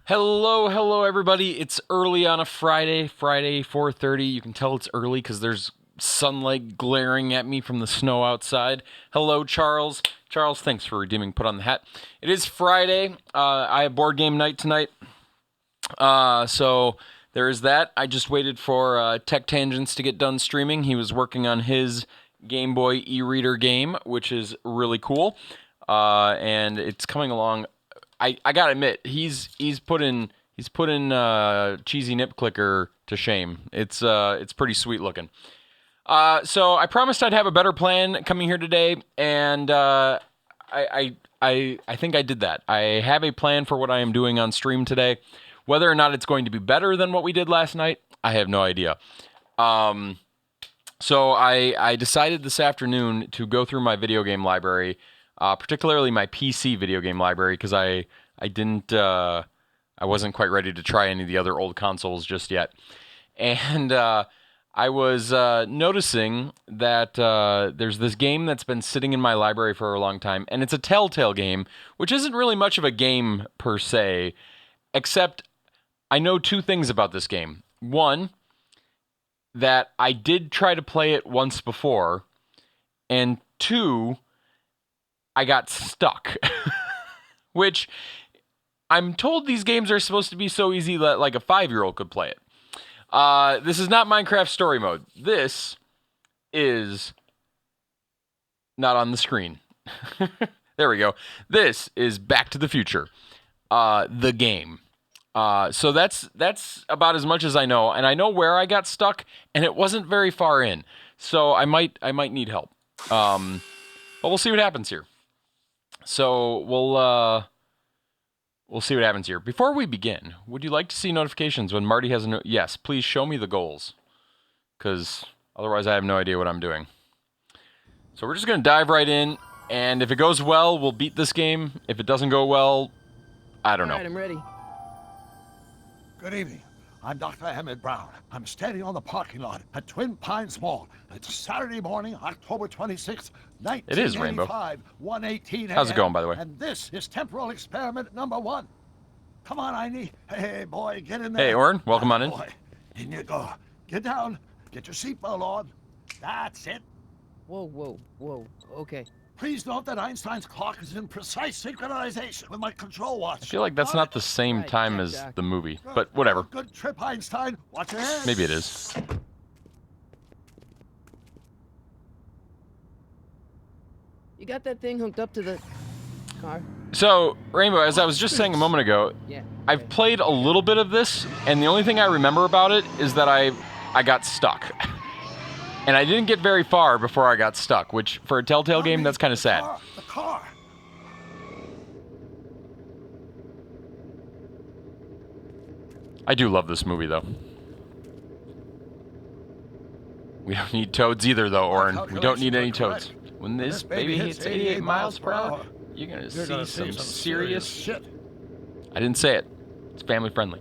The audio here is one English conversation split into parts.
Hello everybody. It's early on a Friday, 4:30. You can tell it's early because there's sunlight glaring at me from the snow outside. Hello, Charles. Charles, thanks for redeeming Put on the Hat. It is Friday. I have board game night tonight. So there is that. I just waited for Tech Tangents to get done streaming. He was working on his Game Boy e-reader game, which is really cool. And it's coming along. I gotta admit, he's put in Cheesy Nip Clicker to shame. It's pretty sweet looking. So I promised I'd have a better plan coming here today, and I think I did that. I have a plan for what I am doing on stream today. Whether or not it's going to be better than what we did last night, I have no idea. So I decided this afternoon to go through my video game library. Particularly my PC video game library, because I wasn't quite ready to try any of the other old consoles just yet. And I was noticing that there's this game that's been sitting in my library for a long time, and it's a Telltale game, which isn't really much of a game per se, except I know two things about this game. One, that I did try to play it once before, and two, I got stuck, which I'm told these games are supposed to be so easy that like a 5-year-old could play it. This is not Minecraft Story Mode. This is not on the screen. There we go. This is Back to the Future, the game. So that's about as much as I know, and I know where I got stuck, and it wasn't very far in. So I might need help. But we'll see what happens here. So we'll see what happens here. Before we begin, would you like to see notifications when Marty has a yes, please show me the goals, because otherwise I have no idea what I'm doing. So we're just going to dive right in, and if it goes well, we'll beat this game. If it doesn't go well, I don't know. All right, I'm ready. Good evening. I'm Dr. Emmett Brown. I'm standing on the parking lot at Twin Pines Mall. It's Saturday morning, October 26th, 1985. It is, Rainbow. 1:18 How's it going, by the way? And this is temporal experiment number 1. Come on, Einie. Hey, boy, get in there. Hey, Oren, welcome on in. Boy, in you go. Get down. Get your seatbelt on. That's it. Whoa. Okay. Please note that Einstein's clock is in precise synchronization with my control watch. I feel like that's not the same Right, time check, as Doc. the movie, but whatever. Good trip, Einstein. Watch your hands. Maybe it is. You got that thing hooked up to the car? So, Rainbow, as I was just saying a moment ago, Yeah. I've played a little bit of this, and the only thing I remember about it is that I got stuck. And I didn't get very far before I got stuck, which, for a Telltale game, that's kind of sad. The car. I do love this movie, though. We don't need toads either, though, Oren. We don't need any toads. When this baby hits 88 miles per hour, you're going to see some serious shit. I didn't say it. It's family friendly.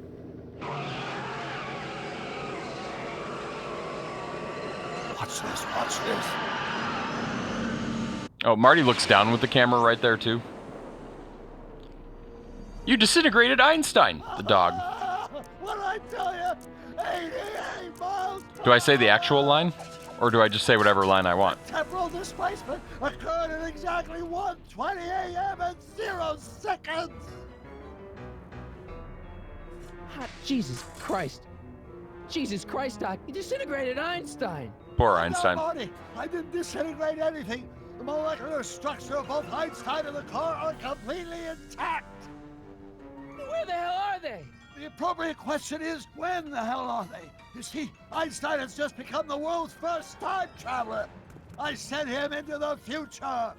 Watch this. Oh, Marty looks down with the camera right there, too. You disintegrated Einstein, the dog. What did I tell you? 88 miles per Do I say the actual line? Or do I just say whatever line I want? Temporal displacement occurred at exactly 1:20 a.m. and 0 seconds. Hot Jesus Christ, Doc. You disintegrated Einstein. Poor No, Einstein. Marty, I didn't disintegrate anything. The molecular structure of both Einstein and the car are completely intact. Where the hell are they? The appropriate question is, when the hell are they? You see, Einstein has just become the world's first time traveler. I sent him into the future.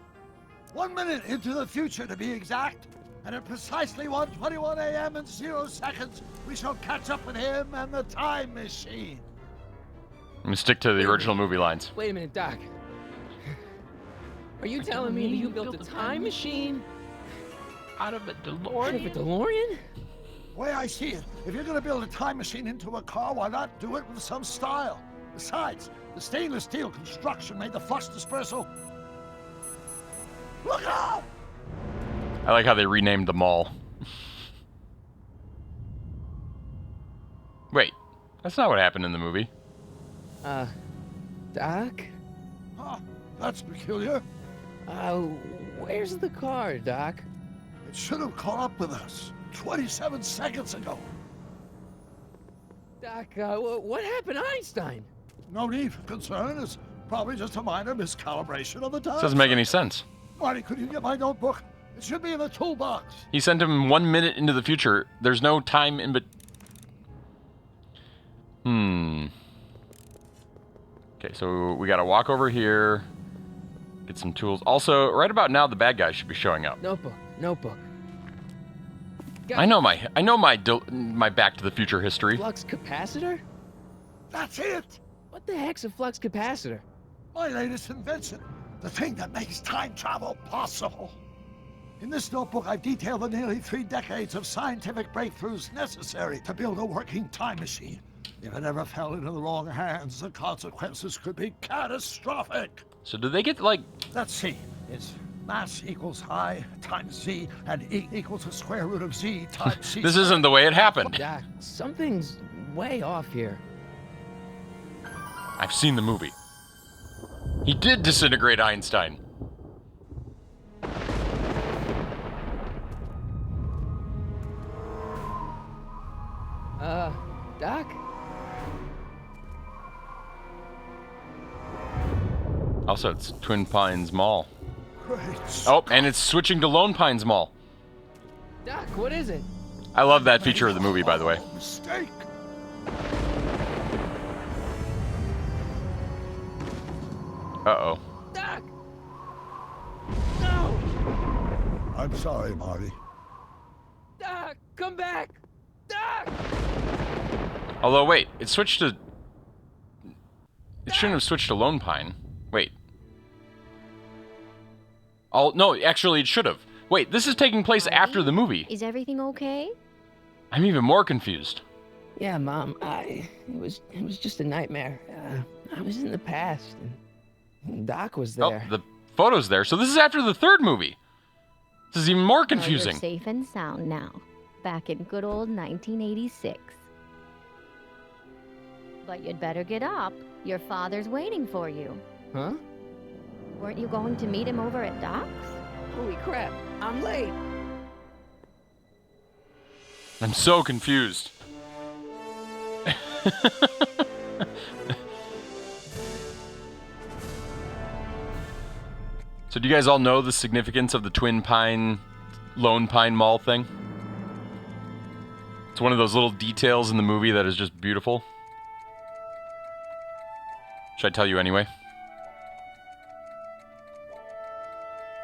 1 minute into the future, to be exact. And at precisely 1:21 a.m. and 0 seconds, we shall catch up with him and the time machine. I'm gonna stick to the original movie lines. Wait a minute, Doc. Are you telling me that you built a time machine Out of a out of DeLorean? a DeLorean? The way I see it, if you're gonna build a time machine into a car, why not do it with some style? Besides, the stainless steel construction made the flux dispersal. Look out! I like how they renamed the mall. That's not what happened in the movie. Doc? Huh, that's peculiar. Where's the car, Doc? It should have caught up with us 27 seconds ago. Doc, what happened to Einstein? No need for concern. It's probably just a minor miscalibration of the time. This doesn't make any sense. Marty, could you get my notebook? It should be in the toolbox. He sent him 1 minute into the future. There's no time in Okay, so we gotta walk over here, get some tools. Also, right about now, the bad guy should be showing up. Notebook. I know my Back to the Future history. Flux capacitor? That's it. What the heck's a flux capacitor? My latest invention. The thing that makes time travel possible. In this notebook, I've detailed the nearly 3 decades of scientific breakthroughs necessary to build a working time machine. If it ever fell into the wrong hands, the consequences could be catastrophic. So do they get, like... Let's see. It's mass equals I times Z, and E equals the square root of Z times C. This isn't the way it happened. Doc, something's way off here. I've seen the movie. He did disintegrate Einstein. Doc? Also, it's Twin Pines Mall. Great. Oh, and it's switching to Lone Pines Mall. Doc, what is it? I love that feature of the movie, by the way. Mistake. Uh-oh. Doc! No! I'm sorry, Marty. Doc, come back! Doc! Although, wait, it switched to... It shouldn't have switched to Lone Pine. Wait. Oh, no, actually it should have. Wait, this is taking place after the movie. Is everything okay? I'm even more confused. Yeah, Mom, it was just a nightmare. I was in the past, and Doc was there. Oh, the photo's there. So this is after the third movie. This is even more confusing. Well, you're safe and sound now. Back in good old 1986. But you'd better get up. Your father's waiting for you. Huh? Weren't you going to meet him over at Doc's? Holy crap, I'm late. I'm so confused. So do you guys all know the significance of the Twin Pine, Lone Pine Mall thing? It's one of those little details in the movie that is just beautiful. Should I tell you anyway?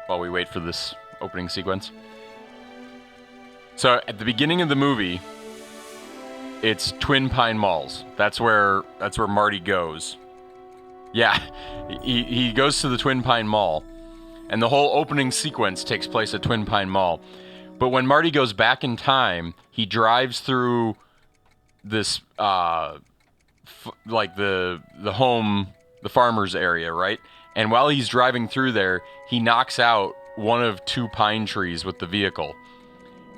While we wait for this opening sequence. So at the beginning of the movie, it's Twin Pine Malls. That's where Marty goes. Yeah, he goes to the Twin Pine Mall, and the whole opening sequence takes place at Twin Pine Mall. But when Marty goes back in time, he drives through this like the home, the farmer's area, right? And while he's driving through there, he knocks out one of 2 pine trees with the vehicle.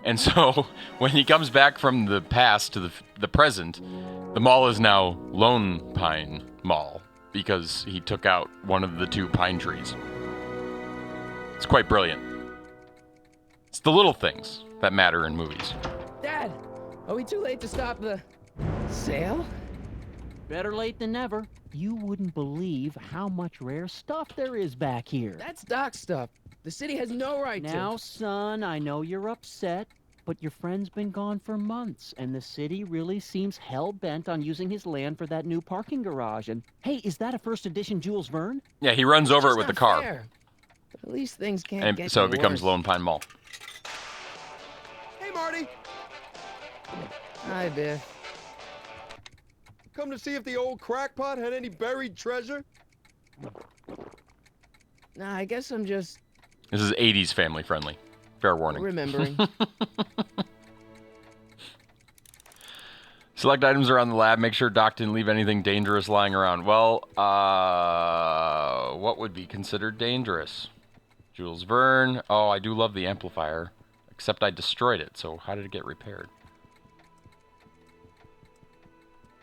And so when he comes back from the past to the present, the mall is now Lone Pine Mall because he took out one of the 2 pine trees. It's quite brilliant. It's the little things that matter in movies. Dad, are we too late to stop the sale? Better late than never. You wouldn't believe how much rare stuff there is back here. That's Doc's stuff. The city has no right to. Now, son, I know you're upset, but your friend's been gone for months, and the city really seems hell-bent on using his land for that new parking garage. And, hey, is that a first edition Jules Verne? Yeah, he runs over it It's with the not car. fair. But at least things can't And get so it any becomes worse. Lone Pine Mall. Hey, Marty! Hi, Biff. Come to see if the old crackpot had any buried treasure? Nah, I guess I'm just This is 80s family friendly. Fair warning. remembering. Select items around the lab. Make sure Doc didn't leave anything dangerous lying around. Well, what would be considered dangerous? Jules Verne. Oh, I do love the amplifier. Except I destroyed it, so how did it get repaired?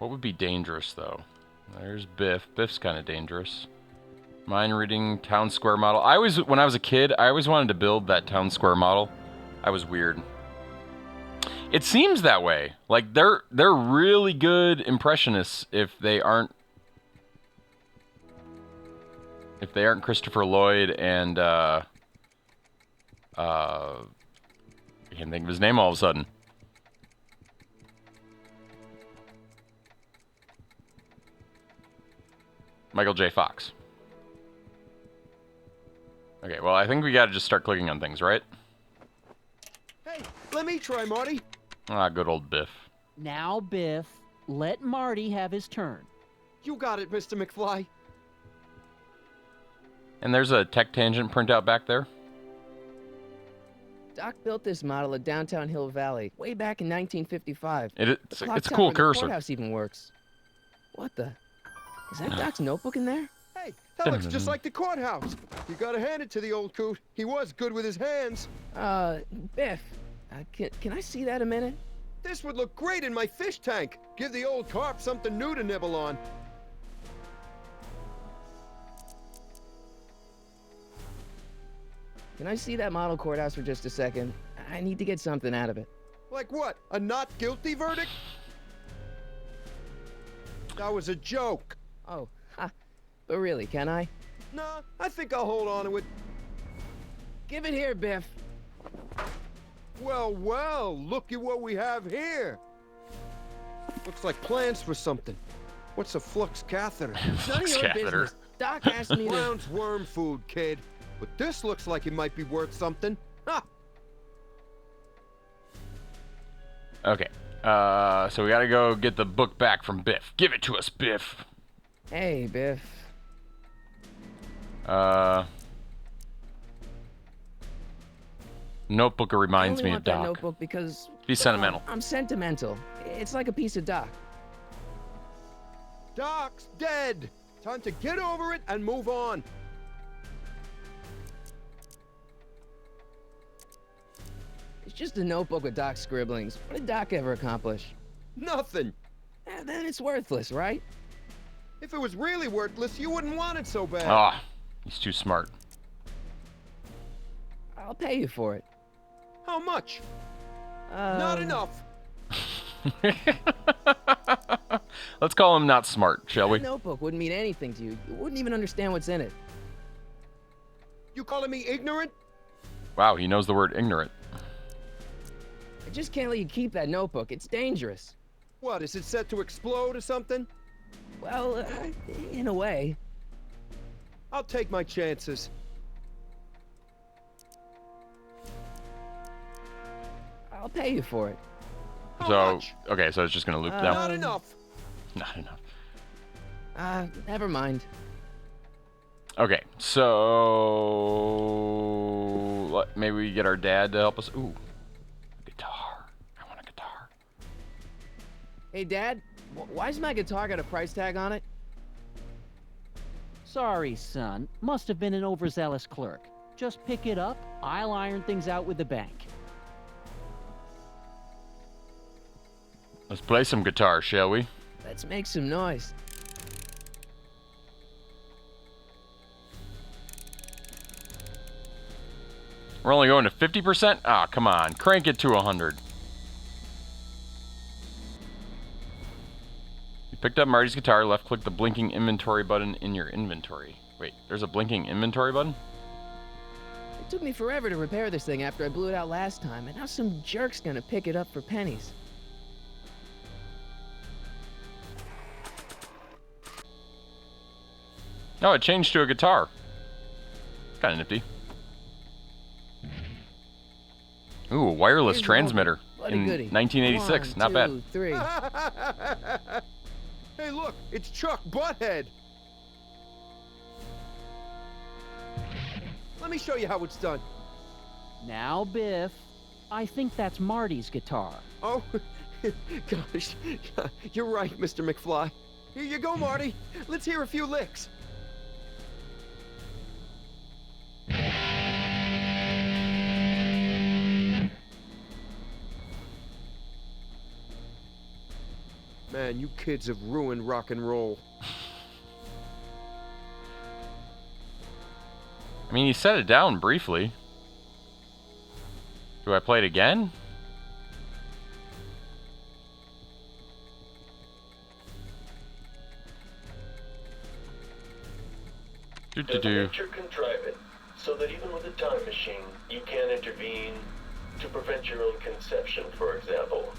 What would be dangerous, though? There's Biff. Biff's kind of dangerous. Mind reading town square model. When I was a kid, I always wanted to build that town square model. I was weird. It seems that way. Like they're really good impressionists if they aren't Christopher Lloyd and I can't think of his name all of a sudden. Michael J. Fox. Okay, well, I think we gotta just start clicking on things, right? Hey, let me try, Marty. Ah, good old Biff. Now, Biff, let Marty have his turn. You got it, Mr. McFly. And there's a Tech Tangent printout back there. Doc built this model at downtown Hill Valley way back in 1955. It's The clock a tower cool in the cursor. courthouse even works. What the? Is that Doc's notebook in there? Hey, that looks just like the courthouse. You gotta hand it to the old coot. He was good with his hands. Biff, can I see that a minute? This would look great in my fish tank. Give the old carp something new to nibble on. Can I see that model courthouse for just a second? I need to get something out of it. Like what? A not guilty verdict? That was a joke. Oh, ha. But really, can I? Nah, I think I'll hold on to it. Give it here, Biff. Well, well, look at what we have here. Looks like plans for something. What's a flux catheter? None of Flux your catheter. business. Doc asked me to... Brown's worm food, kid. But this looks like it might be worth something. Ha! Okay. So we gotta go get the book back from Biff. Give it to us, Biff. Hey, Biff. Notebook reminds I only me want of that Doc. notebook because... Be sentimental. I'm sentimental. It's like a piece of Doc. Doc's dead. Time to get over it and move on. It's just a notebook with Doc's scribblings. What did Doc ever accomplish? Nothing. Then it's worthless, right? If it was really worthless, you wouldn't want it so bad. Ah, he's too smart. I'll pay you for it. How much? Not enough. Let's call him not smart, shall we? That notebook wouldn't mean anything to you. You wouldn't even understand what's in it. You calling me ignorant? Wow, he knows the word ignorant. I just can't let you keep that notebook. It's dangerous. What, is it set to explode or something? Well, in a way. I'll take my chances. I'll pay you for it. How much? Okay, so it's just gonna loop Not down. enough. Not enough. Never mind. Okay, so maybe we get our dad to help us. Ooh, guitar. I want a guitar. Hey, Dad, why's my guitar got a price tag on it? Sorry, son. Must have been an overzealous clerk. Just pick it up. I'll iron things out with the bank. Let's play some guitar, shall we? Let's make some noise. We're only going to 50%? Ah, come on. Crank it to 100. You picked up Marty's guitar, left-click the blinking inventory button in your inventory. Wait, there's a blinking inventory button? It took me forever to repair this thing after I blew it out last time, and now some jerk's gonna pick it up for pennies. Oh, it changed to a guitar. Kind of nifty. Ooh, a wireless Here's the transmitter bloody in goody. 1986. 1, Not bad. 2, 3. Hey, look, it's Chuck Butthead. Let me show you how it's done. Now, Biff, I think that's Marty's guitar. Oh, gosh, you're right, Mr. McFly. Here you go, Marty. Let's hear a few licks. Man, you kids have ruined rock and roll. I mean, you set it down briefly. Do I play it again? Implement your contrivance so that even with a time machine, you can intervene to prevent your own conception, for example.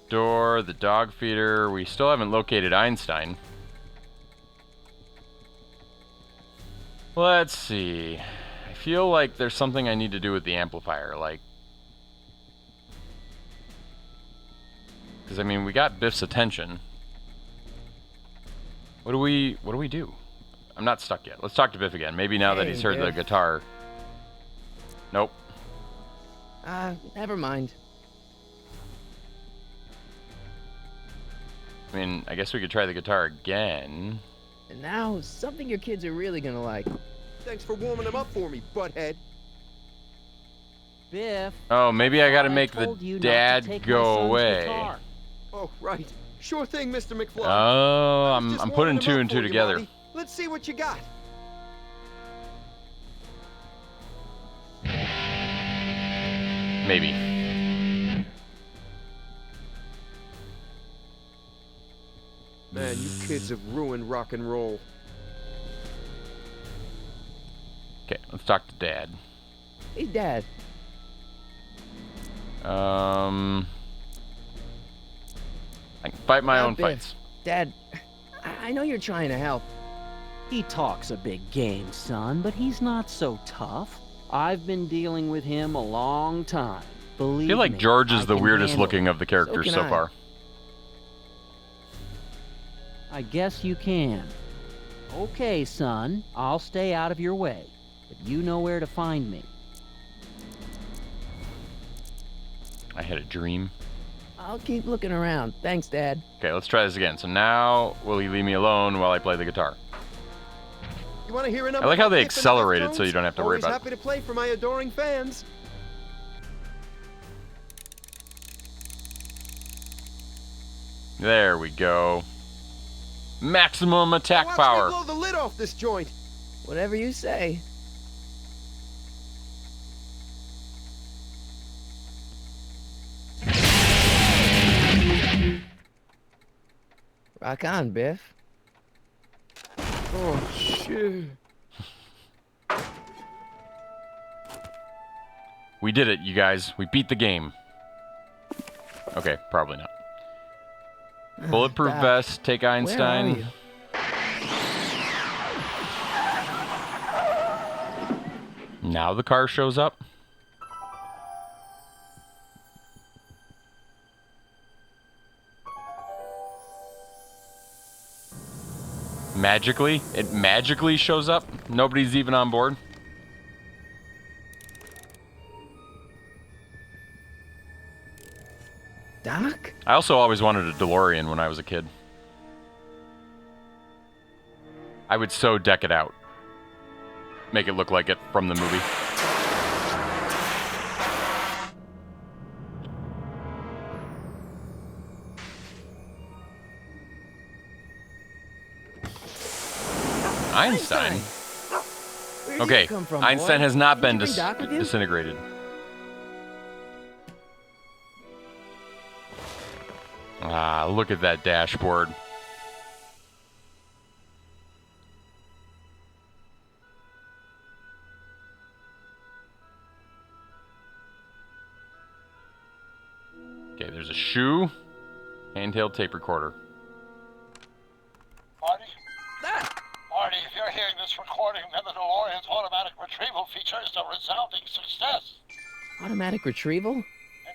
Door, the dog feeder. We still haven't located Einstein. Let's see. I feel like there's something I need to do with the amplifier, like... Because, I mean, we got Biff's attention. What do we do? I'm not stuck yet. Let's talk to Biff again. Maybe now that he's heard the guitar. Nope. Never mind. I mean, I guess we could try the guitar again. And now, something your kids are really gonna like. Thanks for warming them up for me, butthead. Biff. Oh, maybe I gotta I make the told you not to dad take my go son's away. guitar. Oh, right. Sure thing, Mr. McFly. Oh, I was I'm just putting warming two them and up two for you, together. Marty. Let's see what you got. Maybe. Man, you kids have ruined rock and roll. Okay, let's talk to Dad. Hey, Dad. I can fight my own Biff. fights. Dad, I know you're trying to help. He talks a big game, son, but he's not so tough. I've been dealing with him a long time. Believe I feel like me, George is I the can weirdest handle looking it. of the characters can so I. far. I guess you can. Okay, son, I'll stay out of your way, but you know where to find me. I had a dream. I'll keep looking around. Thanks, Dad. Okay, let's try this again. So now, will he leave me alone while I play the guitar? You want to hear a number? I like how about they Biff and accelerate it Buff so you don't have to worry Always about it. happy to play for my adoring fans. There we go. Maximum attack Watch power. me blow the lid off this joint. Whatever you say. Rock on, Biff. Oh, shit. We did it, you guys. We beat the game. Okay, probably not. Bulletproof Doc, vest, take Where are Einstein. you? Now the car shows up. Magically? It magically shows up? Nobody's even on board? Doc? I also always wanted a DeLorean when I was a kid. I would so deck it out. Make it look like it from the movie. Einstein? Where'd Okay, you come from, Einstein boy? has not Did been you bring Doc with you? disintegrated. Ah, look at that dashboard. Okay, there's a shoe, handheld tape recorder. Marty? Marty, if you're hearing this recording, then the DeLorean's automatic retrieval feature is a resounding success. Automatic retrieval? In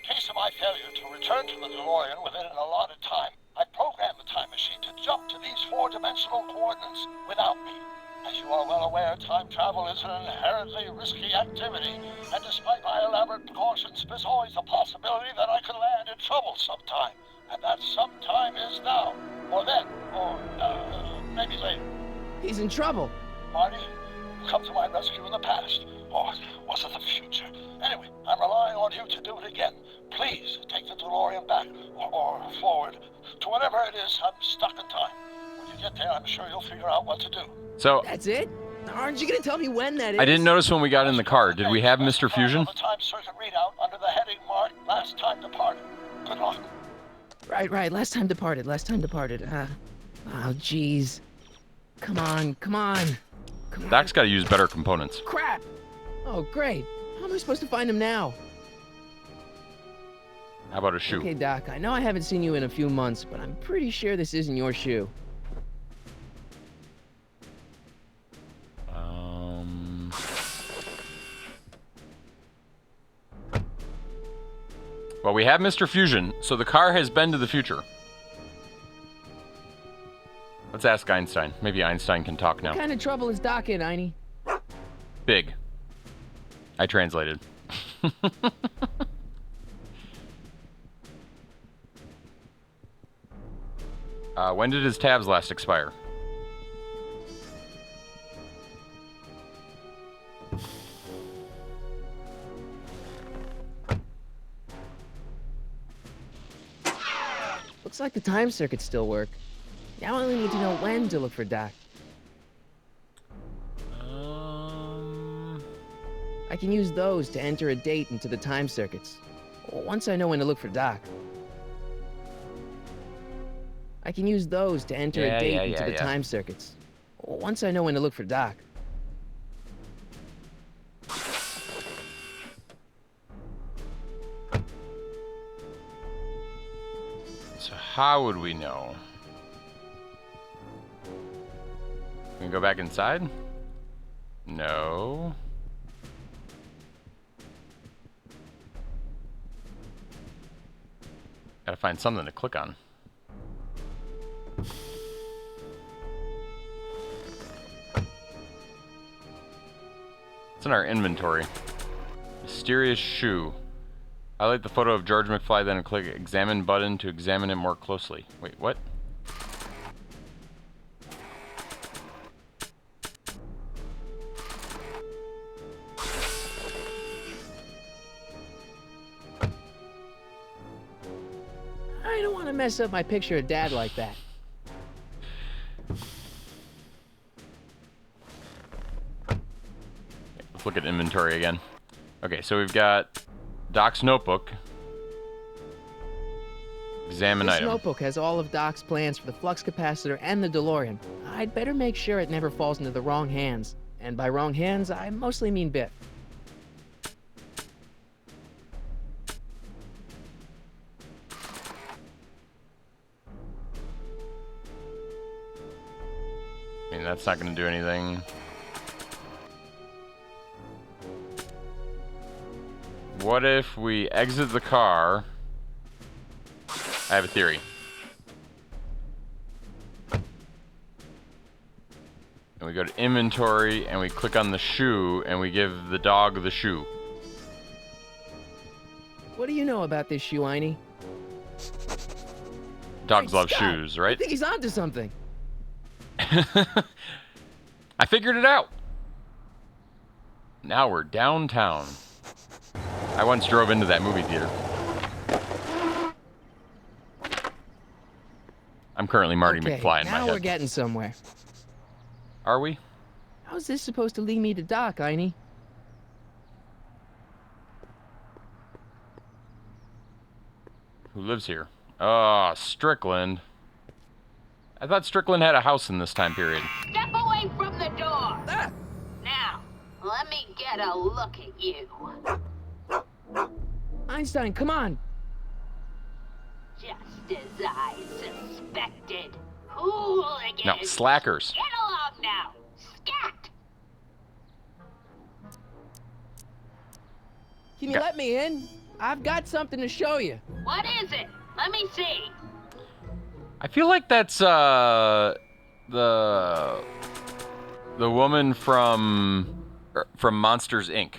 case of my failure to return to the DeLorean within an allotted time, I programmed the time machine to jump to these four-dimensional coordinates without me. As you are well aware, time travel is an inherently risky activity, and despite my elaborate precautions, there's always a possibility that I could land in trouble sometime. And that sometime is now, or then, or maybe later. He's in trouble. Marty, come to my rescue in the past. Or was it the future? Anyway, I'm relying on you to do it again. Please take the DeLorean back or forward to whatever it is. I'm stuck in time. When you get there, I'm sure you'll figure out what to do. So That's it? Aren't you gonna tell me when that is? I didn't notice when we got in the car. Did we have Mr. Fusion? The time circuit readout under the heading marked last time departed. Good luck. Right. Last time departed. Oh, jeez. Come on. Come on. Doc's got to use better components. Crap! Oh, great. How am I supposed to find him now? How about a shoe? Okay, Doc, I know I haven't seen you in a few months, but I'm pretty sure this isn't your shoe. Well, we have Mr. Fusion, so the car has been to the future. Let's ask Einstein. Maybe Einstein can talk now. What kind of trouble is Doc in, Einie? Big. I translated. When did his tabs last expire? Looks like the time circuits still work. Now I only need to know when to look for Doc. I can use those to enter a date into the time circuits. Once I know when to look for Doc. I can use those to enter a date into the time circuits. Once I know when to look for Doc. So how would we know? Can we go back inside? No. Gotta find something to click on. It's in our inventory. Mysterious shoe. Highlight the photo of George McFly, then click examine button to examine it more closely. Wait, what? I don't want to mess up my picture of Dad like that. Let's look at inventory again. Okay, so we've got Doc's notebook. Examine This item. notebook has all of Doc's plans for the flux capacitor and the DeLorean. I'd better make sure it never falls into the wrong hands. And by wrong hands, I mostly mean Biff. I mean, that's not going to do anything. What if we exit the car? I have a theory. And we go to inventory and we click on the shoe and we give the dog the shoe. What do you know about this shoe, Einie? Dogs Hey, love Scott, shoes, right? I think he's onto something. I figured it out. Now we're downtown. I once drove into that movie theater. I'm currently Marty Okay, McFly in my now we're head. getting somewhere. Are we? How's this supposed to lead me to Doc, Einie? Who lives here? Oh, Strickland. I thought Strickland had a house in this time period. Step away from the door! Ah! Now, let me get a look at you. Einstein, come on! Just as I suspected. Hooligans! No, slackers. Get along now! Scat! Can you Okay. let me in? I've got something to show you. What is it? Let me see. I feel like that's the woman from Monsters Inc.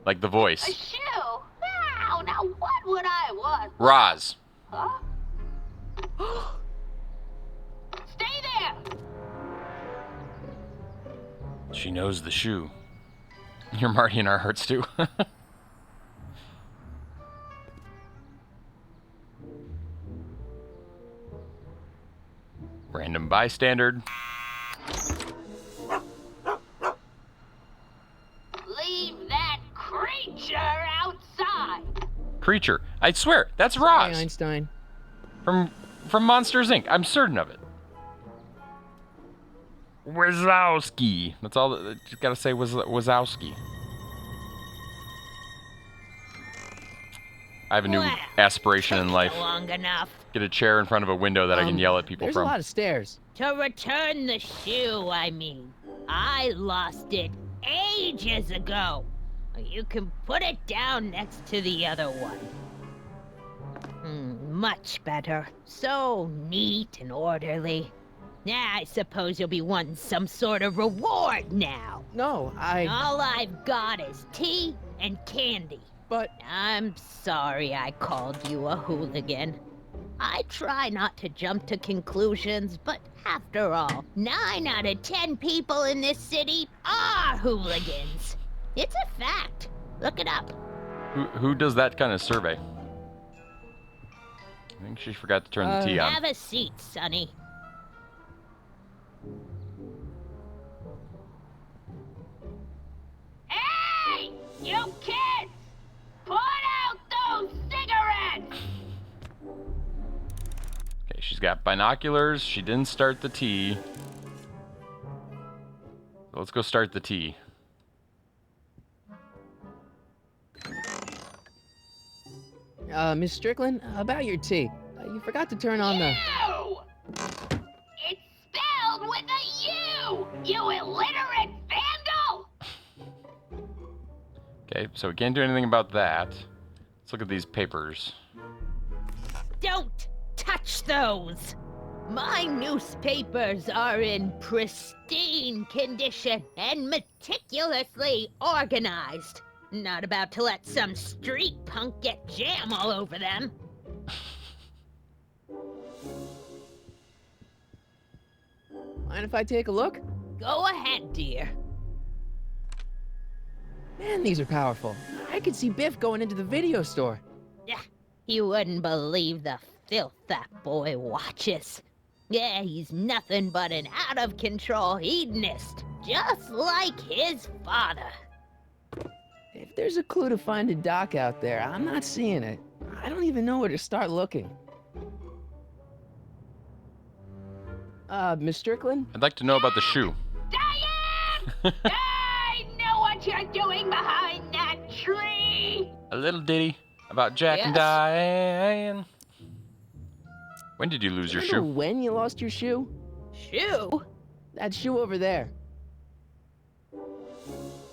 Like the A voice. shoe? Now what would I want? Roz. Huh? Stay there! She knows the shoe. You're Marty in our hearts, too. Random bystander. Leave that creature outside. Creature. I swear, that's Sorry, Roz. Einstein. From Monsters, Inc. I'm certain of it. Wazowski. That's all that you gotta say. Wazowski. I have a new Well, aspiration in life. Long enough Get a chair in front of a window that I can yell at people There's from. a lot of stairs. to return the shoe. I mean, I lost it ages ago. You can put it down next to the other one. Much better. So neat and orderly. Yeah, I suppose you'll be wanting some sort of reward now. No, All I've got is tea and candy. But I'm sorry I called you a hooligan. I try not to jump to conclusions, but after all, 9 out of 10 people in this city are hooligans. It's a fact. Look it up. Who does that kind of survey? I think she forgot to turn the tea on. Have a seat, Sonny. Hey! You kids! Put out those cigarettes! Okay, she's got binoculars. She didn't start the tea. So let's go start the tea. Miss Strickland, about your tea. You forgot to turn on the... You! It's spelled with a U! You illiterate vandal! Okay, so we can't do anything about that. Let's look at these papers. Don't touch those! My newspapers are in pristine condition and meticulously organized. Not about to let some street punk get jam all over them. Mind if I take a look? Go ahead, dear. Man, these are powerful. I could see Biff going into the video store. You wouldn't believe the filth that boy watches. Yeah, he's nothing but an out-of-control hedonist, just like his father. If there's a clue to finding Doc out there, I'm not seeing it. I don't even know where to start looking. Miss Strickland? I'd like to know about the shoe. Diane! I know what you're doing behind that tree! A little ditty about Jack and Yes? Diane. When did you lose your Remember shoe? when you lost your shoe? Shoe? That shoe over there.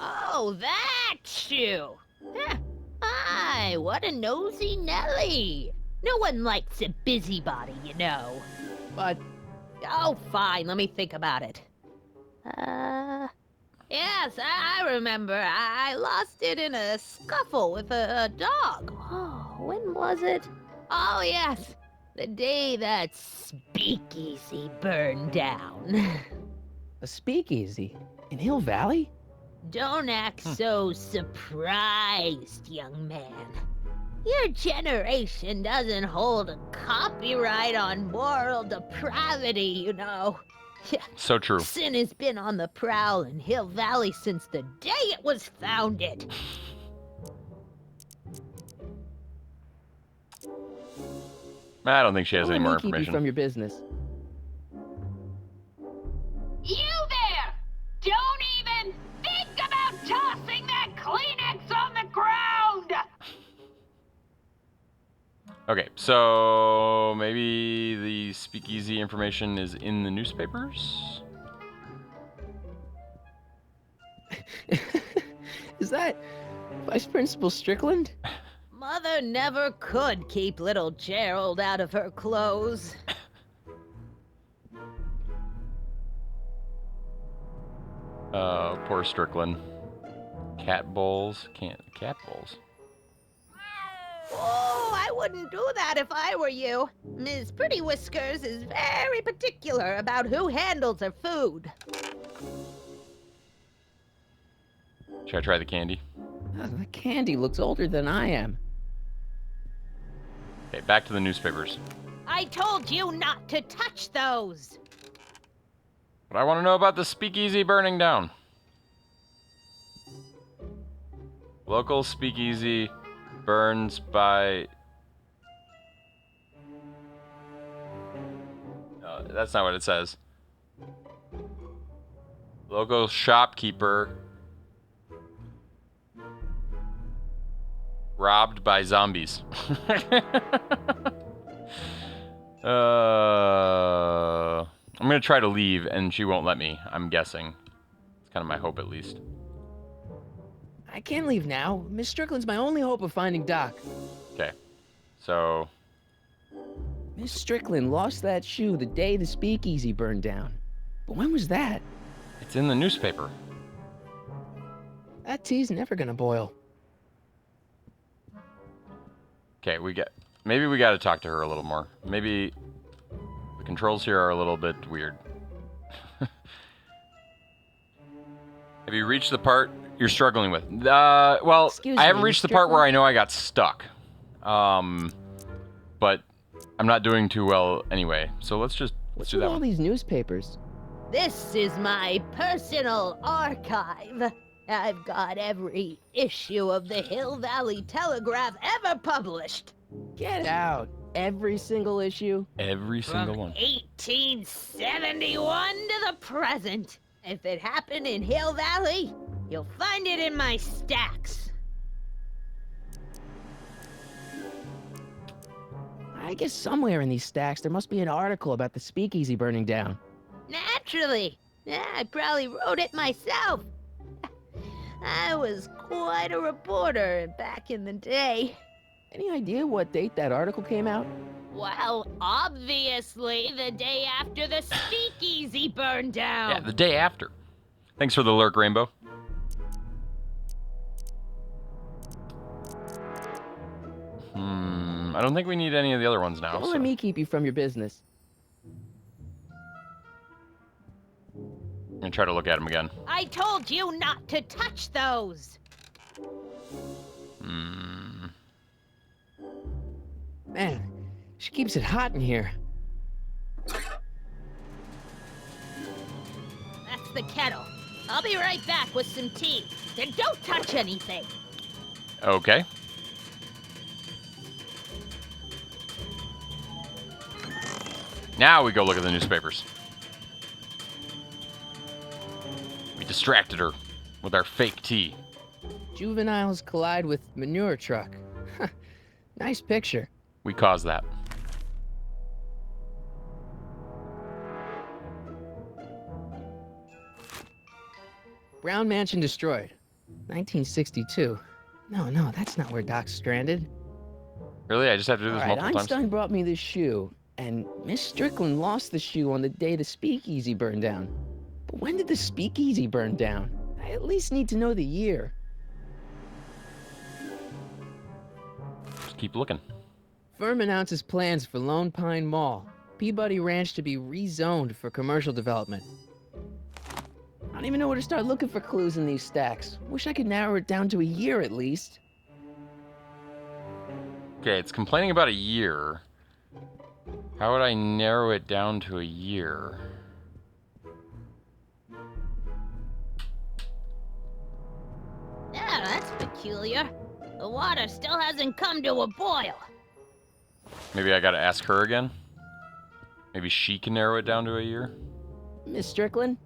Oh, that shoe! Huh. Aye, what a nosy Nelly! No one likes a busybody, you know. But Oh, fine, let me think about it. Yes, I remember. I lost it in a scuffle with a dog. Oh, when was it? Oh, yes, the day that speakeasy burned down. a speakeasy in Hill Valley? Don't act so surprised, young man. Your generation doesn't hold a copyright on moral depravity, you know. So true. Sin has been on the prowl in Hill Valley since the day it was founded. I don't think she has Don't any let more me keep you information. from your business. You there! Don't even think about tossing that Kleenex on the ground! Okay, so maybe the speakeasy information is in the newspapers? Is that Vice Principal Strickland? Mother never could keep little Gerald out of her clothes. Poor Strickland. Cat bowls. Cat bowls. Oh, I wouldn't do that if I were you. Ms. Pretty Whiskers is very particular about who handles her food. Should I try the candy? The candy looks older than I am. Okay, back to the newspapers. I told you not to touch those! But I want to know about the speakeasy burning down. Local speakeasy burns by... No, that's not what it says. Local shopkeeper robbed by zombies. I'm gonna try to leave, and she won't let me, I'm guessing. It's kind of my hope, at least. I can't leave now. Miss Strickland's my only hope of finding Doc. Okay. So, Miss Strickland lost that shoe the day the speakeasy burned down. But when was that? it's in the newspaper. That tea's never gonna boil. Okay, maybe we got to talk to her a little more. Maybe the controls here are a little bit weird. Have you reached the part you're struggling with? Well, Excuse I haven't me, reached the Mr. part where Strickland? I know I got stuck. But I'm not doing too well anyway. So let's do What's that with all one. these newspapers? This is my personal archive. I've got every issue of the Hill Valley Telegraph ever published. Get out. Every single issue? Every single From one. 1871 to the present. If it happened in Hill Valley, you'll find it in my stacks. I guess somewhere in these stacks there must be an article about the speakeasy burning down. Naturally. Yeah, I probably wrote it myself. I was quite a reporter back in the day. Any idea what date that article came out? Well, obviously the day after the speakeasy burned down. Yeah, the day after. Thanks for the lurk, Rainbow. I don't think we need any of the other ones now. Don't so- let me keep you from your business. I'm gonna try to look at them again. I told you not to touch those. Man, she keeps it hot in here. That's the kettle. I'll be right back with some tea. Then don't touch anything. Okay. Now we go look at the newspapers. We distracted her with our fake tea. Juveniles collide with manure truck. Nice picture. We caused that. Brown Mansion destroyed. 1962. No, that's not where Doc's stranded. Really? I just have to do this All right, multiple Einstein times? brought me this shoe, and Miss Strickland lost the shoe on the day the speakeasy burned down. But when did the speakeasy burn down? I at least need to know the year. Just keep looking. Firm announces plans for Lone Pine Mall, Peabody Ranch to be rezoned for commercial development. I don't even know where to start looking for clues in these stacks. Wish I could narrow it down to a year at least. Okay, it's complaining about a year. How would I narrow it down to a year? Yeah, that's peculiar. The water still hasn't come to a boil. Maybe I gotta ask her again? Maybe she can narrow it down to a year? Miss Strickland?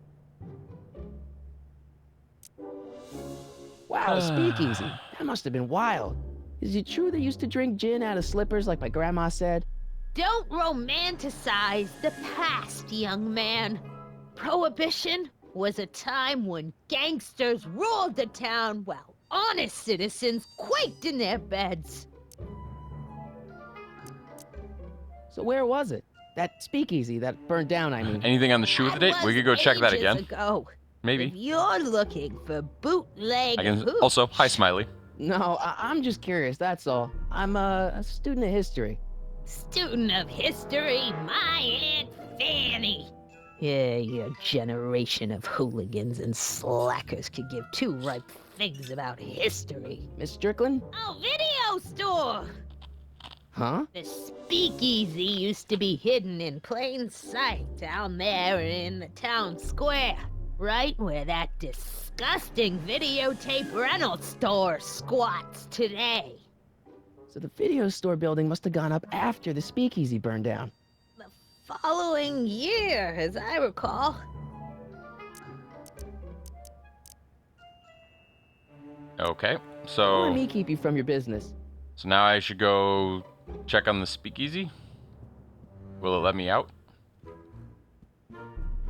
Wow, a speakeasy. That must have been wild. Is it true they used to drink gin out of slippers like my grandma said? Don't romanticize the past, young man. Prohibition was a time when gangsters ruled the town while honest citizens quaked in their beds. So where was it? That speakeasy that burned down, I mean. Anything on the shoe of the date? That We could go was check that ages again. ago. If Maybe. you're looking for bootleg I can hooch, also, hi Smiley. No, I'm just curious, that's all. I'm a student of history. student of history, my Aunt Fanny. Yeah, your generation of hooligans and slackers could give two ripe things about history. Miss Strickland? Oh, video store! Huh? The speakeasy used to be hidden in plain sight down there in the town square, right where that disgusting videotape rental store squats today. So the video store building must have gone up after the speakeasy burned down. The following year, as I recall. Okay, Don't so let me keep you from your business. now I should go check on the speakeasy. Will it let me out?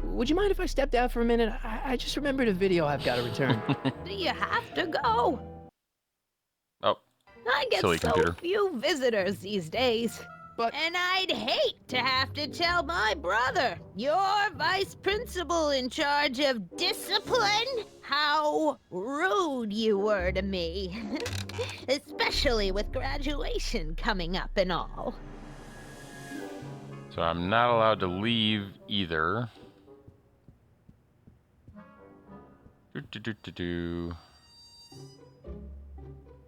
Would you mind if I stepped out for a minute? I just remembered a video I've got to return. Do you have to go? Oh, I get silly so computer. few visitors these days. But- And I'd hate to have to tell my brother, your vice principal in charge of discipline, how rude you were to me. Especially with graduation coming up and all. So I'm not allowed to leave either.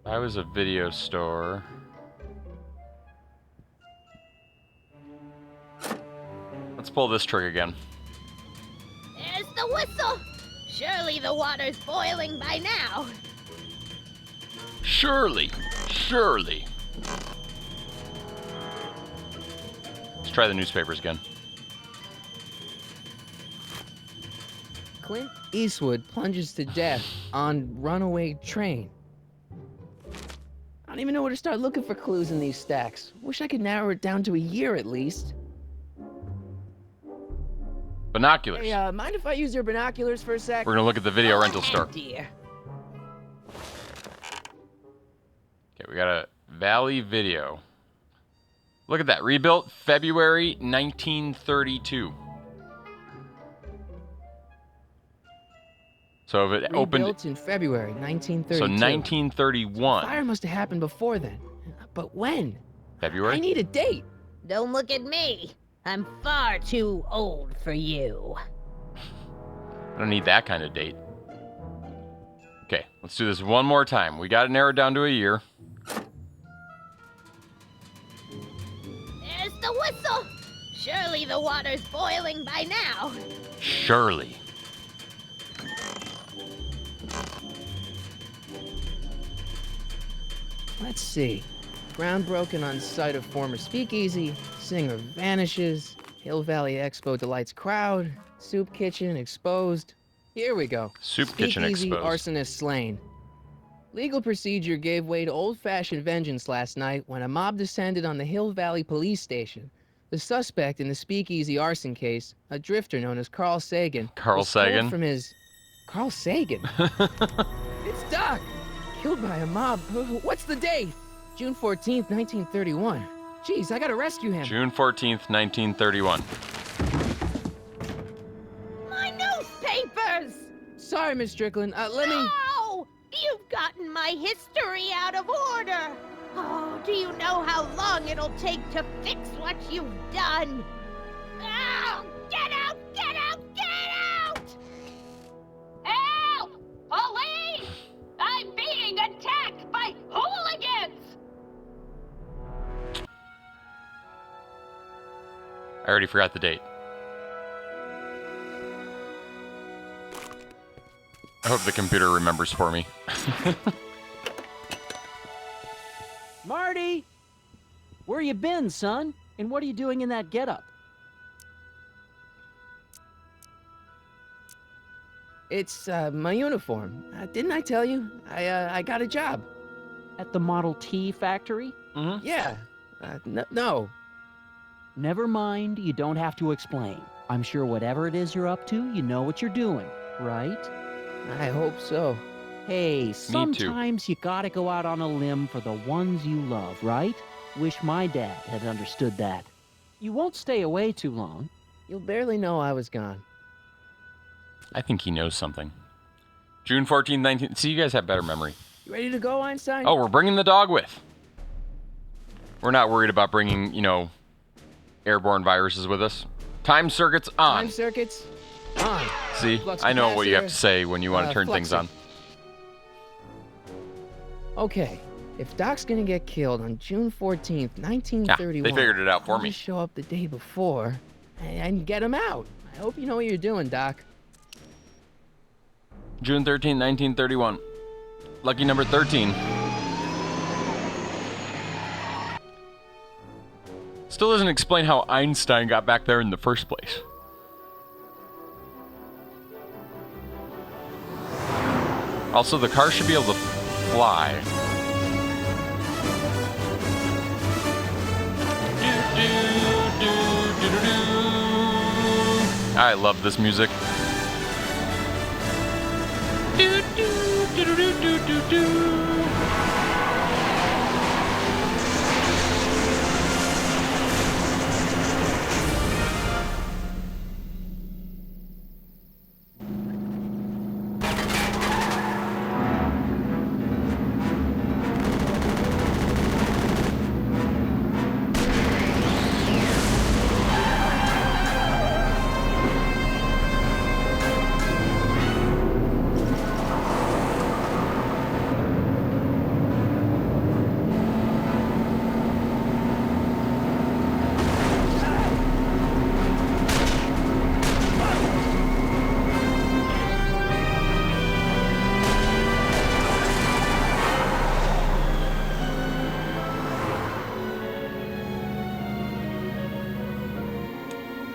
I was a video store. Let's pull this trick again. There's the whistle! Surely the water's boiling by now. Surely, surely. Let's try the newspapers again. Clint Eastwood plunges to death on runaway train. I don't even know where to start looking for clues in these stacks. Wish I could narrow it down to a year at least. Binoculars. Hey, mind if I use your binoculars for a sec? We're gonna look at the video Go rental ahead, store. Dear. Okay, we got a Valley Video. Look at that. Rebuilt February 1932. So if it opened, Rebuilt in February 1932. so 1931. Fire must have happened before then. But when? I February? need a date. Don't look at me. I'm far too old for you. I don't need that kind of date. Okay, let's do this one more time. We got it narrowed down to a year. There's the whistle! Surely the water's boiling by now. Surely. Let's see. Ground broken on site of former speakeasy. Singer vanishes. Hill Valley Expo delights crowd. Soup kitchen exposed. Here we go. Soup kitchen Speakeasy exposed. arsonist slain. Legal procedure gave way to old-fashioned vengeance last night when a mob descended on the Hill Valley police station. The suspect in the speakeasy arson case, a drifter known as Carl Sagan. Carl was told Sagan? From his... Carl Sagan? It's Doc! Killed by a mob. What's the date? June 14th, 1931. Jeez, I gotta rescue him. June 14th, 1931. My newspapers! Sorry, Miss Strickland. Let me... No! You've gotten my history out of order! Oh, do you know how long it'll take to fix what you've done? Oh, get out! Get out! Get out! Help! Police! I'm being attacked by hooligans! I already forgot the date. I hope the computer remembers for me. Marty! Where you been, son? And what are you doing in that getup? It's, my uniform. Didn't I tell you? I got a job. At the Model T factory? Yeah. No. Never mind, you don't have to explain. I'm sure whatever it is you're up to, you know what you're doing, right? I hope so. Hey, sometimes you gotta go out on a limb for the ones you love, right? Wish my dad had understood that. You won't stay away too long. You'll barely know I was gone. I think he knows something. June 14th, 19... See, you guys have better memory. You ready to go, Einstein? Oh, we're bringing the dog with. We're not worried about bringing, you know, airborne viruses with us. Time circuits on. Time circuits on. See, Flux I know what you have capacitor, to say when you want to turn things fluxing. on. Okay, if Doc's gonna get killed on June 14th, Yeah, 1931, they figured it out for I'll me. just show up the day before and get him out. I hope you know what you're doing, Doc. June 13, 1931. Lucky number 13. Still doesn't explain how Einstein got back there in the first place. Also, the car should be able to fly. I love this music.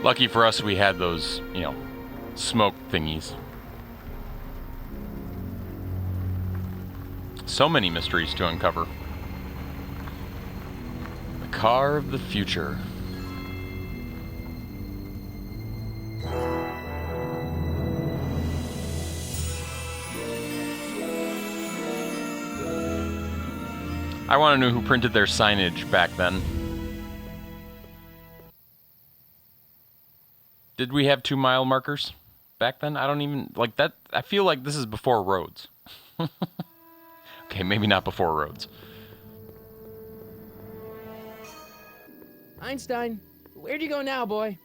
Lucky for us, we had those, smoke thingies. So many mysteries to uncover. The car of the future. I want to know who printed their signage back then. Did we have 2 mile markers back then? I don't even, like that, I feel like this is before roads. Okay, maybe not before roads. Einstein, where'd you go now, boy?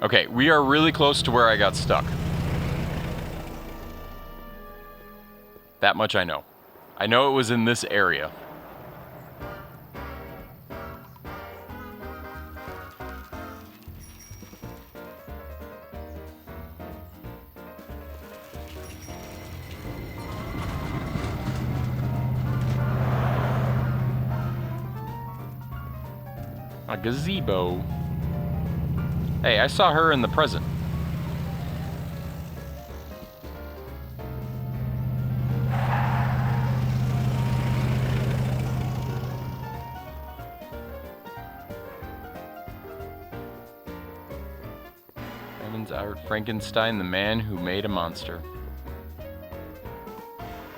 Okay, we are really close to where I got stuck. That much I know. I know it was in this area. A gazebo. Hey, I saw her in the present. Evans Art Frankenstein, the man who made a monster.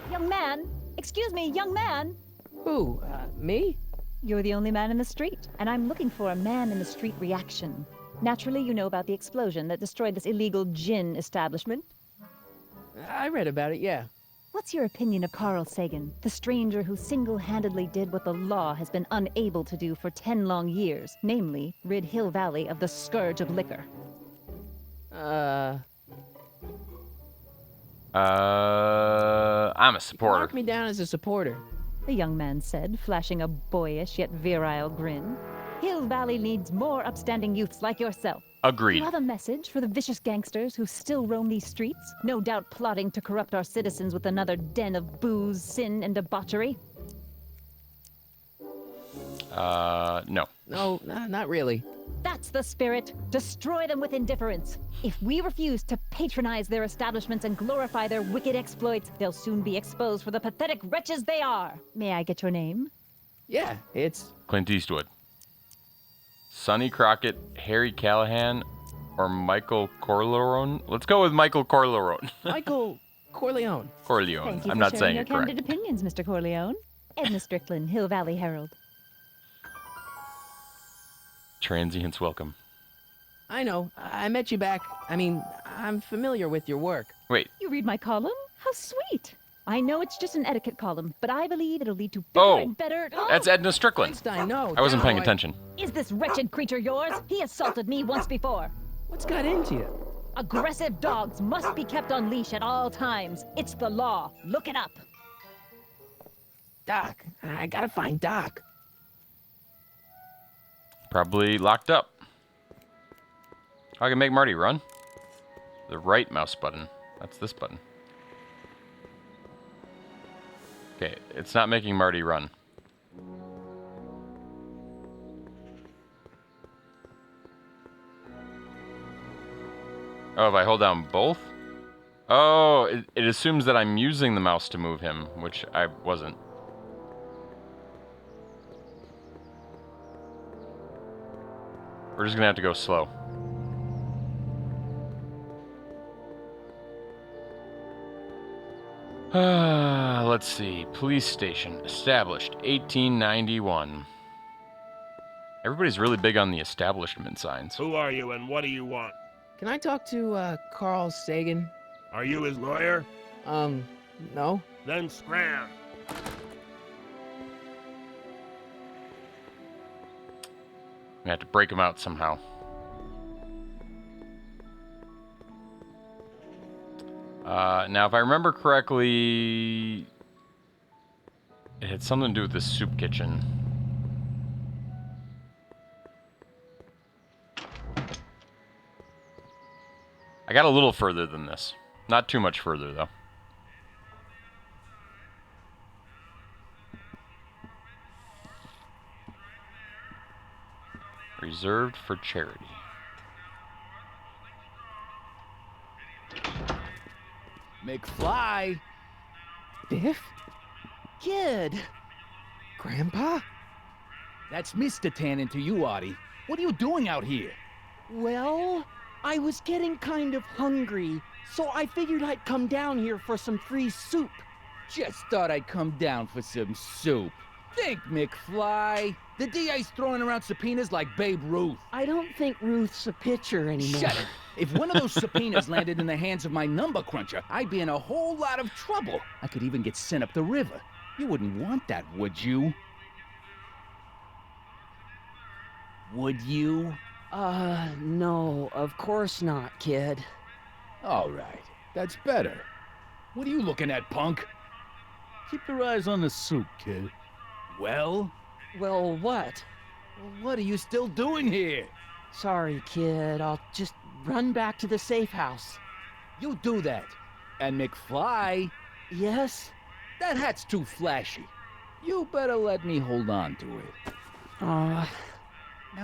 Young man! Excuse me, young man! Who, me? You're the only man in the street, and I'm looking for a man-in-the-street reaction. Naturally, you know about the explosion that destroyed this illegal gin establishment. I read about it, yeah. What's your opinion of Carl Sagan, the stranger who single-handedly did what the law has been unable to do for 10 long years, namely, rid Hill Valley of the scourge of liquor? I'm a supporter. Mark me down as a supporter. The young man said, flashing a boyish yet virile grin. Hill Valley needs more upstanding youths like yourself. Agreed. You have a message for the vicious gangsters who still roam these streets, no doubt plotting to corrupt our citizens with another den of booze, sin, and debauchery? No. No, not really. That's the spirit. Destroy them with indifference. If we refuse to patronize their establishments and glorify their wicked exploits, they'll soon be exposed for the pathetic wretches they are. May I get your name? Yeah, it's... Clint Eastwood. Sonny Crockett, Harry Callahan, or Michael Corleone? Let's go with Michael Corleone. Michael Corleone. Corleone. Thank you I'm for not sharing saying your it correct. candid opinions, Mr. Corleone. Edna Strickland, Hill Valley Herald. Transients welcome. I know. I met you back. I'm familiar with your work. Wait. You read my column? How sweet. I know it's just an etiquette column, but I believe it'll lead to bigger and better... That's Edna Strickland. Einstein, no. I wasn't paying boy. attention. Is this wretched creature yours? He assaulted me once before. What's got into you? Aggressive dogs must be kept on leash at all times. It's the law. Look it up. Doc. I gotta find Doc. Probably locked up. I can make Marty run. The right mouse button. That's this button. Okay, it's not making Marty run. Oh, if I hold down both? Oh, it assumes that I'm using the mouse to move him, which I wasn't. We're just gonna have to go slow. Let's see. Police station. Established 1891. Everybody's really big on the establishment signs. Who are you and what do you want? Can I talk to, Carl Sagan? Are you his lawyer? No. Then scram. We have to break him out somehow. Now, if I remember correctly, it had something to do with the soup kitchen. I got a little further than this. Not too much further, though. Reserved for charity. McFly! Biff? Kid! Grandpa? That's Mr. Tannen to you, Artie. What are you doing out here? Well, I was getting kind of hungry, so I figured I'd come down here for some free soup. Just thought I'd come down for some soup. Think, McFly. The DA's throwing around subpoenas like Babe Ruth. I don't think Ruth's a pitcher anymore. Shut it. If one of those subpoenas landed in the hands of my number cruncher, I'd be in a whole lot of trouble. I could even get sent up the river. You wouldn't want that, would you? Would you? No, of course not, kid. All right, that's better. What are you looking at, punk? Keep your eyes on the soup, kid. Well, what? what are you still doing here? Sorry, kid. I'll just run back to the safe house. You do that. And McFly, Yes? that hat's too flashy. You better let me hold on to it. Now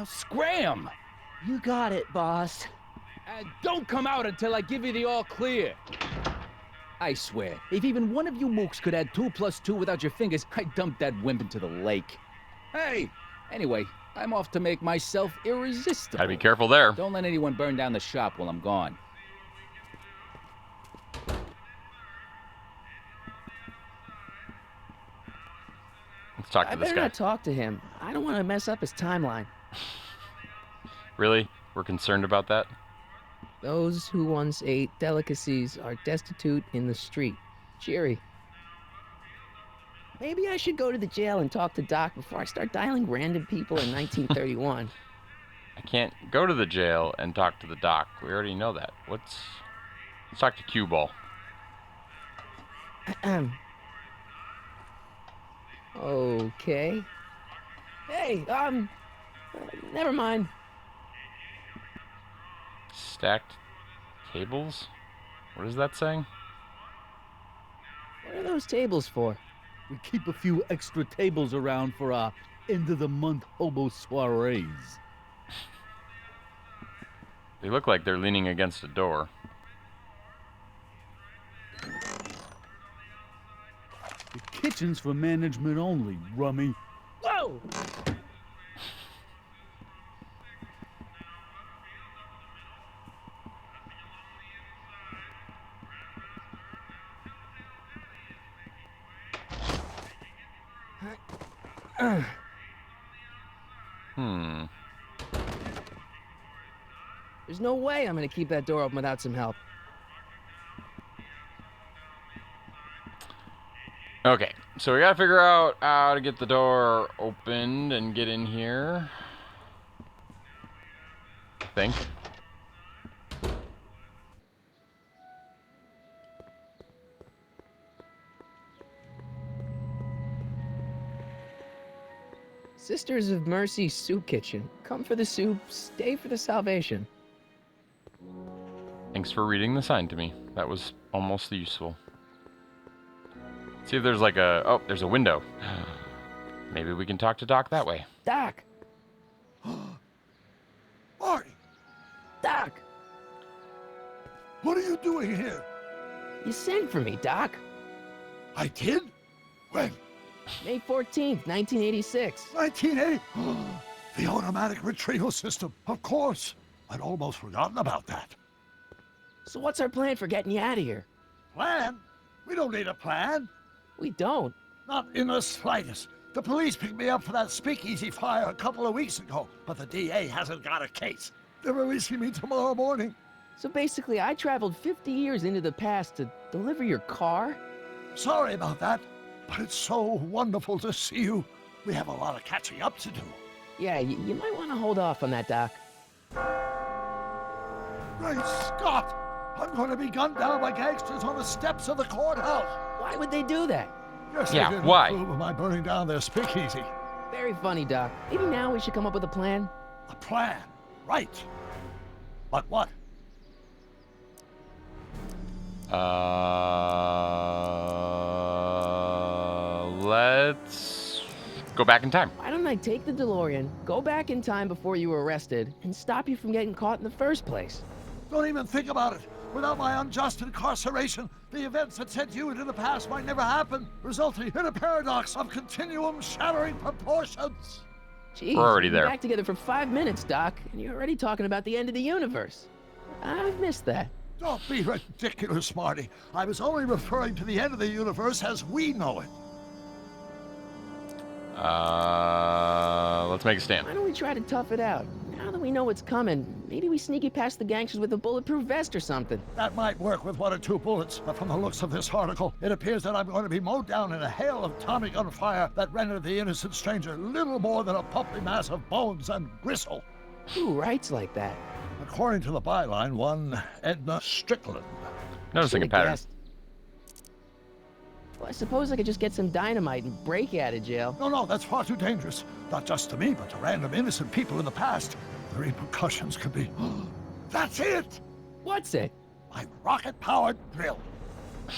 scram! You got it, boss. And don't come out until I give you the all clear. I swear, if even one of you mooks could add 2 + 2 without your fingers, I'd dump that wimp into the lake. Hey! Anyway, I'm off to make myself irresistible. Gotta be careful there. Don't let anyone burn down the shop while I'm gone. Let's talk I to this better guy. not talk to him. I don't want to mess up his timeline. Really? We're concerned about that? Those who once ate delicacies are destitute in the street. Cheery. Maybe I should go to the jail and talk to Doc before I start dialing random people in 1931. I can't go to the jail and talk to the doc. We already know that. Let's talk to Cue Ball. Okay. Hey, never mind. Stacked tables? What is that saying? What are those tables for? We keep a few extra tables around for our end-of-the-month hobo soirees. They look like they're leaning against a door. The kitchen's for management only, rummy. Whoa! There's no way I'm gonna keep that door open without some help. Okay, so we gotta figure out how to get the door opened and get in here. I think. Sisters of Mercy Soup Kitchen. Come for the soup, stay for the salvation. Thanks for reading the sign to me. That was almost useful. See if there's like a... Oh, there's a window. Maybe we can talk to Doc that way. Doc! Marty, Doc! what are you doing here? You sent for me, Doc. I did? When? May 14th, 1986. 1980? The automatic retrieval system. Of course. I'd almost forgotten about that. So what's our plan for getting you out of here? Plan? We don't need a plan. We don't. Not in the slightest. The police picked me up for that speakeasy fire a couple of weeks ago, but the DA hasn't got a case. They're releasing me tomorrow morning. So basically, I traveled 50 years into the past to deliver your car? Sorry about that, but it's so wonderful to see you. We have a lot of catching up to do. Yeah, you might want to hold off on that, Doc. Great Scott! I'm going to be gunned down by gangsters on the steps of the courthouse. Why would they do that? Yes, Yeah, they didn't why? approve of my burning down their speakeasy. Very funny, Doc. Maybe now we should come up with a plan? A plan, right. But what? Let's go back in time. Why don't I take the DeLorean, go back in time before you were arrested, and stop you from getting caught in the first place? Don't even think about it. Without my unjust incarceration, the events that sent you into the past might never happen, resulting in a paradox of continuum shattering proportions. Jeez, We're already we've been there. back together for 5 minutes, Doc, and you're already talking about the end of the universe. I've missed that. Don't be ridiculous, Marty. I was only referring to the end of the universe as we know it. Let's make a stand. Why don't we try to tough it out? Now that we know what's coming, maybe we sneak it past the gangsters with a bulletproof vest or something. That might work with 1 or 2 bullets, but from the looks of this article, it appears that I'm going to be mowed down in a hail of Tommy gun fire that rendered the innocent stranger little more than a puppy mass of bones and gristle. Who writes like that? According to the byline, one Edna Strickland. Noticing a Should've pattern. guessed. Well, I suppose I could just get some dynamite and break you out of jail. No, that's far too dangerous. Not just to me, but to random innocent people in the past. The repercussions could be... That's it! What's it? My rocket-powered drill.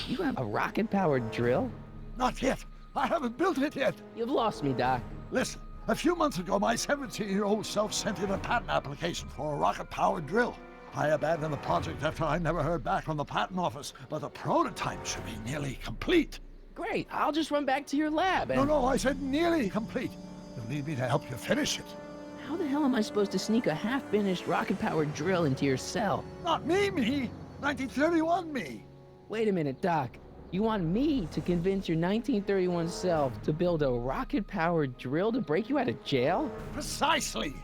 You have a rocket-powered drill? Not yet. I haven't built it yet. You've lost me, Doc. Listen, a few months ago, my 17-year-old self sent in a patent application for a rocket-powered drill. I abandoned the project after I never heard back from the patent office, but the prototype should be nearly complete. Great, I'll just run back to your lab and... No, I said nearly complete. You'll need me to help you finish it. How the hell am I supposed to sneak a half-finished rocket-powered drill into your cell? Not me. 1931 me. Wait a minute, Doc. You want me to convince your 1931 self to build a rocket-powered drill to break you out of jail? Precisely.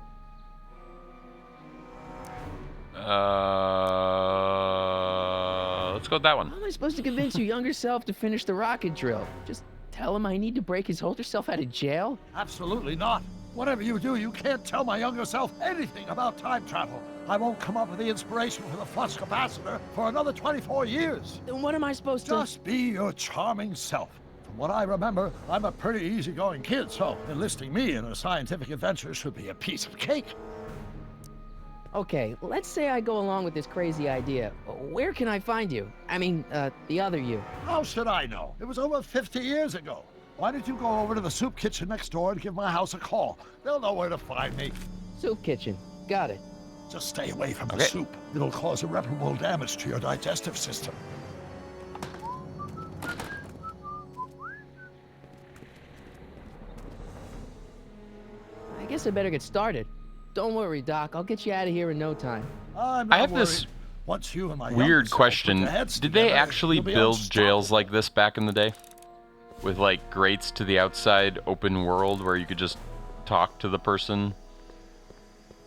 Let's go with that one. How am I supposed to convince your younger self to finish the rocket drill? Just tell him I need to break his older self out of jail? Absolutely not. Whatever you do, you can't tell my younger self anything about time travel. I won't come up with the inspiration for the flux capacitor for another 24 years. Then what am I supposed to... Just be your charming self. From what I remember, I'm a pretty easygoing kid, so enlisting me in a scientific adventure should be a piece of cake. Okay, let's say I go along with this crazy idea. Where can I find you? I mean, the other you. How should I know? It was over 50 years ago. Why don't you go over to the soup kitchen next door and give my house a call? They'll know where to find me. Soup kitchen. Got it. Just stay away from the Okay. soup. It'll cause irreparable damage to your digestive system. I guess I better get started. Don't worry, Doc. I'll get you out of here in no time. I'm not I have worried. this Once you and my weird young self question. put your heads Did they together, actually you'll be build unstoppable. jails like this back in the day? With like grates to the outside, open world where you could just talk to the person?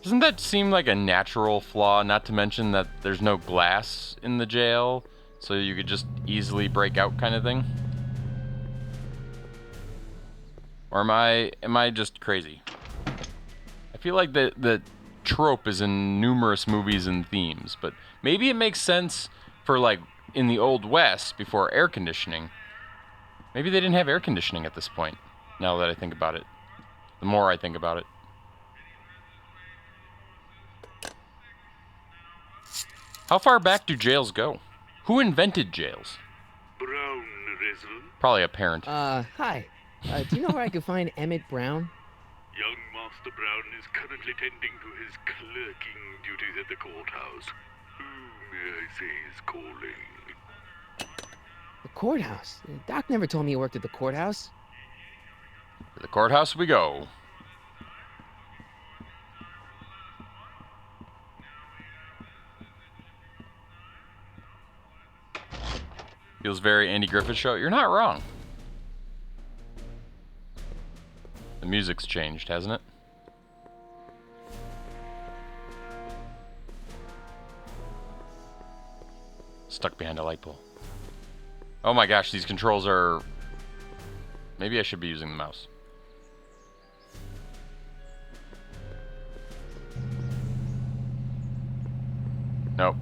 Doesn't that seem like a natural flaw? Not to mention that there's no glass in the jail, so you could just easily break out kind of thing? Or am I just crazy? I feel like the trope is in numerous movies and themes, but maybe it makes sense for like in the Old West before air conditioning. Maybe they didn't have air conditioning at this point, now that I think about it. the more I think about it. How far back do jails go? Who invented jails? Brown Rizzle. Probably a parent. Hi. Do you know where I could find Emmett Brown? Young Master Brown is currently tending to his clerking duties at the courthouse. Who, may I say, is calling? The courthouse? Doc never told me he worked at the courthouse. To the courthouse we go. Feels very Andy Griffith Show. You're not wrong. The music's changed, hasn't it? Stuck behind a light pole. Oh my gosh, these controls are... Maybe I should be using the mouse. Nope.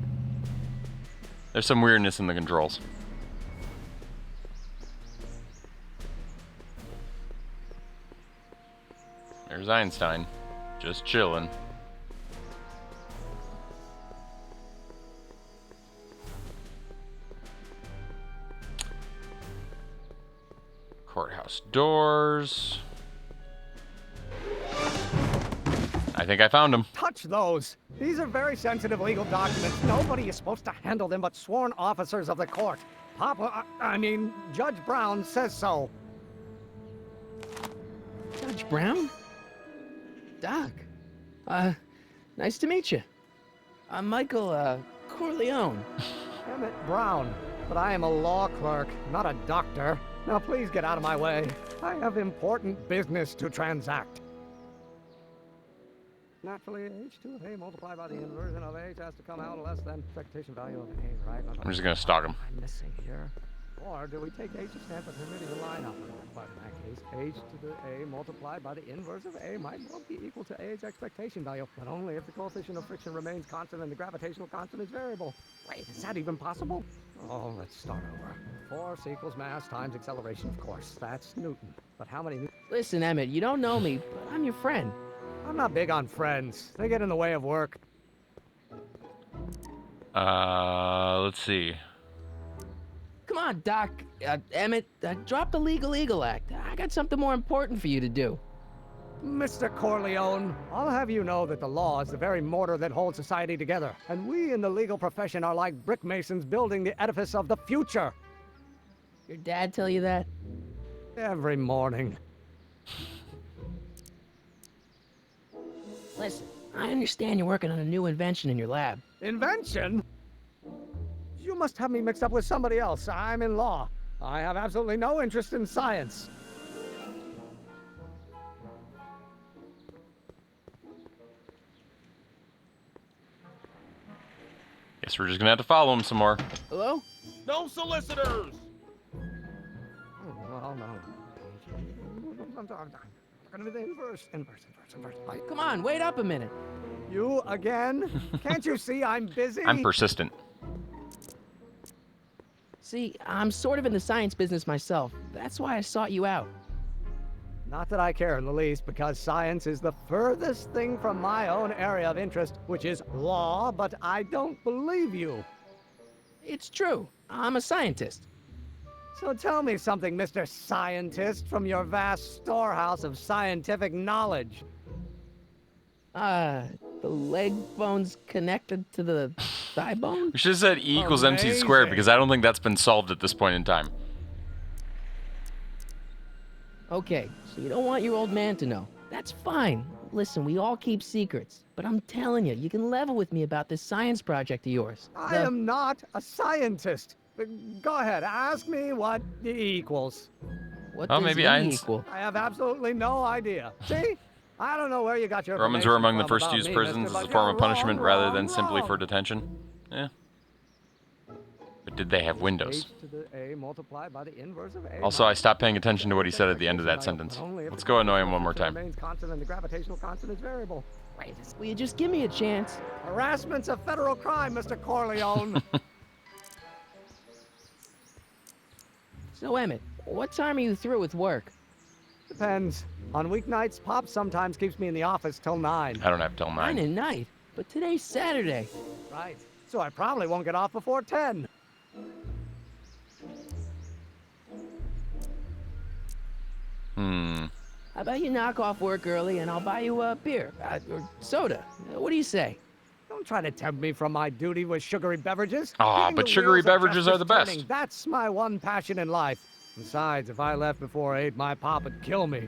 There's some weirdness in the controls. There's Einstein, just chilling. Courthouse doors. I think I found him. Touch those. These are very sensitive legal documents. Nobody is supposed to handle them but sworn officers of the court. Judge Brown says so. Judge Brown? Doc. Nice to meet you. I'm Michael, Corleone. Emmett Brown. But I am a law clerk, not a doctor. Now please get out of my way. I have important business to transact. Naturally, h2 of A multiplied by the inversion of H has to come out less than expectation value of A, right? I'm just gonna stalk him. I'm missing here. Or do we take H to stand for permitting a line up? But in that case, H to the A multiplied by the inverse of A might well be equal to A's expectation value, but only if the coefficient of friction remains constant and the gravitational constant is variable. Wait, is that even possible? Oh, let's start over. Force equals mass times acceleration, of course. That's Newton. But how many... Listen, Emmett, you don't know me, but I'm your friend. I'm not big on friends. They get in the way of work. Let's see. Come on, Doc. Emmett, drop the Legal Eagle Act. I got something more important for you to do. Mr. Corleone, I'll have you know that the law is the very mortar that holds society together, and we in the legal profession are like brick masons building the edifice of the future. Your dad tell you that? Every morning. Listen, I understand you're working on a new invention in your lab. Invention? You must have me mixed up with somebody else. I'm in law. I have absolutely no interest in science. Guess we're just gonna have to follow him some more. Hello? No solicitors! Well, no. I'm gonna be the inverse. Come on, wait up a minute. You again? Can't you see I'm busy? I'm persistent. See, I'm sort of in the science business myself. That's why I sought you out. Not that I care in the least, because science is the furthest thing from my own area of interest, which is law, but I don't believe you. It's true. I'm a scientist. So tell me something, Mr. Scientist, from your vast storehouse of scientific knowledge. The leg bone's connected to the thigh bone? We should have said E equals MC squared, because I don't think that's been solved at this point in time. Okay, so you don't want your old man to know. That's fine. Listen, we all keep secrets. But I'm telling you, you can level with me about this science project of yours. I am not a scientist. Go ahead, ask me what E equals. What does maybe E equal? I have absolutely no idea. See? I don't know where you got your Romans were among the information first to from use about prisons me, as mister, a but form you're of punishment wrong, rather wrong, than simply wrong. for detention. Yeah. But did they have windows? H to the A multiplied by the inverse of A Also, I stopped paying attention to what he said at the end of that sentence. Let's go annoy him one more time. Remains constant and the gravitational constant is variable. Wait, will you just give me a chance? Harassment's a federal crime, Mr. Corleone. So, Emmett, what time are you through with work? Depends. On weeknights, Pop sometimes keeps me in the office till 9. I don't have till 9 9. at night, but today's Saturday. Right. So I probably won't get off before 10. How about you knock off work early and I'll buy you a beer or soda? What do you say? Don't try to tempt me from my duty with sugary beverages. Aw, Keeping but the sugary wheels of beverages are the justice best. turning, that's my one passion in life. Besides, if I left before 8, my pop would kill me.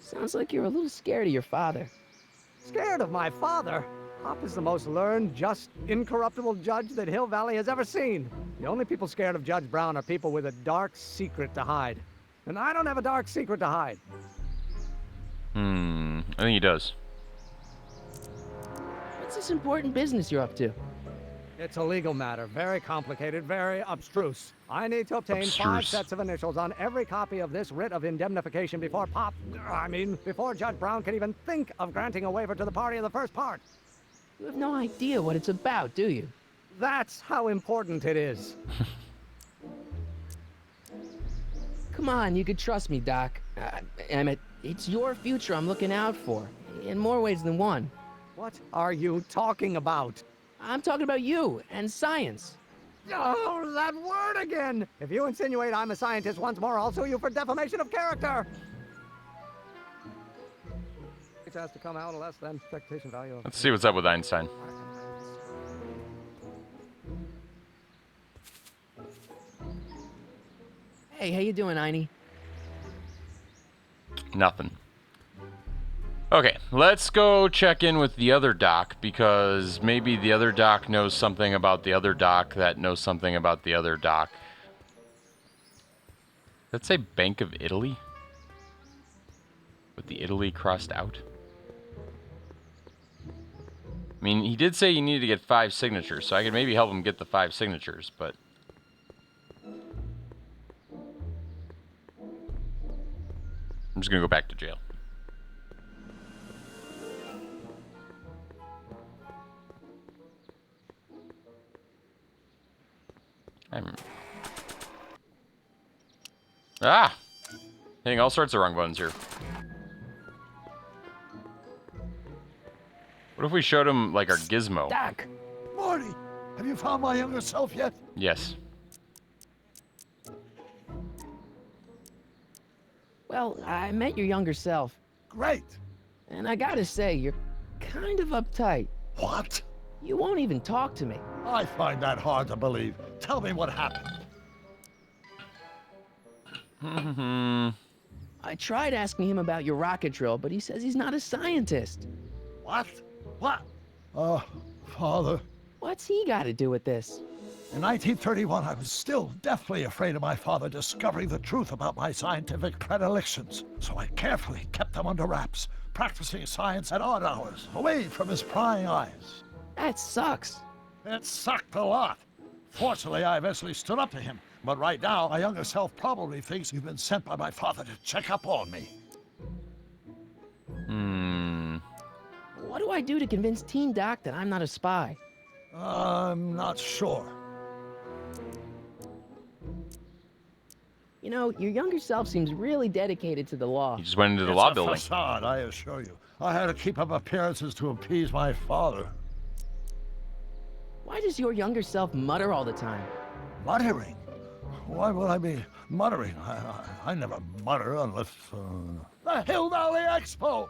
Sounds like you're a little scared of your father. Scared of my father? Pop is the most learned, just, incorruptible judge that Hill Valley has ever seen. The only people scared of Judge Brown are people with a dark secret to hide. And I don't have a dark secret to hide. I think he does. What's this important business you're up to? It's a legal matter, very complicated, very abstruse. I need to obtain 5 Abstruse. sets of initials on every copy of this writ of indemnification before before Judge Brown can even think of granting a waiver to the party in the first part. You have no idea what it's about, do you? That's how important it is. Come on, you could trust me, Doc. Emmett, it's your future I'm looking out for, in more ways than one. What are you talking about? I'm talking about you and science. Oh, that word again! If you insinuate I'm a scientist once more, I'll sue you for defamation of character! It has to come out less than expectation value. Let's see what's up with Einstein. Hey, how you doing, Einie? Nothing. Okay, let's go check in with the other doc, because maybe the other doc knows something about the other doc that knows something about the other doc. Let's say Bank of Italy? With the Italy crossed out? I mean, he did say you needed to get 5 signatures, so I could maybe help him get the 5 signatures, but... I'm just gonna go back to jail. Hitting all sorts of wrong buttons here. What if we showed him, like, our gizmo? Doc! Morty, have you found my younger self yet? Yes. Well, I met your younger self. Great. And I gotta say, you're kind of uptight. What? You won't even talk to me. I find that hard to believe. Tell me what happened. I tried asking him about your rocket drill, but he says he's not a scientist. What? What? Father. What's he got to do with this? In 1931, I was still deathly afraid of my father discovering the truth about my scientific predilections, so I carefully kept them under wraps, practicing science at odd hours, away from his prying eyes. That sucks. It sucked a lot. Fortunately, I eventually stood up to him, but right now, my younger self probably thinks you've been sent by my father to check up on me. What do I do to convince Teen Doc that I'm not a spy? I'm not sure. You know, your younger self seems really dedicated to the law. He just went into the It's law a building. facade, I assure you. I had to keep up appearances to appease my father. Why does your younger self mutter all the time? Muttering? Why would I be muttering? I never mutter unless... The Hill Valley Expo!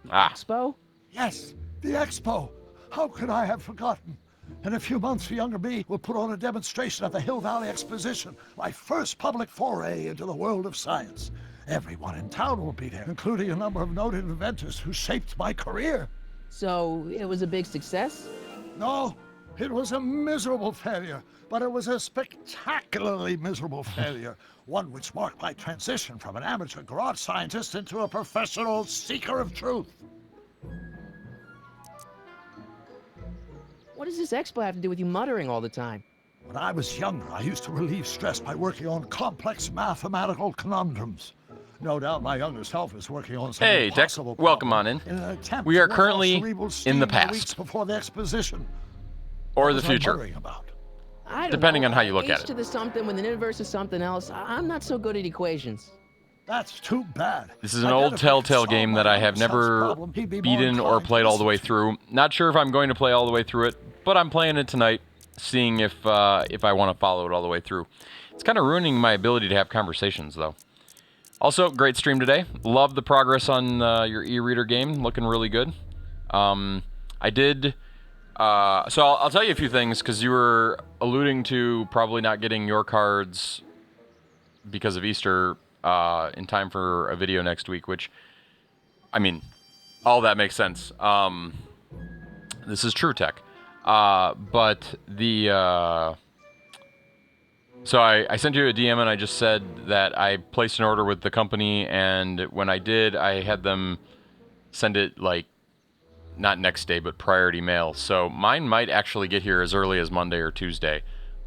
Expo? Yes, the Expo. How could I have forgotten? In a few months, the younger me will put on a demonstration at the Hill Valley Exposition, my first public foray into the world of science. Everyone in town will be there, including a number of noted inventors who shaped my career. So, it was a big success? No, it was a miserable failure, but it was a spectacularly miserable failure, one which marked my transition from an amateur garage scientist into a professional seeker of truth. What does this expo have to do with you muttering all the time? When I was younger, I used to relieve stress by working on complex mathematical conundrums. No doubt my younger self is working on some Hey, Deck, impossible welcome on in. in an attempt We to are let off currently cerebral in steam the weeks past. before the exposition. Or What the was I future. worrying about? I don't Depending know. on how you look at H it. to the something when the universe is something else. I'm not so good at equations. That's too bad. This is an old Telltale game that I have never beaten or played all the way through. Not sure if I'm going to play all the way through it, but I'm playing it tonight, seeing if I want to follow it all the way through. It's kind of ruining my ability to have conversations, though. Also, great stream today. Love the progress on your e-reader game. Looking really good. I did... so I'll tell you a few things, because you were alluding to probably not getting your cards because of Easter in time for a video next week, which, I mean, all that makes sense. This is true tech. But the... So I sent you a DM and I just said that I placed an order with the company, and when I did, I had them send it, like, not next day, but priority mail. So mine might actually get here as early as Monday or Tuesday.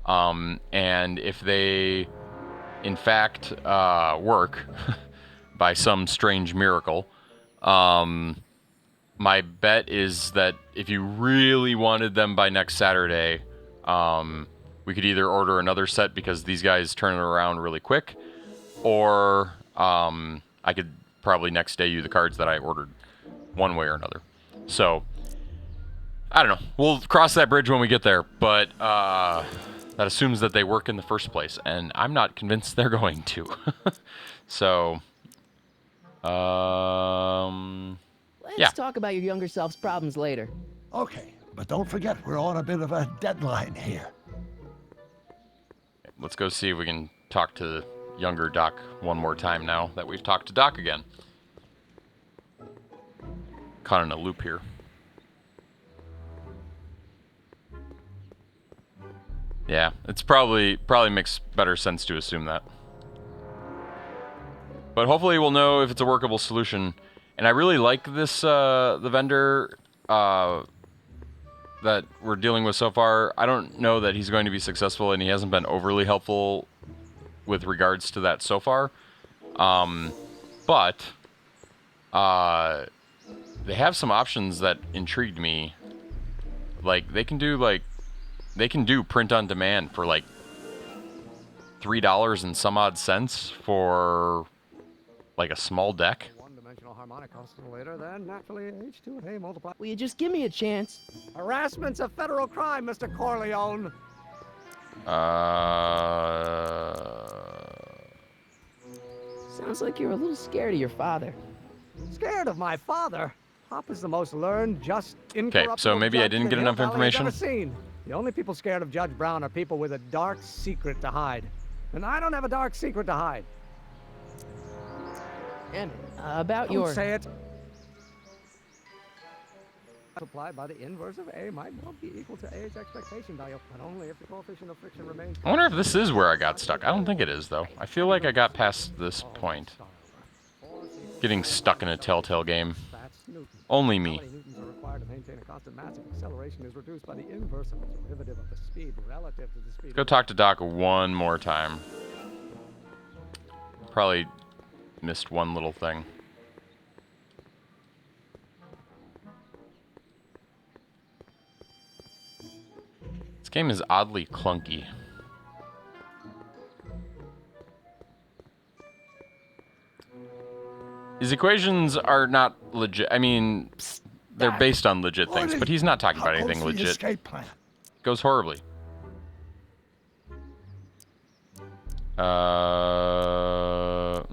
And if they, in fact, work by some strange miracle, my bet is that if you really wanted them by next Saturday, we could either order another set because these guys turn it around really quick, or I could probably next day you the cards that I ordered one way or another. So, I don't know. We'll cross that bridge when we get there, but that assumes that they work in the first place, and I'm not convinced they're going to. So, Let's talk about your younger self's problems later. Okay, but don't forget, we're on a bit of a deadline here. Let's go see if we can talk to younger Doc one more time now that we've talked to Doc again. Caught in a loop here. Yeah, it's probably makes better sense to assume that. But hopefully we'll know if it's a workable solution. And I really like this, the vendor that we're dealing with so far. I don't know that he's going to be successful, and he hasn't been overly helpful with regards to that so far. But they have some options that intrigued me. Like, they can do print on demand for like $3 and some odd cents for like a small deck. One-dimensional harmonic oscillator, then naturally H2A multiplied. Will you just give me a chance? Harassment's a federal crime, Mr. Corleone. Sounds like you're a little scared of your father. Scared of my father? Pop is the most learned, just, incorruptible. Okay, so maybe I didn't get enough information. I've ever seen. The only people scared of Judge Brown are people with a dark secret to hide. And I don't have a dark secret to hide. And about Don't your... say it. Multiplied by the inverse of A might well be equal to A's expectation value, but only if the coefficient of friction remains. I wonder if this is where I got stuck. I don't think it is, though. I feel like I got past this point. Getting stuck in a Telltale game. Only me. Newtons are required to maintain a constant mass if acceleration is reduced by the inverse of the derivative of the speed relative to the speed. Let's go talk to Doc one more time. Probably missed one little thing. This game is oddly clunky. His equations are not legit. I mean, they're based on legit things, but he's not talking about anything legit. Escape plan. Goes horribly.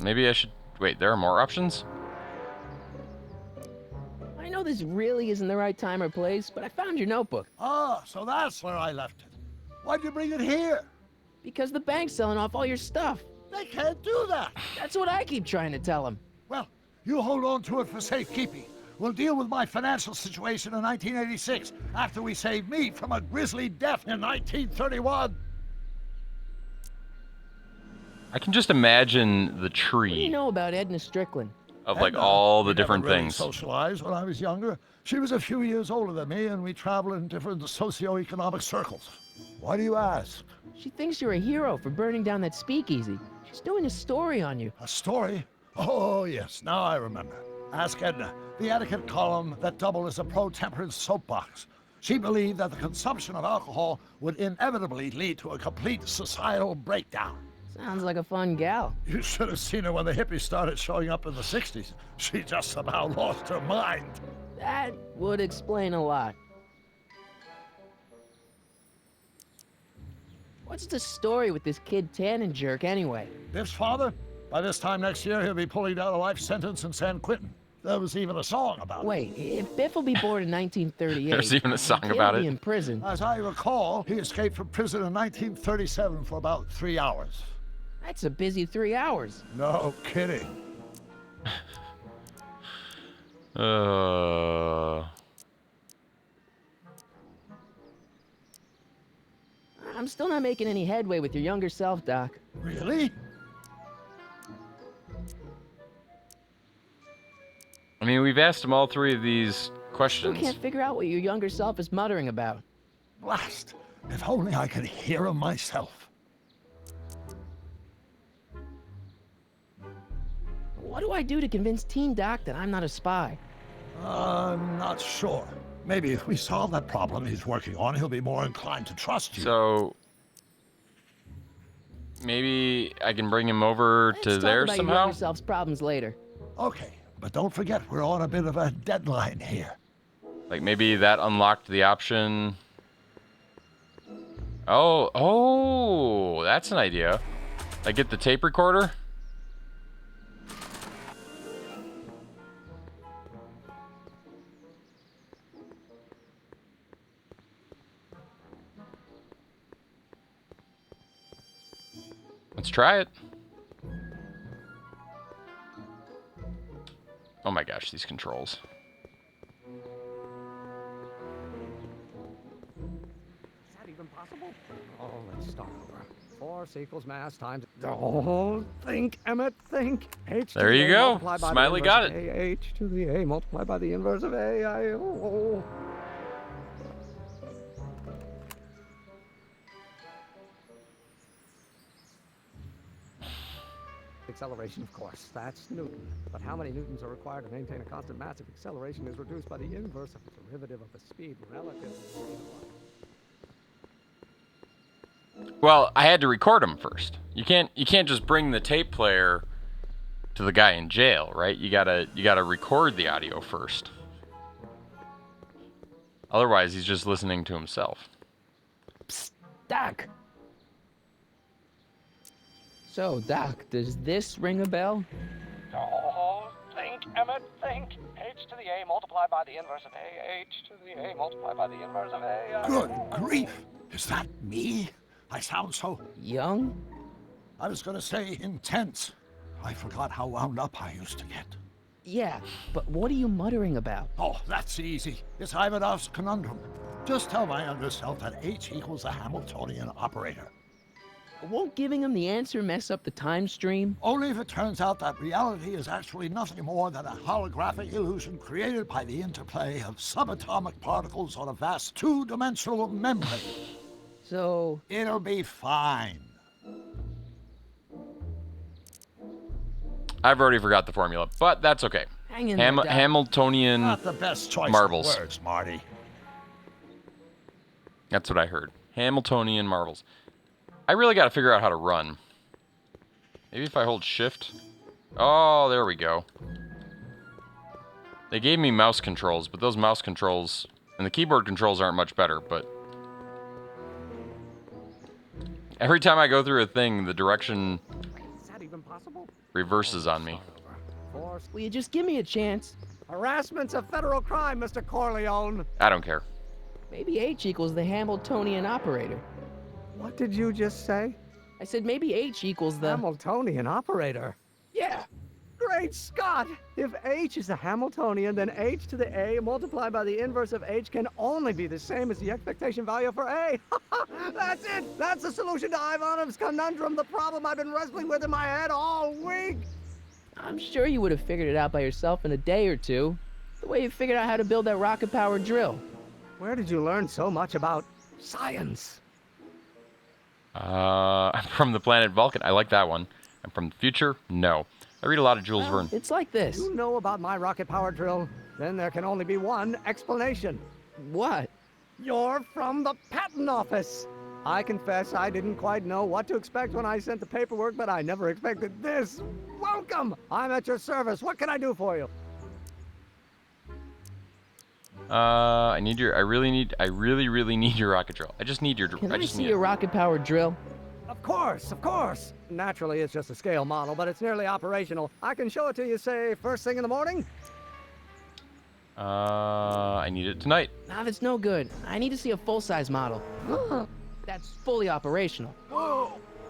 Maybe I should... Wait, there are more options? I know this really isn't the right time or place, but I found your notebook. Ah, so that's where I left it. Why'd you bring it here? Because the bank's selling off all your stuff. They can't do that. That's what I keep trying to tell them. Well, you hold on to it for safekeeping. We'll deal with my financial situation in 1986 after we saved me from a grisly death in 1931. I can just imagine the What do tree you know about Edna Strickland? of like all the different Never really things. socialized when I was younger. She was a few years older than me, and we traveled in different socioeconomic circles. Why do you ask? She thinks you're a hero for burning down that speakeasy. She's doing a story on you. A story? Oh, yes, now I remember. Ask Edna, the etiquette column that doubled as a pro-temperance soapbox. She believed that the consumption of alcohol would inevitably lead to a complete societal breakdown. Sounds like a fun gal. You should have seen her when the hippies started showing up in the 60s. She just about lost her mind. That would explain a lot. What's the story with this kid Tannen jerk anyway? Biff's father? By this time next year, he'll be pulling down a life sentence in San Quentin. There was even a song about it. Wait, if Biff will be born in 1938... There's even a song he'll about be it. in prison. As I recall, he escaped from prison in 1937 for about 3 hours. That's a busy 3 hours. No kidding. I'm still not making any headway with your younger self, Doc. Really? I mean, we've asked him all three of these Still questions. can't figure out what your younger self is muttering about. Blast. If only I could hear him myself. What do I do to convince Teen Doc that I'm not a spy? Not sure. Maybe if we solve that problem he's working on, he'll be more inclined to trust you. So maybe I can bring him over to Let's there talk about your somehow? younger self's problems later. Okay, but don't forget we're on a bit of a deadline here. Like maybe that unlocked the option. Oh, that's an idea. Like get the tape recorder. Let's try it. Oh my gosh, these controls. Is that even possible? Oh, let's start over. Force equals mass times... Oh, think, Emmett, think. H There to the you A go. multiplied by the Smiley inverse got of it. A, H to the A multiplied by the inverse of A, oh. Acceleration, of course, that's Newton. But how many newtons are required to maintain a constant mass if acceleration is reduced by the inverse of the derivative of the speed relative to the speed of light? Well, I had to record him first. You can't just bring the tape player to the guy in jail, right? You gotta record the audio first. Otherwise, he's just listening to himself. Psst, Doc. So, Doc, does this ring a bell? Oh, think, Emmett, think. H to the A multiplied by the inverse of A, H to the A multiplied by the inverse of A. Good grief! Is that me? I sound so... Young? I was gonna say intense. I forgot how wound up I used to get. Yeah, but what are you muttering about? Oh, that's easy. It's Ivanov's conundrum. Just tell my younger self that H equals the Hamiltonian operator. Won't giving him the answer mess up the time stream? Only if it turns out that reality is actually nothing more than a holographic illusion created by the interplay of subatomic particles on a vast two-dimensional membrane. So... It'll be fine. I've already forgot the formula, but that's okay. Hang in there, Doc. Hamiltonian Not the best choice marbles. of words, Marty. That's what I heard. Hamiltonian marbles. I really got to figure out how to run. Maybe if I hold shift. Oh, there we go. They gave me mouse controls, but those mouse controls and the keyboard controls aren't much better, but every time I go through a thing, the direction Is that even possible? reverses on me. Force. Will you just give me a chance? Harassment's a federal crime, Mr. Corleone. I don't care. Maybe H equals the Hamiltonian operator. What did you just say? I said maybe H equals the... Hamiltonian operator. Yeah. Great Scott! If H is a Hamiltonian, then H to the A multiplied by the inverse of H can only be the same as the expectation value for A. That's it! That's the solution to Ivanov's conundrum, the problem I've been wrestling with in my head all week! I'm sure you would have figured it out by yourself in a day or two. The way you figured out how to build that rocket-powered drill. Where did you learn so much about science? I'm from the planet Vulcan. I like that one. I'm from the future? No. I read a lot of Jules Verne. It's like this. You know about my rocket power drill? Then there can only be one explanation. What? You're from the patent office. I confess I didn't quite know what to expect when I sent the paperwork, but I never expected this. Welcome! I'm at your service. What can I do for you? I really, really need your rocket drill. I just need your drill. Can I just see need your it. rocket-powered drill? Of course, of course. Naturally, it's just a scale model, but it's nearly operational. I can show it to you, say, first thing in the morning. I need it tonight. Nah, that's no good. I need to see a full-size model. That's fully operational.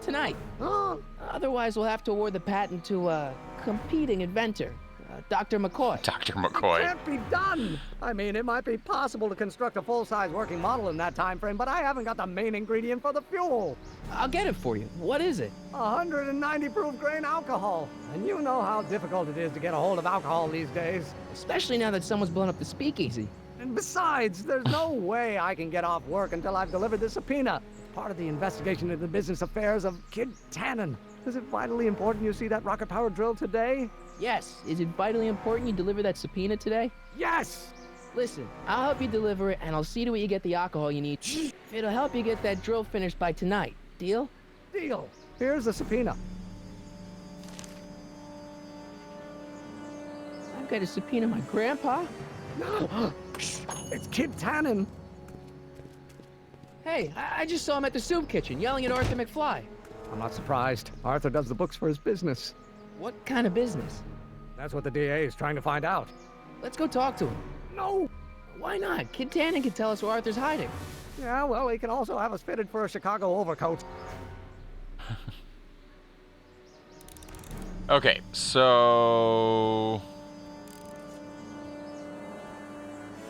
Tonight. Otherwise, we'll have to award the patent to a competing inventor, Dr. McCoy. Dr. It McCoy. can't be done. I mean, it might be possible to construct a full-size working model in that time frame, but I haven't got the main ingredient for the fuel. I'll get it for you. What is it? 190 proof grain alcohol. And you know how difficult it is to get a hold of alcohol these days. Especially now that someone's blown up the speakeasy. And besides, there's no way I can get off work until I've delivered this subpoena. Part of the investigation into the business affairs of Kid Tannen. Is it vitally important you see that rocket-powered drill today? Yes. Is it vitally important you deliver that subpoena today? Yes! Listen, I'll help you deliver it, and I'll see to it you get the alcohol you need. It'll help you get that drill finished by tonight. Deal? Deal. Here's the subpoena. I've got to subpoena my grandpa? It's Kid Tannen. Hey, I just saw him at the soup kitchen yelling at Arthur McFly. I'm not surprised. Arthur does the books for his business. What kind of business? That's what the DA is trying to find out. Let's go talk to him. No! Why not? Kid Tannen can tell us where Arthur's hiding. Yeah, well, he can also have us fitted for a Chicago overcoat. Okay, so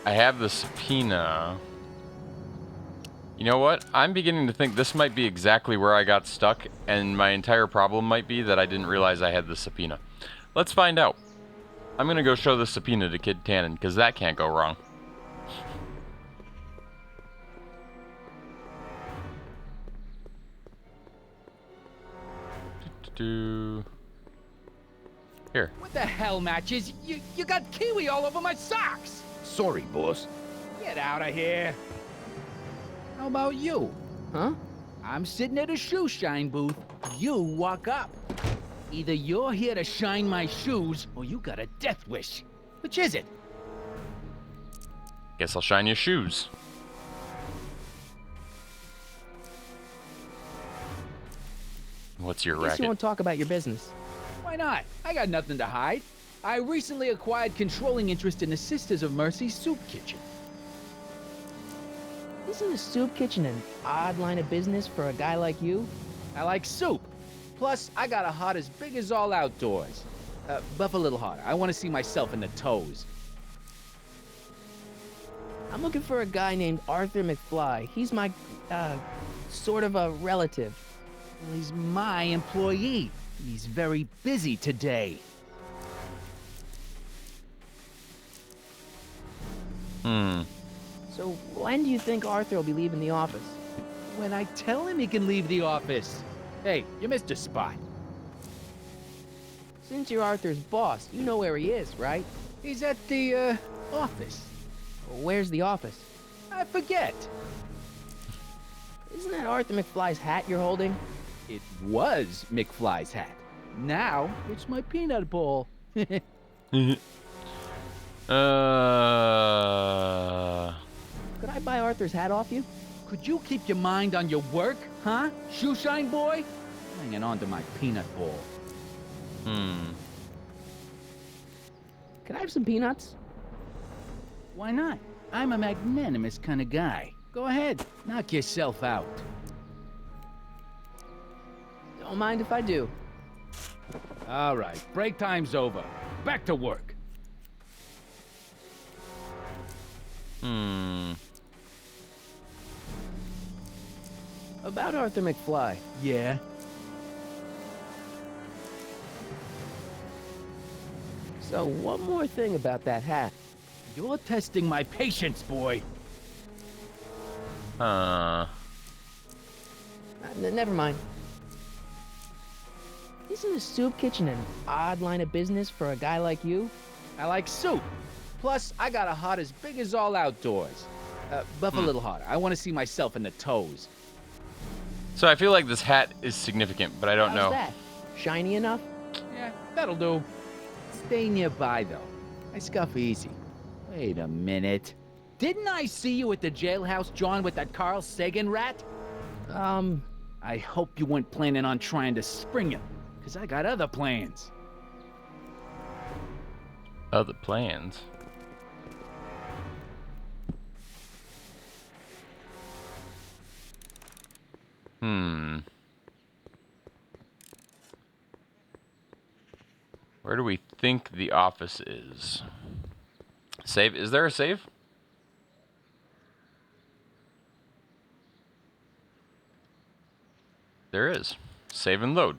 I have the subpoena. You know what? I'm beginning to think this might be exactly where I got stuck, and my entire problem might be that I didn't realize I had the subpoena. Let's find out. I'm gonna go show the subpoena to Kid Tannen, because that can't go wrong. Here. What the hell, Matches? You got kiwi all over my socks! Sorry, boss. Get out of here! How about you? Huh? I'm sitting at a shoe shine booth. You walk up. Either you're here to shine my shoes, or you got a death wish. Which is it? Guess I'll shine your shoes. What's your Guess racket? you won't talk about your business. Why not? I got nothing to hide. I recently acquired controlling interest in the Sisters of Mercy soup kitchen. Isn't a soup kitchen an odd line of business for a guy like you? I like soup. Plus, I got a heart as big as all outdoors. Buff a little harder. I want to see myself in the toes. I'm looking for a guy named Arthur McFly. He's my, sort of a relative. Well, he's my employee. He's very busy today. So when do you think Arthur will be leaving the office? When I tell him he can leave the office. Hey, you missed a spot. Since you're Arthur's boss, you know where he is, right? He's at the, office. Where's the office? I forget. Isn't that Arthur McFly's hat you're holding? It was McFly's hat. Now, it's my peanut bowl. Could I buy Arthur's hat off you? Could you keep your mind on your work, huh? Shoe shine boy? Hanging on to my peanut bowl. Can I have some peanuts? Why not? I'm a magnanimous kind of guy. Go ahead, knock yourself out. Don't mind if I do. All right, break time's over. Back to work. About Arthur McFly. Yeah? So one more thing about that hat. You're testing my patience, boy. Never mind. Isn't a soup kitchen an odd line of business for a guy like you? I like soup. Plus, I got a heart as big as all outdoors. Buff a little harder. I want to see myself in the toes. So I feel like this hat is significant, but I don't How's know. that? Shiny enough? Yeah, that'll do. Stay nearby, though. I scuff easy. Wait a minute. Didn't I see you at the jailhouse, John, with that Carl Sagan rat? I hope you weren't planning on trying to spring him, because I got other plans. Other plans? Where do we think the office is? Save? Is there a save? There is. Save and load.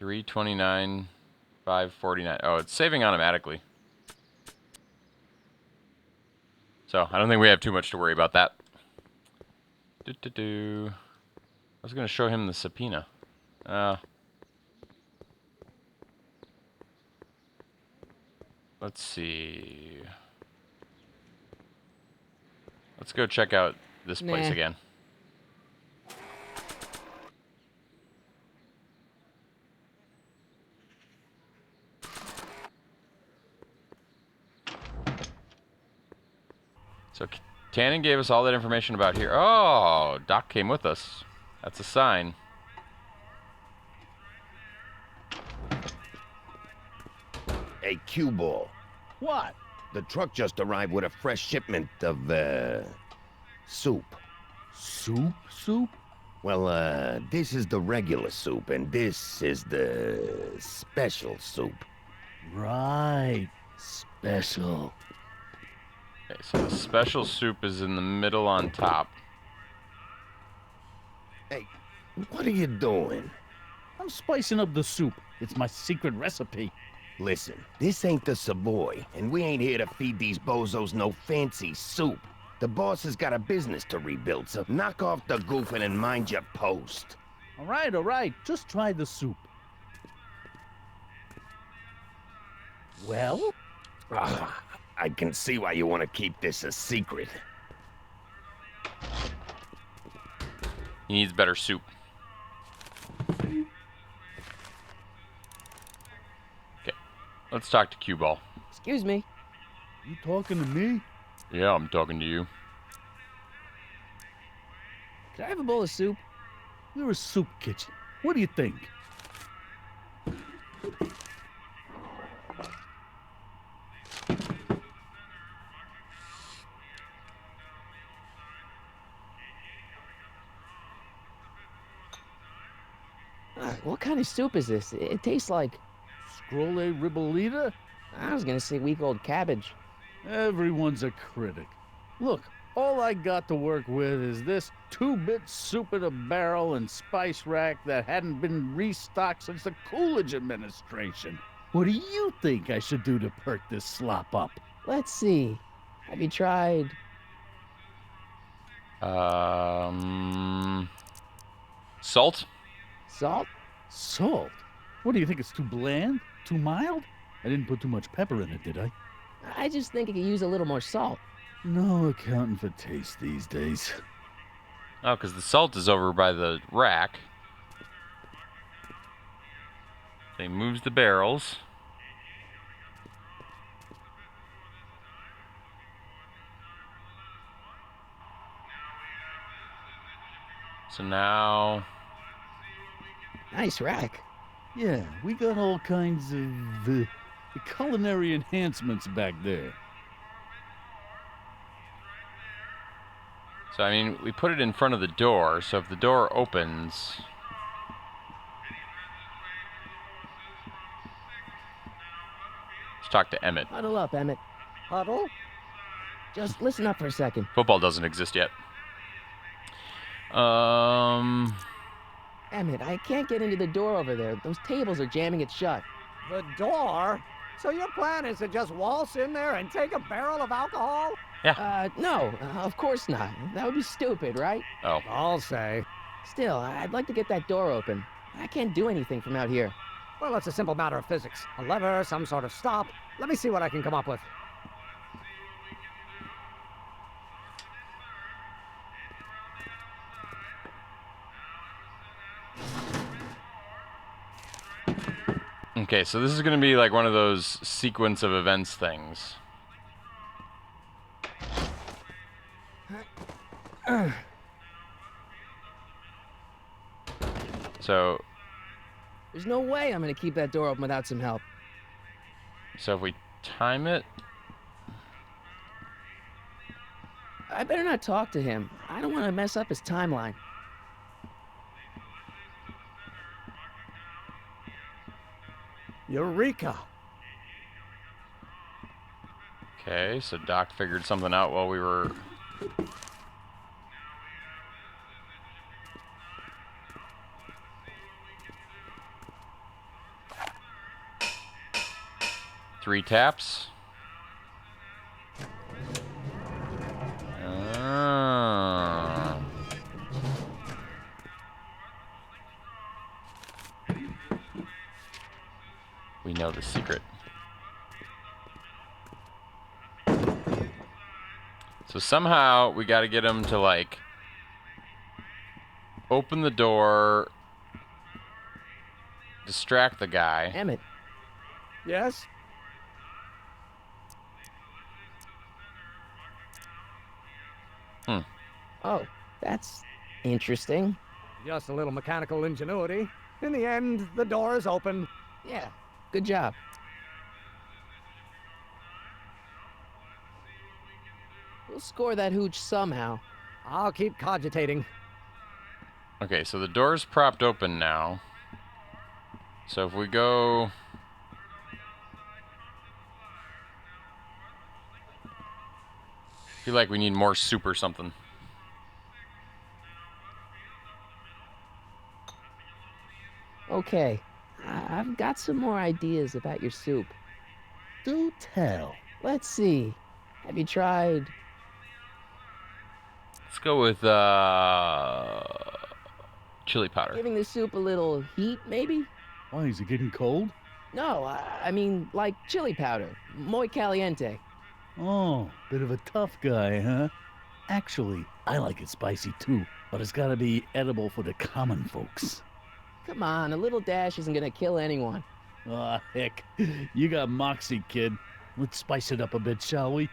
$329, $549. Oh, it's saving automatically. So I don't think we have too much to worry about that. I was gonna show him the subpoena. Let's see. Let's go check out this place Nah. again. So Tannen gave us all that information about here. Oh, Doc came with us. That's a sign. Hey, cue ball. What? The truck just arrived with a fresh shipment of, soup. Soup? Soup? Well, this is the regular soup, and this is the special soup. Right. Special. Okay, so the special soup is in the middle on top. Hey, what are you doing? I'm spicing up the soup. It's my secret recipe. Listen, this ain't the Savoy, and we ain't here to feed these bozos no fancy soup. The boss has got a business to rebuild, so knock off the goofing and mind your post. All right. Just try the soup. Well? I can see why you want to keep this a secret. He needs better soup. Okay, let's talk to Cue Ball. Excuse me. You talking to me? Yeah, I'm talking to you. Can I have a bowl of soup? You're a soup kitchen. What do you think? What kind of soup is this? It tastes like... Scrolle ribolita? I was gonna say week-old cabbage. Everyone's a critic. Look, all I got to work with is this 2-bit soup in a barrel and spice rack that hadn't been restocked since the Coolidge administration. What do you think I should do to perk this slop up? Let's see. Have you tried... Salt? Salt? Salt? What do you think, it's too bland? Too mild? I didn't put too much pepper in it, did I? I just think it could use a little more salt. No accounting for taste these days. Oh, because the salt is over by the rack. So he moves the barrels. So now... Nice rack. Yeah, we got all kinds of culinary enhancements back there. So, I mean, we put it in front of the door, so if the door opens... Let's talk to Emmett. Huddle up, Emmett. Huddle? Just listen up for a second. Football doesn't exist yet. Emmett, I can't get into the door over there. Those tables are jamming it shut. The door? So your plan is to just waltz in there and take a barrel of alcohol? No, of course not. That would be stupid, right? Oh. I'll say. Still, I'd like to get that door open. I can't do anything from out here. Well, it's a simple matter of physics. A lever, some sort of stop. Let me see what I can come up with. Okay, so this is going to be like one of those sequence of events things. So There's no way I'm gonna keep that door open without some help. if we time it, I better not talk to him. I don't want to mess up his timeline. Eureka! okay, so Doc figured something out while we were... Three taps. Ah. We know the secret. So somehow we got to get him to like open the door, distract the guy. Emmett. Yes? Oh, that's interesting. Just a little mechanical ingenuity. In the end, the door is open. Yeah, good job. We'll score that hooch somehow. I'll keep cogitating. Okay, so the door's propped open now. So if we go... I feel like we need more soup or something. Okay, I've got some more ideas about your soup. Do tell. Let's see. Have you tried... Let's go with chili powder. giving the soup a little heat, maybe? Why, is it getting cold? No, I mean, like chili powder. Muy caliente. Oh, bit of a tough guy, huh? Actually, I like it spicy too, but it's gotta be edible for the common folks. Come on, a little dash isn't gonna kill anyone. Ah, heck. You got moxie, kid. Let's spice it up a bit, shall we?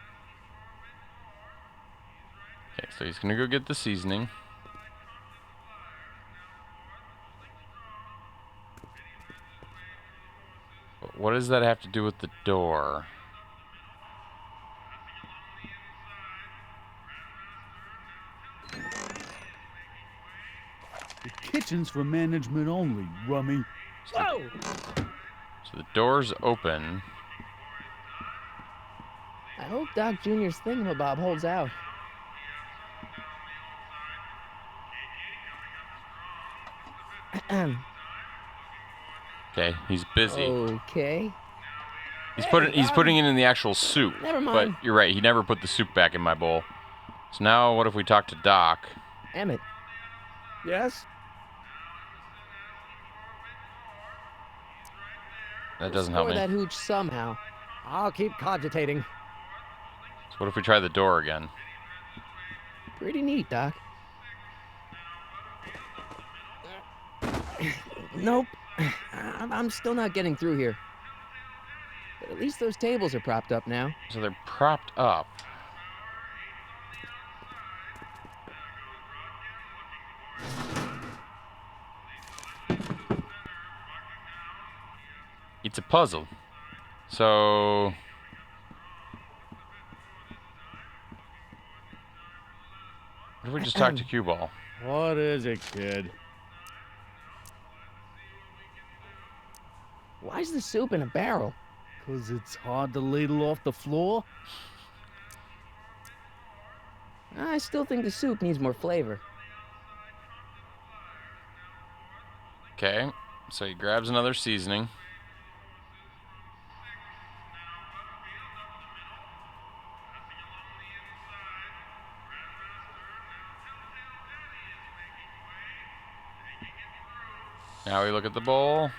Okay, so he's gonna go get the seasoning. But what does that have to do with the door? The kitchen's for management only, rummy. Whoa! So the door's open. I hope Doc Jr.'s thingamabob holds out. Okay, he's busy. Okay. He's putting it in the actual soup. Never mind. But you're right, he never put the soup back in my bowl. So now what if we talk to Doc? Emmett. Yes? That doesn't help Score me. that hooch somehow. I'll keep cogitating. So what if we try the door again? Pretty neat, Doc. Nope. I'm still not getting through here. But at least those tables are propped up now. So they're propped up. It's a puzzle. So... what if we just talk to Cue Ball? What is it, kid? Why's the soup in a barrel? 'Cause it's hard to ladle off the floor? I still think the soup needs more flavor. Okay, so he grabs another seasoning. Now we look at the bowl.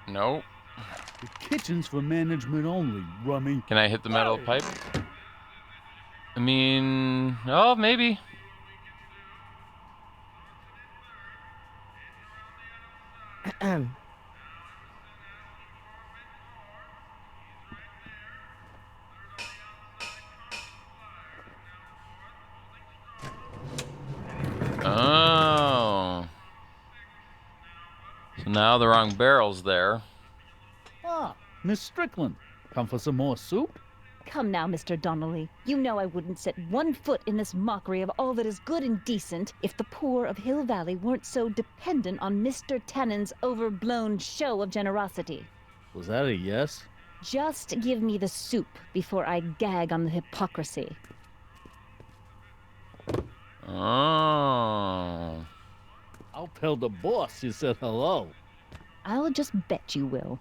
Nope. The kitchen's for management only, rummy. Can I hit the metal pipe? I mean, oh, maybe. Oh. So now the wrong barrel's there. Ah, Miss Strickland. Come for some more soup? Come now, Mr. Donnelly. You know I wouldn't set one foot in this mockery of all that is good and decent if the poor of Hill Valley weren't so dependent on Mr. Tannen's overblown show of generosity. Was that a yes? Just give me the soup before I gag on the hypocrisy. Oh. I'll tell the boss you said hello. I'll just bet you will.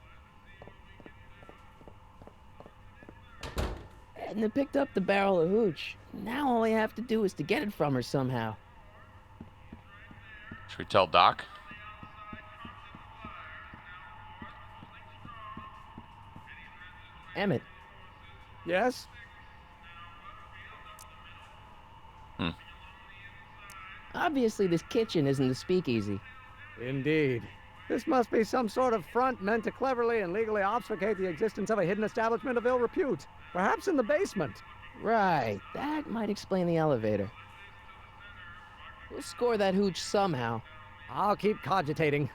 Edna picked up the barrel of hooch. Now all I have to do is to get it from her somehow. Should we tell Doc? Emmett. Yes? Obviously, this kitchen isn't the speakeasy. Indeed. This must be some sort of front meant to cleverly and legally obfuscate the existence of a hidden establishment of ill repute. Perhaps in the basement. Right. That might explain the elevator. We'll score that hooch somehow. I'll keep cogitating.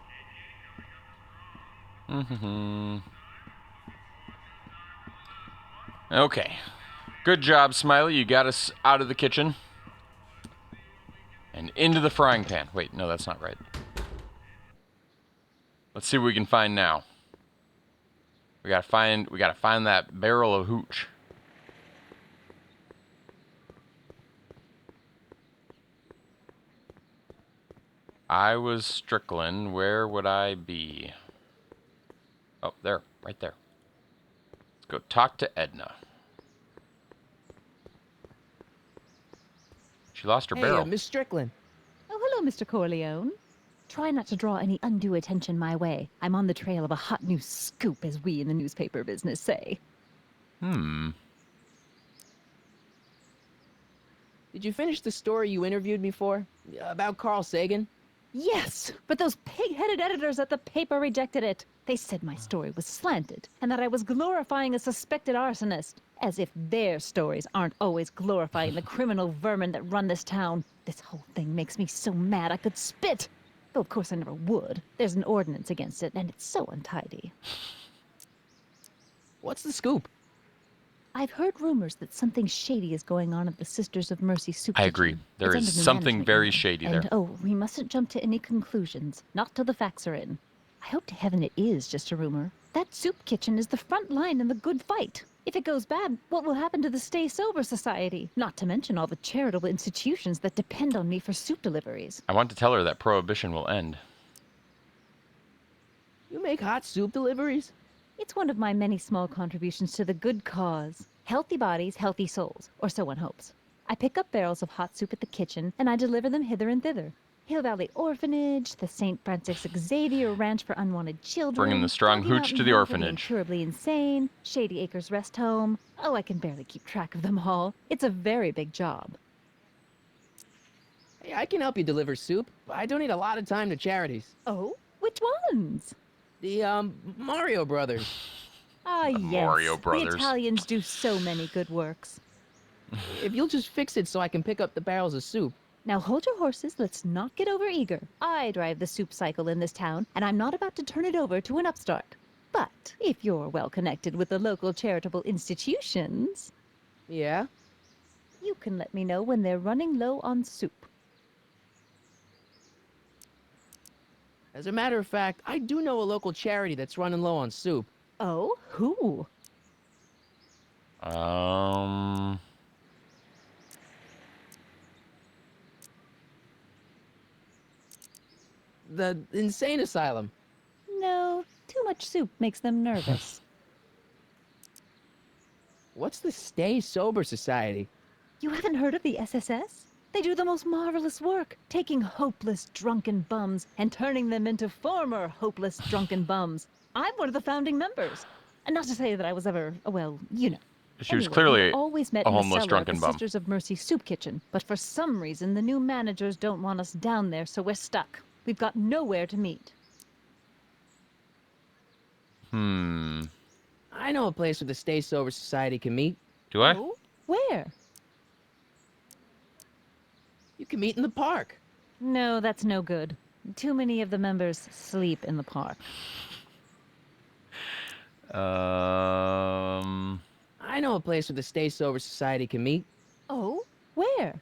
Okay. Good job, Smiley. You got us out of the kitchen. And into the frying pan. Wait, no, that's not right. Let's see what we can find now. We gotta find that barrel of hooch. I was Strickland. Where would I be? Oh, there. Right there. Let's go talk to Edna. She lost her barrel. Miss Strickland. Oh, hello, Mr. Corleone. Try not to draw any undue attention my way. I'm on the trail of a hot new scoop, as we in the newspaper business say. Did you finish the story you interviewed me for? About Carl Sagan? Yes, but those pig-headed editors at the paper rejected it. They said my story was slanted, and that I was glorifying a suspected arsonist. As if their stories aren't always glorifying the criminal vermin that run this town. This whole thing makes me so mad I could spit. Though of course I never would. There's an ordinance against it, and it's so untidy. What's the scoop? I've heard rumors that something shady is going on at the Sisters of Mercy Soup I Kitchen. agree. There It's is under new something management very now. shady And, there. oh, we mustn't jump to any conclusions. Not till the facts are in. I hope to heaven it is just a rumor. That soup kitchen is the front line in the good fight. If it goes bad, what will happen to the Stay Sober Society? Not to mention all the charitable institutions that depend on me for soup deliveries. I want to tell her that prohibition will end. You make hot soup deliveries? It's one of my many small contributions to the good cause. Healthy bodies, healthy souls, or so one hopes. I pick up barrels of hot soup at the kitchen, and I deliver them hither and thither. Hill Valley Orphanage, the St. Francis Xavier Ranch for Unwanted Children. Bringing the strong Doggy hooch Mountain to the Home for orphanage. Incurably Insane, Shady Acres Rest Home. Oh, I can barely keep track of them all. It's a very big job. Hey, I can help you deliver soup. I donate a lot of time to charities. Oh? Which ones? The, Mario Brothers. Ah, yes. Mario Brothers. The Italians do so many good works. If you'll just fix it so I can pick up the barrels of soup. Now hold your horses, let's not get overeager. I drive the soup cycle in this town, and I'm not about to turn it over to an upstart. But if you're well connected with the local charitable institutions... Yeah? You can let me know when they're running low on soup. As a matter of fact, I do know a local charity that's running low on soup. Oh? Who? The insane asylum. No, too much soup makes them nervous. What's the Stay Sober Society? You haven't heard of the SSS? They do the most marvelous work, taking hopeless drunken bums and turning them into former hopeless drunken bums. I'm one of the founding members. And not to say that I was ever, well, you know. She was Anyway, clearly we always met a in the homeless cellar drunken at the bum. Sisters of Mercy soup kitchen, but for some reason the new managers don't want us down there, so we're stuck. We've got nowhere to meet. I know a place where the Stay Sober Society can meet. Do I? Oh? Where? You can meet in the park. No, that's no good. Too many of the members sleep in the park. I know a place where the Stay Sober Society can meet. Oh? Where?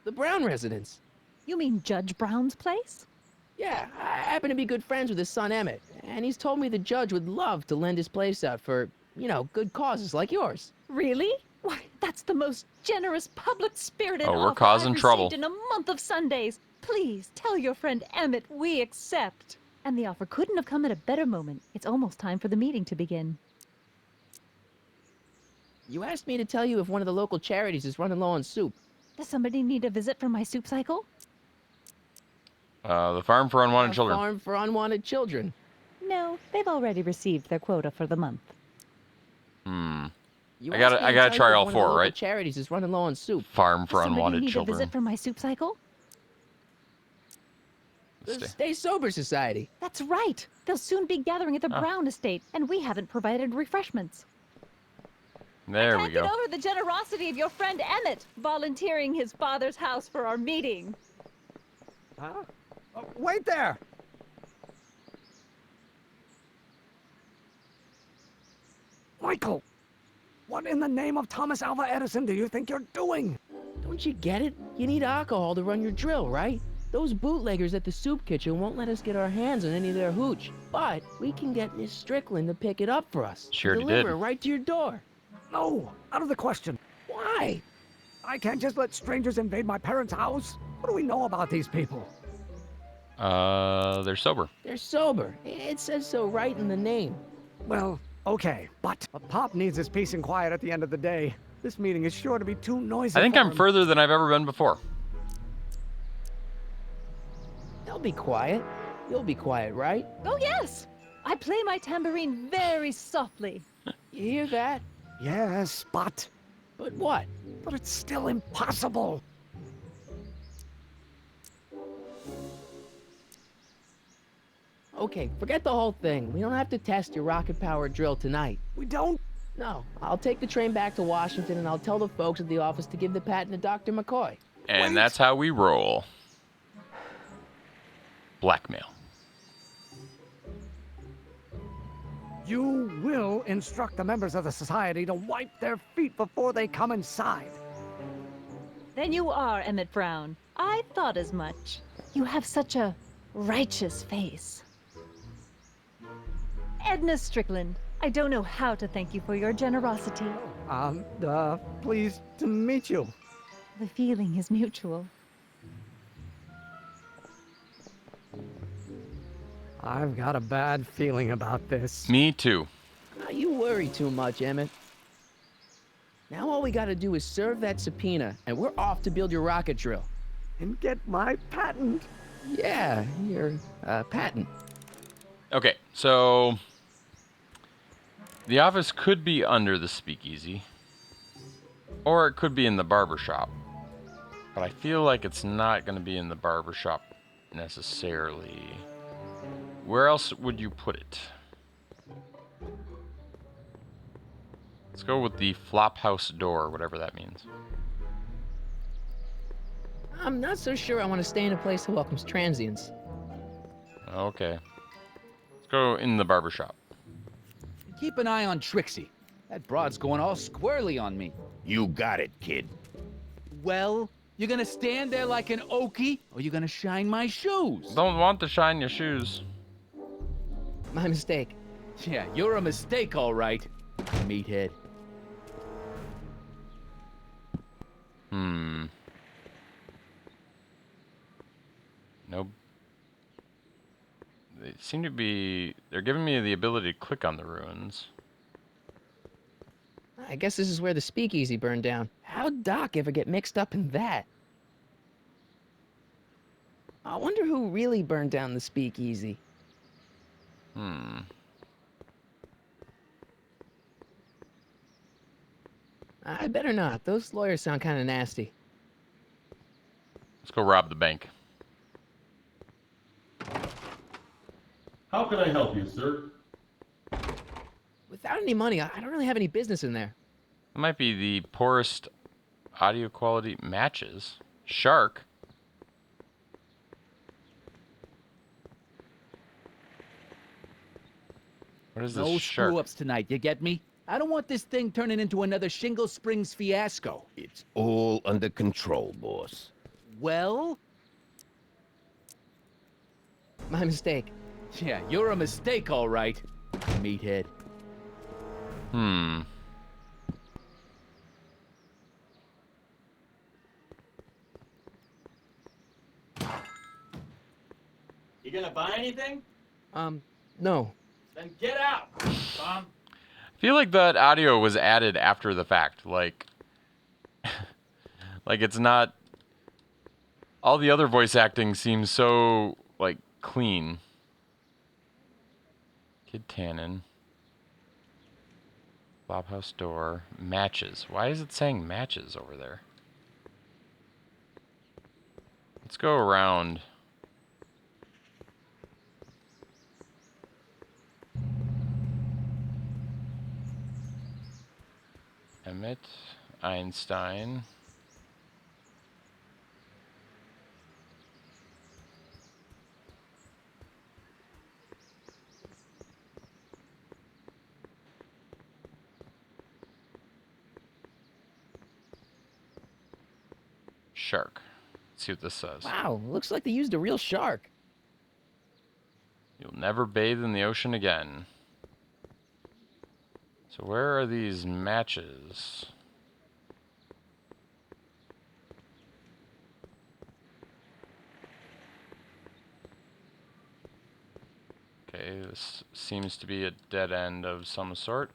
The Brown residence. You mean Judge Brown's place? Yeah, I happen to be good friends with his son Emmett, and he's told me the judge would love to lend his place out for, you know, good causes like yours. Really? Why, that's the most generous, public-spirited Oh, we're offer causing I've trouble. received in a month of Sundays. Please, tell your friend Emmett we accept. And the offer couldn't have come at a better moment. It's almost time for the meeting to begin. You asked me to tell you if one of the local charities is running low on soup. Does somebody need a visit from my soup cycle? The Farm for Unwanted A Children. farm for unwanted children. No, they've already received their quota for the month. You I asked gotta me to tell you try if all one of the four, local right? Charities is running low on soup. Farm for Does somebody Unwanted need a Children. visit from my soup cycle? The Stay Sober Society. That's right. They'll soon be gathering at the Brown estate, and we haven't provided refreshments. There we Can't go. get over the generosity of your friend Emmett, volunteering his father's house for our meeting. Huh? Wait there! Michael! What in the name of Thomas Alva Edison do you think you're doing? Don't you get it? You need alcohol to run your drill, right? Those bootleggers at the soup kitchen won't let us get our hands on any of their hooch. But we can get Miss Strickland to pick it up for us. She already Deliver did. it right to your door. No, out of the question. Why? I can't just let strangers invade my parents' house. What do we know about these people? They're sober. They're sober. It says so right in the name. Well, okay, but Pop needs his peace and quiet at the end of the day. This meeting is sure to be too noisy I think for I'm him. further than I've ever been before. They'll be quiet. You'll be quiet, right? Oh, yes! I play my tambourine very softly. You hear that? Yes, but what? But it's still impossible. Okay, forget the whole thing. We don't have to test your rocket-powered drill tonight. We don't? No. I'll take the train back to Washington, and I'll tell the folks at the office to give the patent to Dr. McCoy. And that's how we roll. Blackmail. You will instruct the members of the society to wipe their feet before they come inside. Then you are Emmett Brown. I thought as much. You have such a righteous face. Edna Strickland, I don't know how to thank you for your generosity. Pleased to meet you. The feeling is mutual. I've got a bad feeling about this. Me too. Now, you worry too much, Emmett. Now all we gotta do is serve that subpoena, and we're off to build your rocket drill. And get my patent. Yeah, your patent. Okay, so the office could be under the speakeasy, or it could be in the barber shop. But I feel like it's not going to be in the barber shop necessarily. Where else would you put it? Let's go with the flop house door, whatever that means. I'm not so sure I want to stay in a place that welcomes transients. Okay. Let's go in the barber shop. Keep an eye on Trixie. That broad's going all squarely on me. You got it, kid. Well, you gonna stand there like an okie, or you gonna shine my shoes? Don't want to shine your shoes. My mistake. Yeah, you're a mistake, all right, meathead. Nope. They seem to be... They're giving me the ability to click on the ruins. I guess this is where the speakeasy burned down. How'd Doc ever get mixed up in that? I wonder who really burned down the speakeasy. I better not. Those lawyers sound kind of nasty. Let's go rob the bank. How can I help you, sir? Without any money, I don't really have any business in there. It might be the poorest audio quality matches. Shark. What is this No shark? screw-ups tonight, you get me? I don't want this thing turning into another Shingle Springs fiasco. It's all under control, boss. Well? My mistake. Yeah, you're a mistake, all right, meathead. You gonna buy anything? No. Then get out, Tom. I feel like that audio was added after the fact. Like it's not... All the other voice acting seems so, like, clean. Kid Tannen. Flophouse door. Matches. Why is it saying matches over there? Let's go around. Emmett. Einstein. Shark. Let's see what this says. Wow, looks like they used a real shark. You'll never bathe in the ocean again. So where are these matches? Okay, this seems to be a dead end of some sort.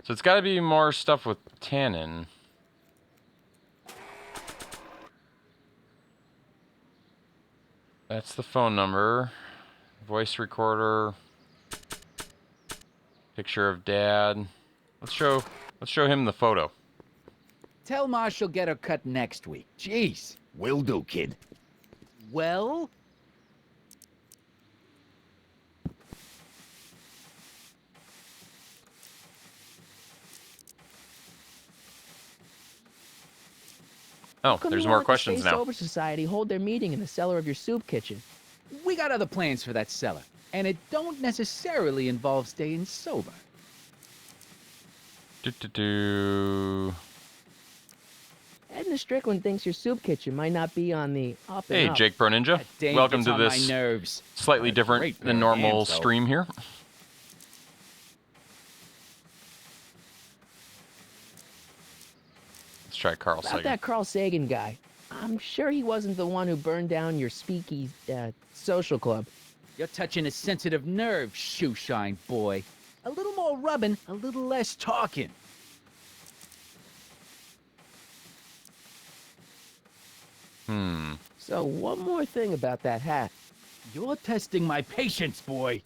So it's got to be more stuff with Tannen. That's the phone number. Voice recorder. Picture of Dad. Let's show him the photo. Tell Ma she'll get her cut next week. Jeez. Will do, kid. Well? Oh, Come there's you more let the questions Stay now. Sober Society hold their meeting in the cellar of your soup kitchen. We got other plans for that cellar, and it don't necessarily involve staying sober. Edna Strickland thinks your soup kitchen might not be on the up and Hey, up. Jake Pro Ninja. That dame Welcome gets to on this my nerves. slightly Great different pair than of normal hands, though. stream here. Let's try Carl About Sagan. that Carl Sagan guy. I'm sure he wasn't the one who burned down your speakeasy social club. You're touching a sensitive nerve, shoeshine boy. A little more rubbing, a little less talking. So one more thing about that hat. You're testing my patience, boy.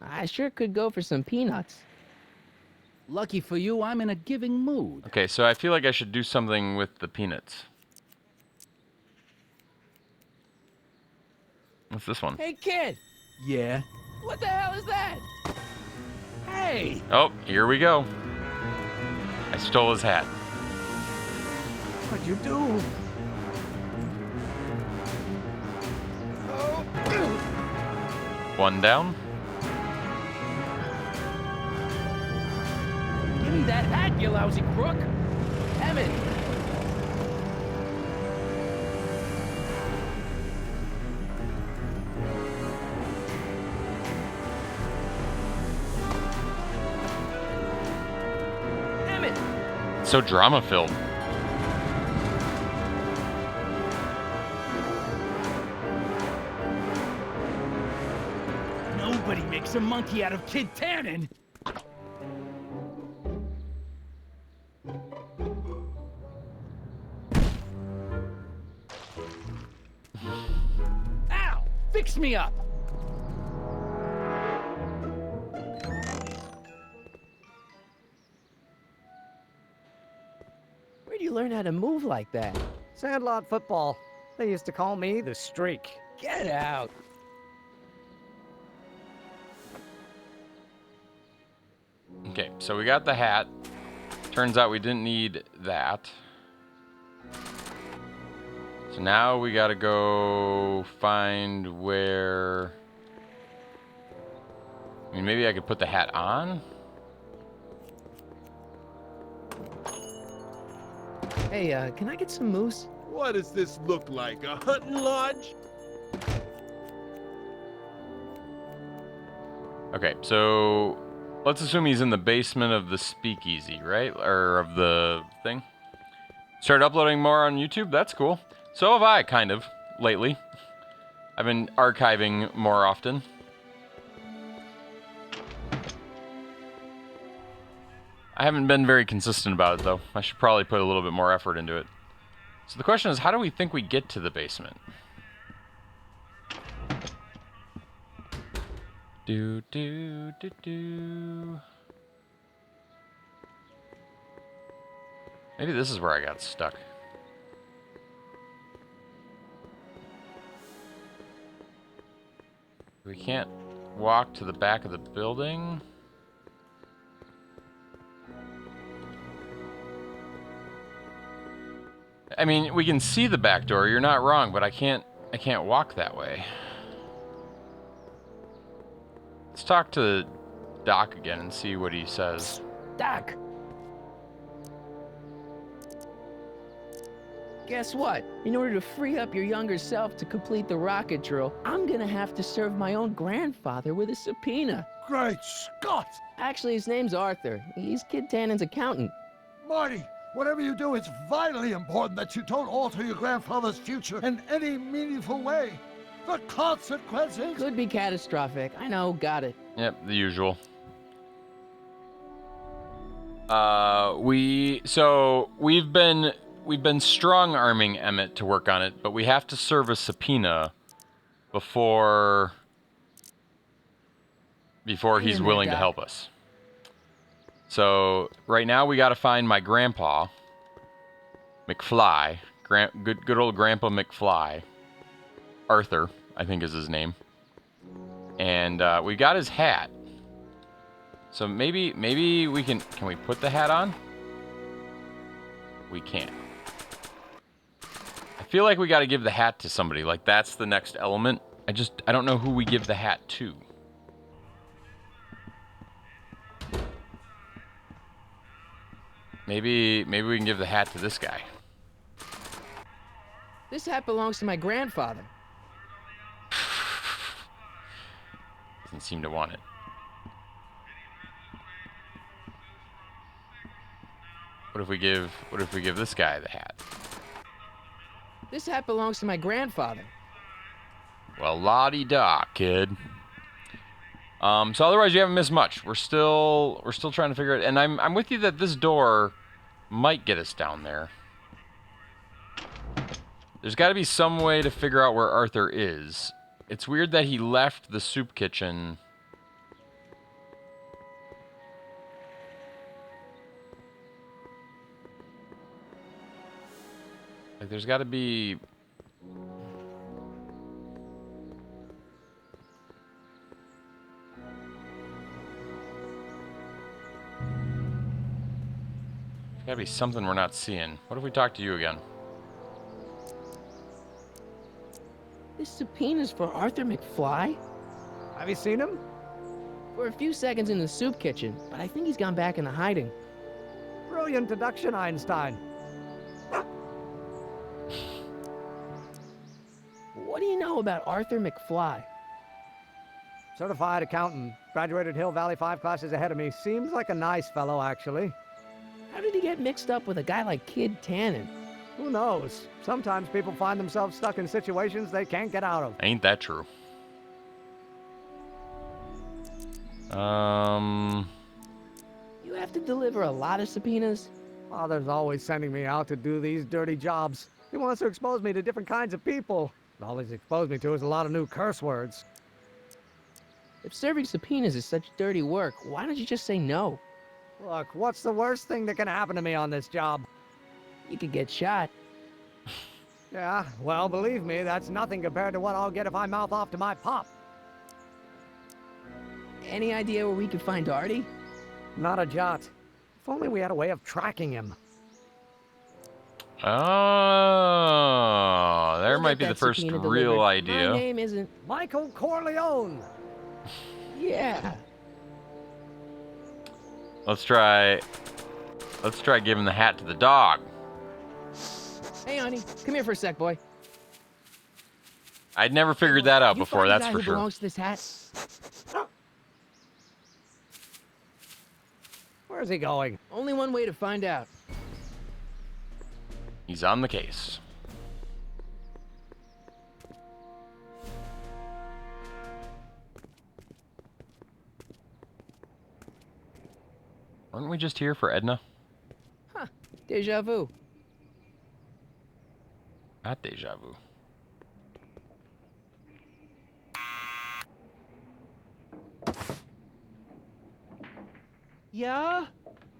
I sure could go for some peanuts. Lucky for you, I'm in a giving mood. Okay, so I feel like I should do something with the peanuts. What's this one? Hey, kid! Yeah? What the hell is that? Hey! Oh, here we go. I stole his hat. What'd you do? One down. Give me that hat, you lousy crook! Emmett! Emmett! So drama filled. some monkey out of Kid Tannen. Ow! Fix me up! Where'd you learn how to move like that? Sandlot football. They used to call me the Streak. Get out! Okay, so we got the hat. Turns out we didn't need that. So now we gotta go find where... I mean, maybe I could put the hat on? Hey, can I get some moose? What does this look like? A hunting lodge? Okay, so let's assume he's in the basement of the speakeasy, right? Or of the thing. Started uploading more on YouTube? That's cool. So have I, kind of, lately. I've been archiving more often. I haven't been very consistent about it, though. I should probably put a little bit more effort into it. So the question is, how do we think we get to the basement? Do. Maybe this is where I got stuck. We can't walk to the back of the building. I mean, we can see the back door. You're not wrong, but I can't walk that way. Let's talk to Doc again and see what he says. Doc! Guess what? In order to free up your younger self to complete the rocket drill, I'm gonna have to serve my own grandfather with a subpoena. Great Scott! Actually, his name's Arthur. He's Kid Tannen's accountant. Marty, whatever you do, it's vitally important that you don't alter your grandfather's future in any meaningful way. The consequences... Could be catastrophic. I know, got it. Yep, the usual. We've been strong-arming Emmett to work on it, but we have to serve a subpoena before he's willing to help us. So right now we got to find my grandpa, McFly, good old Grandpa McFly. Arthur, I think is his name. And we got his hat. So maybe we can we put the hat on? We can't. I feel like we got to give the hat to somebody. Like that's the next element. I don't know who we give the hat to. Maybe we can give the hat to this guy. This hat belongs to my grandfather. Doesn't seem to want it. What if we give this guy the hat? This hat belongs to my grandfather. Well, la-di-da, kid. So otherwise you haven't missed much. We're still trying to figure it. And I'm with you that this door might get us down there. There's got to be some way to figure out where Arthur is. It's weird that he left the soup kitchen. Like there's got to be... Gotta be something we're not seeing. What if we talk to you again? This subpoena's for Arthur McFly? Have you seen him? For a few seconds in the soup kitchen, but I think he's gone back into hiding. Brilliant deduction, Einstein. What do you know about Arthur McFly? Certified accountant. Graduated Hill Valley 5 classes ahead of me. Seems like a nice fellow, actually. How did he get mixed up with a guy like Kid Tannen? Who knows? Sometimes people find themselves stuck in situations they can't get out of. Ain't that true? You have to deliver a lot of subpoenas? Father's always sending me out to do these dirty jobs. He wants to expose me to different kinds of people. All he's exposed me to is a lot of new curse words. If serving subpoenas is such dirty work, why don't you just say no? Look, what's the worst thing that can happen to me on this job? You could get shot. Yeah, well, believe me, that's nothing compared to what I'll get if I mouth off to my pop. Any idea where we could find Artie? Not a jot. If only we had a way of tracking him. Oh, there might be the first real idea. My name isn't Michael Corleone. Yeah. Let's try giving the hat to the dog. Hey, honey, come here for a sec, boy. I'd never figured that out You before, find the that's guy for who sure. belongs to this hat? Where's he going? Only one way to find out. He's on the case. Weren't we just here for Edna? Huh. Deja vu. Not deja vu. Yeah?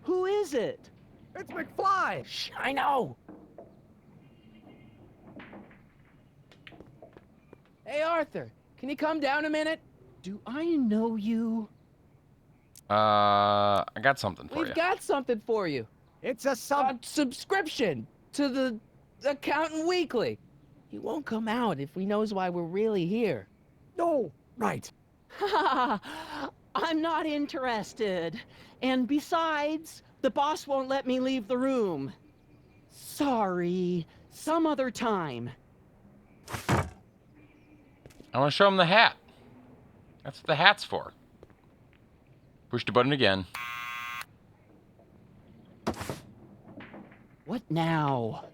Who is it? It's McFly! Shh, I know! Hey, Arthur, can you come down a minute? Do I know you? I got something for you. We've got something for you. It's a subscription to the Accountant Weekly. He won't come out if he knows why we're really here. No, right. I'm not interested. And besides, the boss won't let me leave the room. Sorry. Some other time. I want to show him the hat. That's what the hat's for. Push the button again. What now?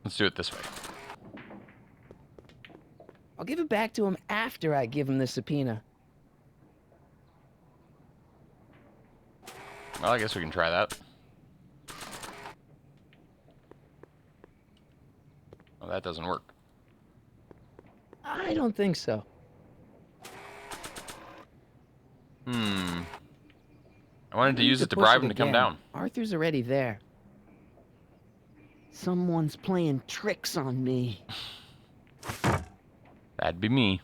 Let's do it this way. I'll give it back to him after I give him the subpoena. Well, I guess we can try that. Well, that doesn't work. I don't think so. I wanted to We use need it to push bribe him to come again. down. Arthur's already there. Someone's playing tricks on me. That'd be me.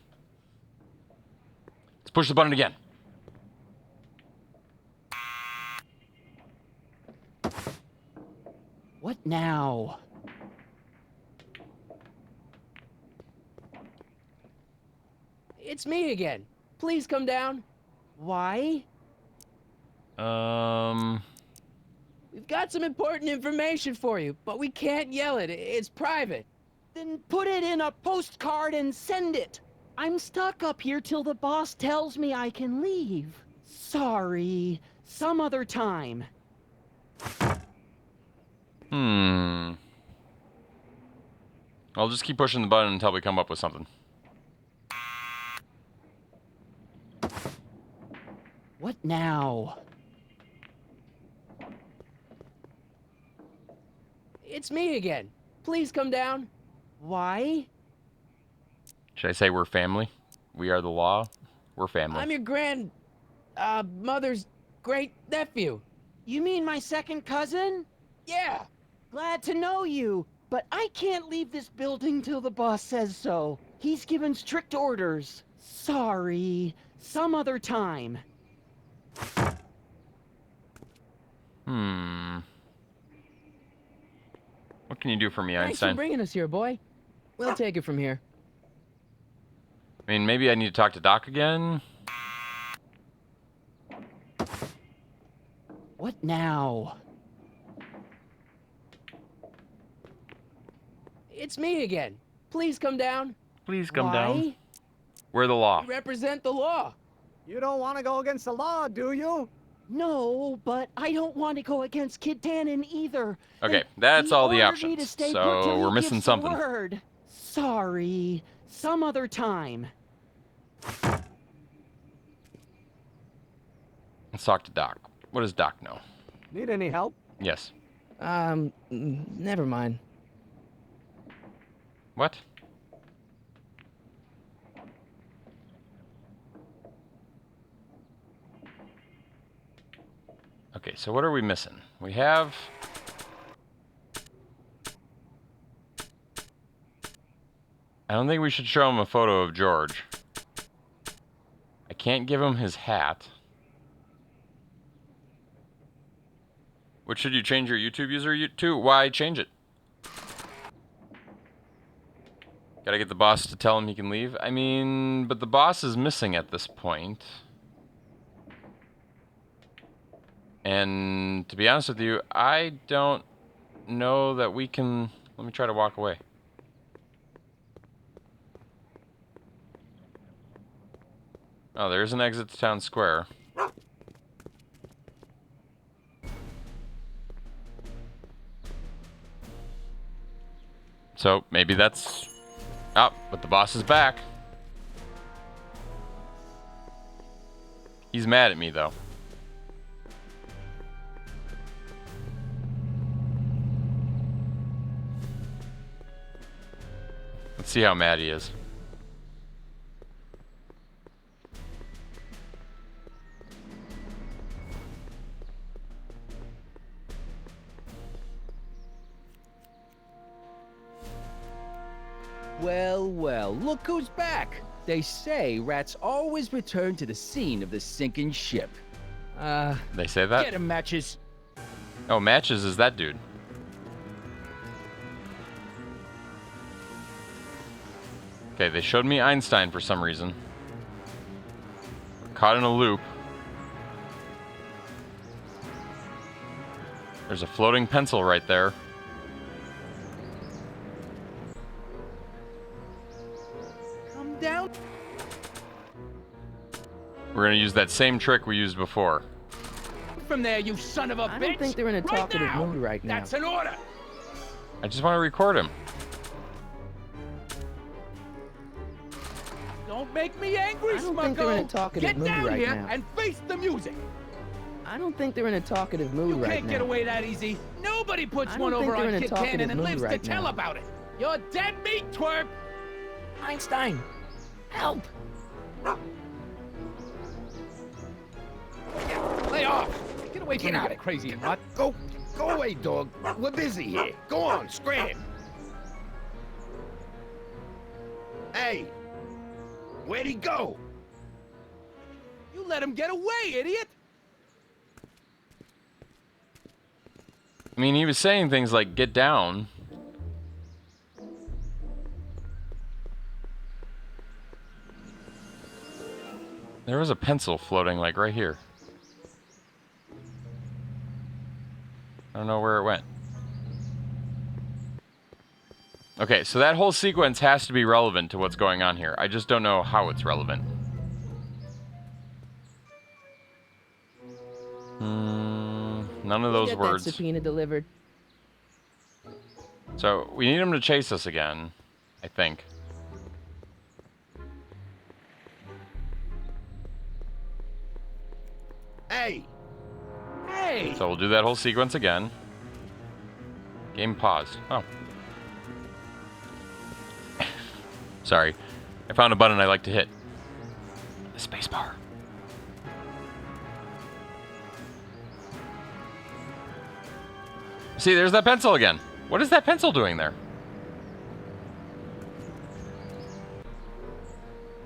Let's push the button again. What now? It's me again. Please come down. Why? We've got some important information for you, but we can't yell it. It's private. Then put it in a postcard and send it. I'm stuck up here till the boss tells me I can leave. Sorry. Some other time. I'll just keep pushing the button until we come up with something. What now? It's me again. Please come down. Why? Should I say we're family? We are the law. We're family. I'm your mother's great nephew. You mean my second cousin? Yeah. Glad to know you, but I can't leave this building till the boss says so. He's given strict orders. Sorry. Some other time. What can you do for me, Thanks Einstein? for bringing us here, boy. We'll take it from here. I mean, maybe I need to talk to Doc again? What now? It's me again. Please come down. Please come Why? down. We're the law. We represent the law. You don't want to go against the law, do you? No, but I don't want to go against Kid Tannen either. Okay, And that's he all the ordered me to options. stay put till So he we're missing gives the something. word. Sorry. Some other time. Let's talk to Doc. What does Doc know? Need any help? Yes. Never mind. What? Okay, so what are we missing? We have... I don't think we should show him a photo of George. I can't give him his hat. What should you change your YouTube user to? Why change it? Gotta get the boss to tell him he can leave? I mean, but the boss is missing at this point. And to be honest with you, I don't know that we can... Let me try to walk away. Oh, there's an exit to town square. So, maybe that's... Oh, but the boss is back. He's mad at me, though. Let's see how mad he is. Well, well, look who's back. They say rats always return to the scene of the sinking ship. They say that? Get him, Matches. Oh, Matches is that dude. Okay, they showed me Einstein for some reason. We're caught in a loop. There's a floating pencil right there. Come down. We're gonna use that same trick we used before. From there, you son of a bitch. I don't think they're in a talkative mood right now. That's an order. I just want to record him. Don't make me angry, I don't think they're in a Smucko. talkative Get mood down right here now. and face the music. I don't think they're in a talkative mood You right can't now. get away that easy. Nobody puts I one don't think over they're on in a Kid talkative Cannon and mood lives right to tell now. about it. You're dead meat, twerp. Einstein, help! Lay off. Get away from me, you crazy nut. Go away, dog. We're busy here. Go on, scram. Hey, where'd he go? You let him get away, idiot. I mean, he was saying things like, get down. There was a pencil floating, like, right here. I don't know where it went. Okay, so that whole sequence has to be relevant to what's going on here. I just don't know how it's relevant. None of those Get words. that subpoena delivered. So, we need him to chase us again, I think. Hey! Hey! So we'll do that whole sequence again. Game paused. Oh. Sorry. I found a button I like to hit. The space bar. See, there's that pencil again. What is that pencil doing there?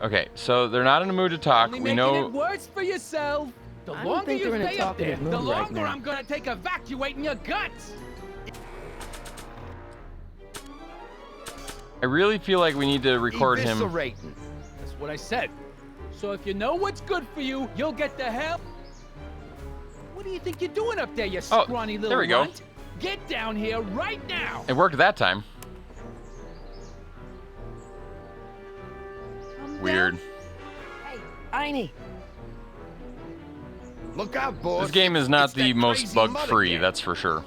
Okay, so they're not in a mood to talk. Only We making know. it worse for yourself. The I don't longer think you they're in a stay up there, talkative the mood right longer now. I'm gonna take evacuating your guts. I really feel like we need to record him. Eviscerating. That's what I said. So if you know what's good for you, you'll get the hell. What do you think you're doing up there, you Oh, scrawny little there we go. runt? Get down here right now. It worked that time. Weird. Hey, Einie. Look out, boss. This game is not It's the that most crazy bug-free, mother that's for sure.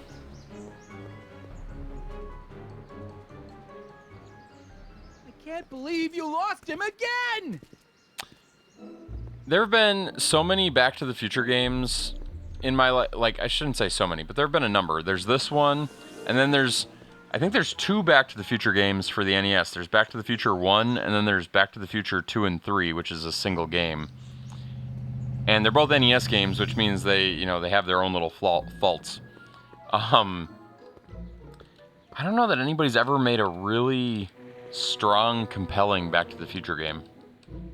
I can't can't believe you lost him again! There have been so many Back to the Future games in my life. Like, I shouldn't say so many, but there have been a number. There's this one, and then I think there's 2 Back to the Future games for the NES. There's Back to the Future 1, and then there's Back to the Future 2 and 3, which is a single game. And they're both NES games, which means they have their own little faults. I don't know that anybody's ever made a really strong, compelling Back to the Future game.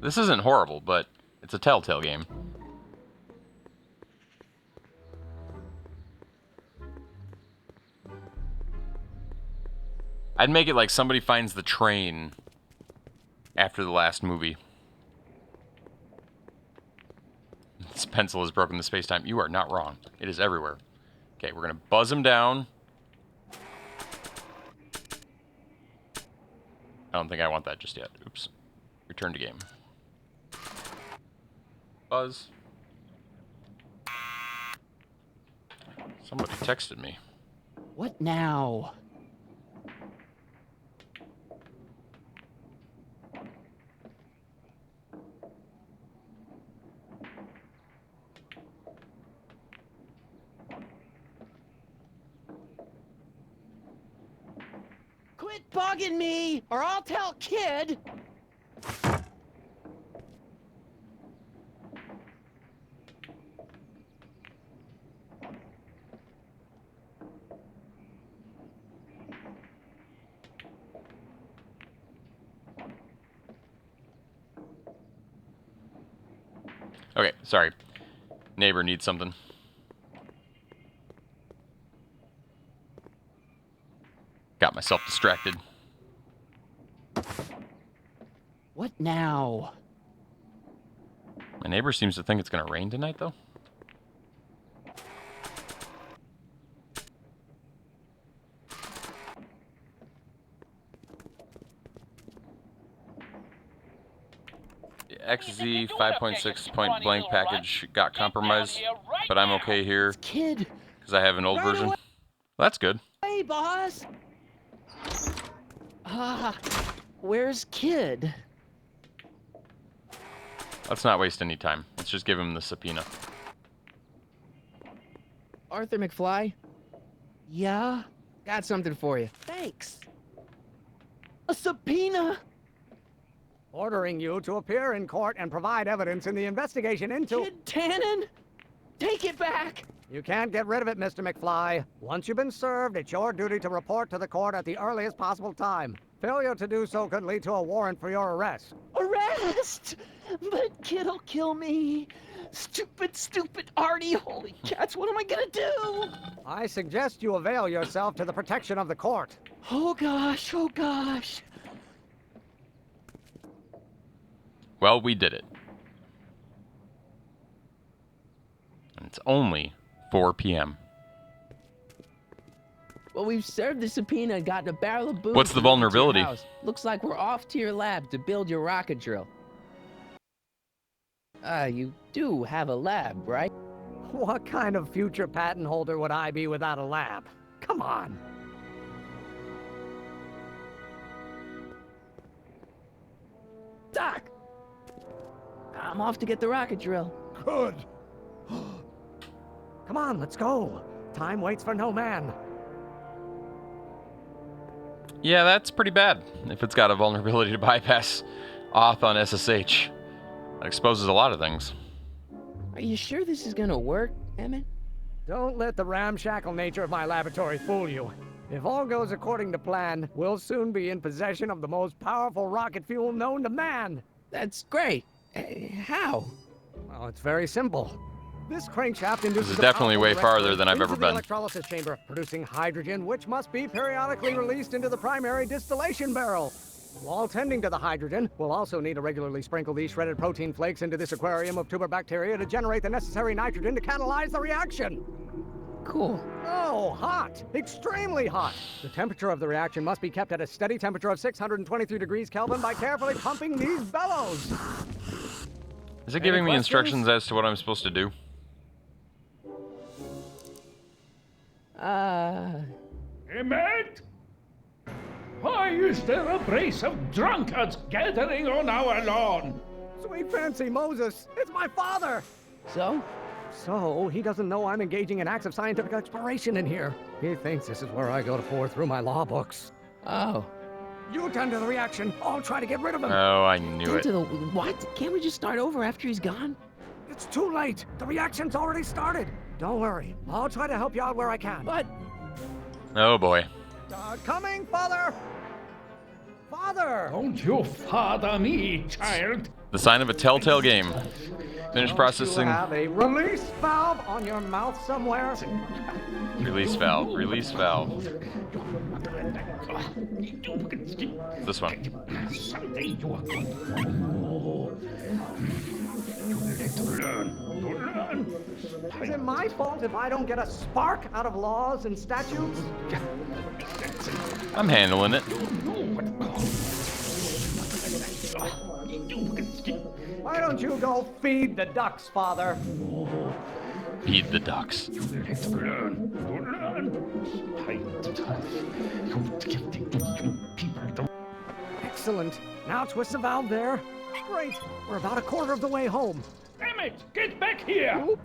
This isn't horrible, but it's a Telltale game. I'd make it like somebody finds the train after the last movie. This pencil has broken the space-time. You are not wrong. It is everywhere. Okay, we're going to buzz him down. I don't think I want that just yet. Oops. Return to game. Buzz. Somebody texted me. What now? Quit bugging me, or I'll tell Kid! Okay, sorry. Neighbor needs something. Got myself distracted. What now? My neighbor seems to think it's going to rain tonight, though. The XZ 5.6 point blank package got compromised, but I'm okay here Kid! because I have an old version. Well, that's good. Hey, boss! Where's Kid? Let's not waste any time. Let's just give him the subpoena. Arthur McFly? Yeah? Got something for you. Thanks. A subpoena? Ordering you to appear in court and provide evidence in the investigation into... Kid Tannen? Take it back! You can't get rid of it, Mr. McFly. Once you've been served, it's your duty to report to the court at the earliest possible time. Failure to do so could lead to a warrant for your arrest. Arrest! But Kid'll kill me. Stupid Artie. Holy cats, what am I gonna do? I suggest you avail yourself to the protection of the court. Oh gosh, oh gosh. Well, we did it. And it's only 4 p.m. Well, we've served the subpoena and gotten a barrel of booze. What's the vulnerability? Looks like we're off to your lab to build your rocket drill. You do have a lab, right? What kind of future patent holder would I be without a lab? Come on. Doc! I'm off to get the rocket drill. Good. Come on, let's go. Time waits for no man. Yeah, that's pretty bad. If it's got a vulnerability to bypass auth on SSH. That exposes a lot of things. Are you sure this is gonna work, Emmett? Don't let the ramshackle nature of my laboratory fool you. If all goes according to plan, we'll soon be in possession of the most powerful rocket fuel known to man. That's great. How? Well, it's very simple. This crankshaft induces This is definitely way farther than I've ever the been. electrolysis chamber, producing hydrogen, which must be periodically released into the primary distillation barrel. While tending to the hydrogen, we'll also need to regularly sprinkle these shredded protein flakes into this aquarium of tuber bacteria to generate the necessary nitrogen to catalyze the reaction. Cool. Oh, hot! Extremely hot! The temperature of the reaction must be kept at a steady temperature of 623 degrees Kelvin by carefully pumping these bellows. Is it giving me instructions as to what I'm supposed to do? Emmett? Hi, Why is there a brace of drunkards gathering on our lawn? Sweet fancy Moses, it's my father! So? So, he doesn't know I'm engaging in acts of scientific exploration in here. He thinks this is where I go to pore through my law books. Oh. You tend to the reaction. I'll try to get rid of him. Oh, I knew it. What? Can't we just start over after he's gone? It's too late. The reaction's already started. Don't worry. I'll try to help you out where I can. But... Oh, boy. Coming, Father! Father! Don't you father me, child. The sign of a telltale game. Finish processing. You have a release valve on your mouth somewhere? Release valve. Release valve. This one. Someday you are going to learn. Is it my fault if I don't get a spark out of laws and statutes? I'm handling it. Why don't you go feed the ducks, Father? Feed the ducks. Excellent. Now twist the valve there. Great. We're about a quarter of the way home. Damn it! Get back here! Oops.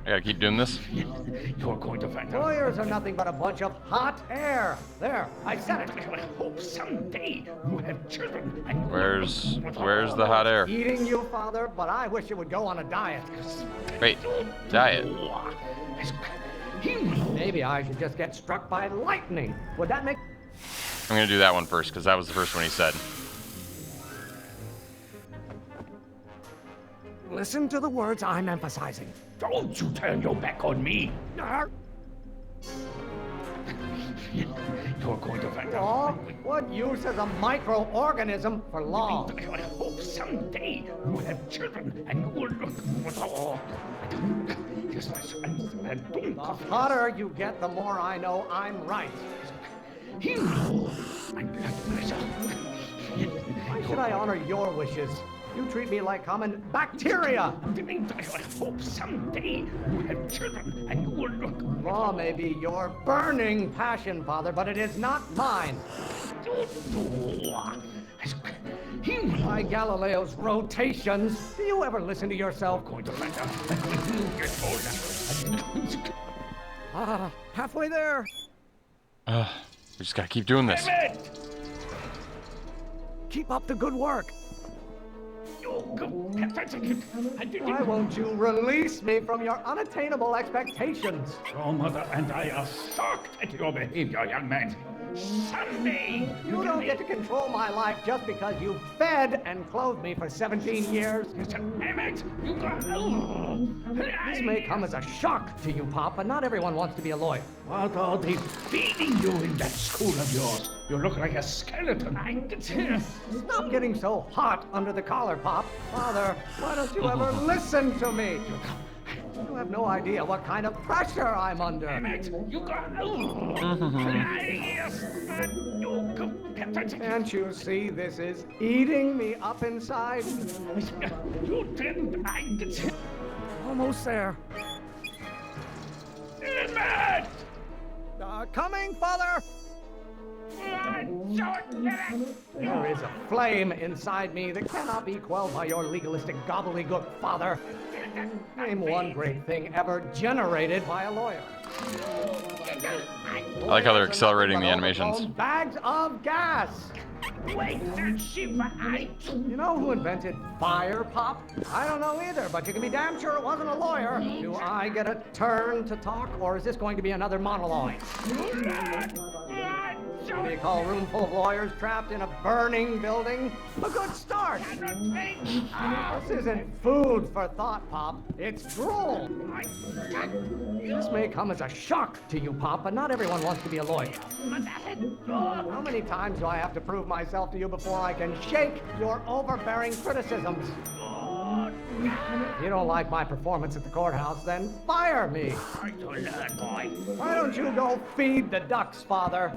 I gotta keep doing this. You're going to find out. Lawyers are nothing but a bunch of hot air. There, I said it. I hope someday you have children. And Where's the hot air? Eating you, Father, but I wish you would go on a diet. Wait, diet. Maybe I should just get struck by lightning. Would that make... I'm gonna do that one first, because that was the first one he said. Listen to the words I'm emphasizing. Don't you turn your back on me. You're going to find Law? out. What use is a microorganism for law? I hope someday you have children and you will look. Yes, my son. The hotter you get, the more I know I'm right. Why should I honor your wishes? You treat me like common bacteria. I hope someday you have children and you will look. Law may be your burning passion, Father, but it is not mine. By Galileo's rotations, do you ever listen to yourself? Halfway there. We just gotta keep doing this. Keep up the good work. Why won't you release me from your unattainable expectations? Your mother and I are shocked at your behavior, young man. Someday you don't get to control my life just because you fed and clothed me for 17 years. This may come as a shock to you, Pop, but not everyone wants to be a lawyer. What are they feeding you in that school of yours? You look like a skeleton. Stop getting so hot under the collar, Pop. Father, why don't you ever listen to me? You have no idea what kind of pressure I'm under. Can't you see this is eating me up inside? You didn't. Almost there. Emmett! Coming, Father! There is a flame inside me that cannot be quelled by your legalistic gobbledygook, Father. Name one great thing ever generated by a lawyer. I like how they're accelerating the animations. Bags of gas! Wait, Shiva, You know who invented fire, Pop? I don't know either, but you can be damn sure it wasn't a lawyer. Do I get a turn to talk, or is this going to be another monologue? What do you call a room full of lawyers trapped in a burning building? A good start! This isn't food for thought, Pop. It's drool. This may come as a shock to you, Pop, but not everyone wants to be a lawyer. How many times do I have to prove myself to you before I can shake your overbearing criticisms? If you don't like my performance at the courthouse, then fire me. Why don't you go feed the ducks, Father?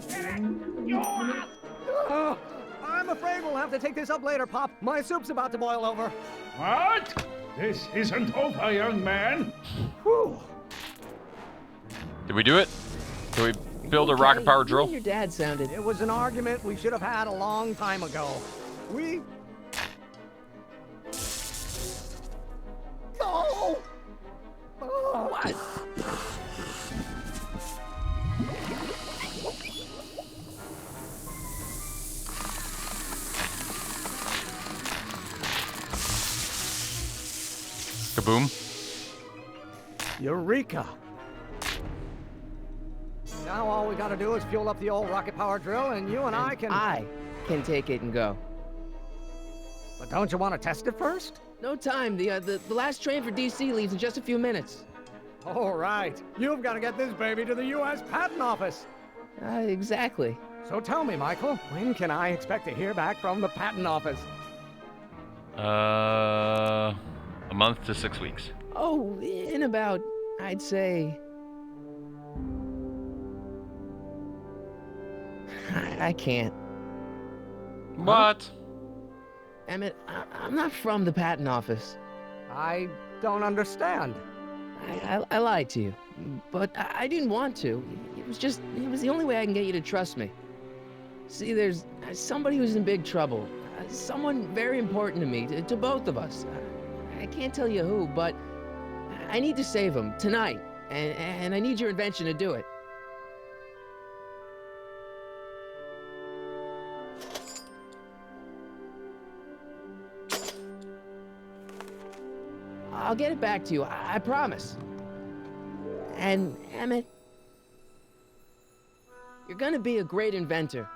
I'm afraid we'll have to take this up later, Pop. My soup's about to boil over. What? This isn't over, young man. Whew. Did we do it? Did we build a Okay, rocket power you drill. and your dad sounded. It was an argument we should have had a long time ago. We... Oh! Oh! What? Kaboom. Eureka! Now all we gotta do is fuel up the old rocket power drill and you and I can take it and go. But don't you want to test it first? No time. The last train for DC leaves in just a few minutes. All right. You've got to get this baby to the U.S. Patent Office. Exactly. So tell me, Michael, when can I expect to hear back from the Patent Office? A month to 6 weeks. Oh, in about, I'd say... I can't. What? Emmett, I'm not from the patent office. I don't understand. I lied to you, but I didn't want to. It was the only way I can get you to trust me. See, there's somebody who's in big trouble. Someone very important to me, to both of us. I can't tell you who, but I need to save him tonight, and I need your invention to do it. I'll get it back to you, I promise. And, Emmett, you're gonna be a great inventor.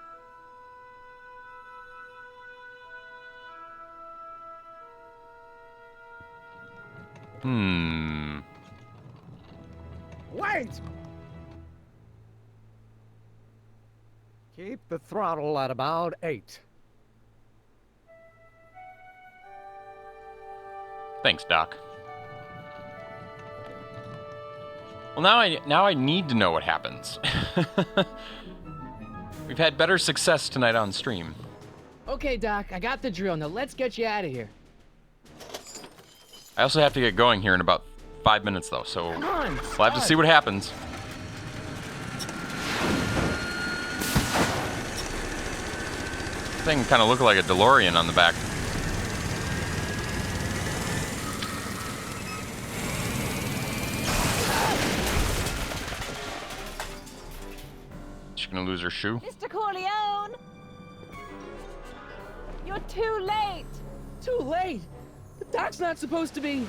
Wait! Keep the throttle at about 8. Thanks, Doc. Well, now I need to know what happens. We've had better success tonight on stream. Okay, Doc, I got the drill. Now let's get you out of here. I also have to get going here in about 5 minutes, though, so Come on, we'll have to see what happens. Thing kind of looked like a DeLorean on the back. She's gonna lose her shoe. Mr. Corleone! You're too late! Too late? The Doc's not supposed to be...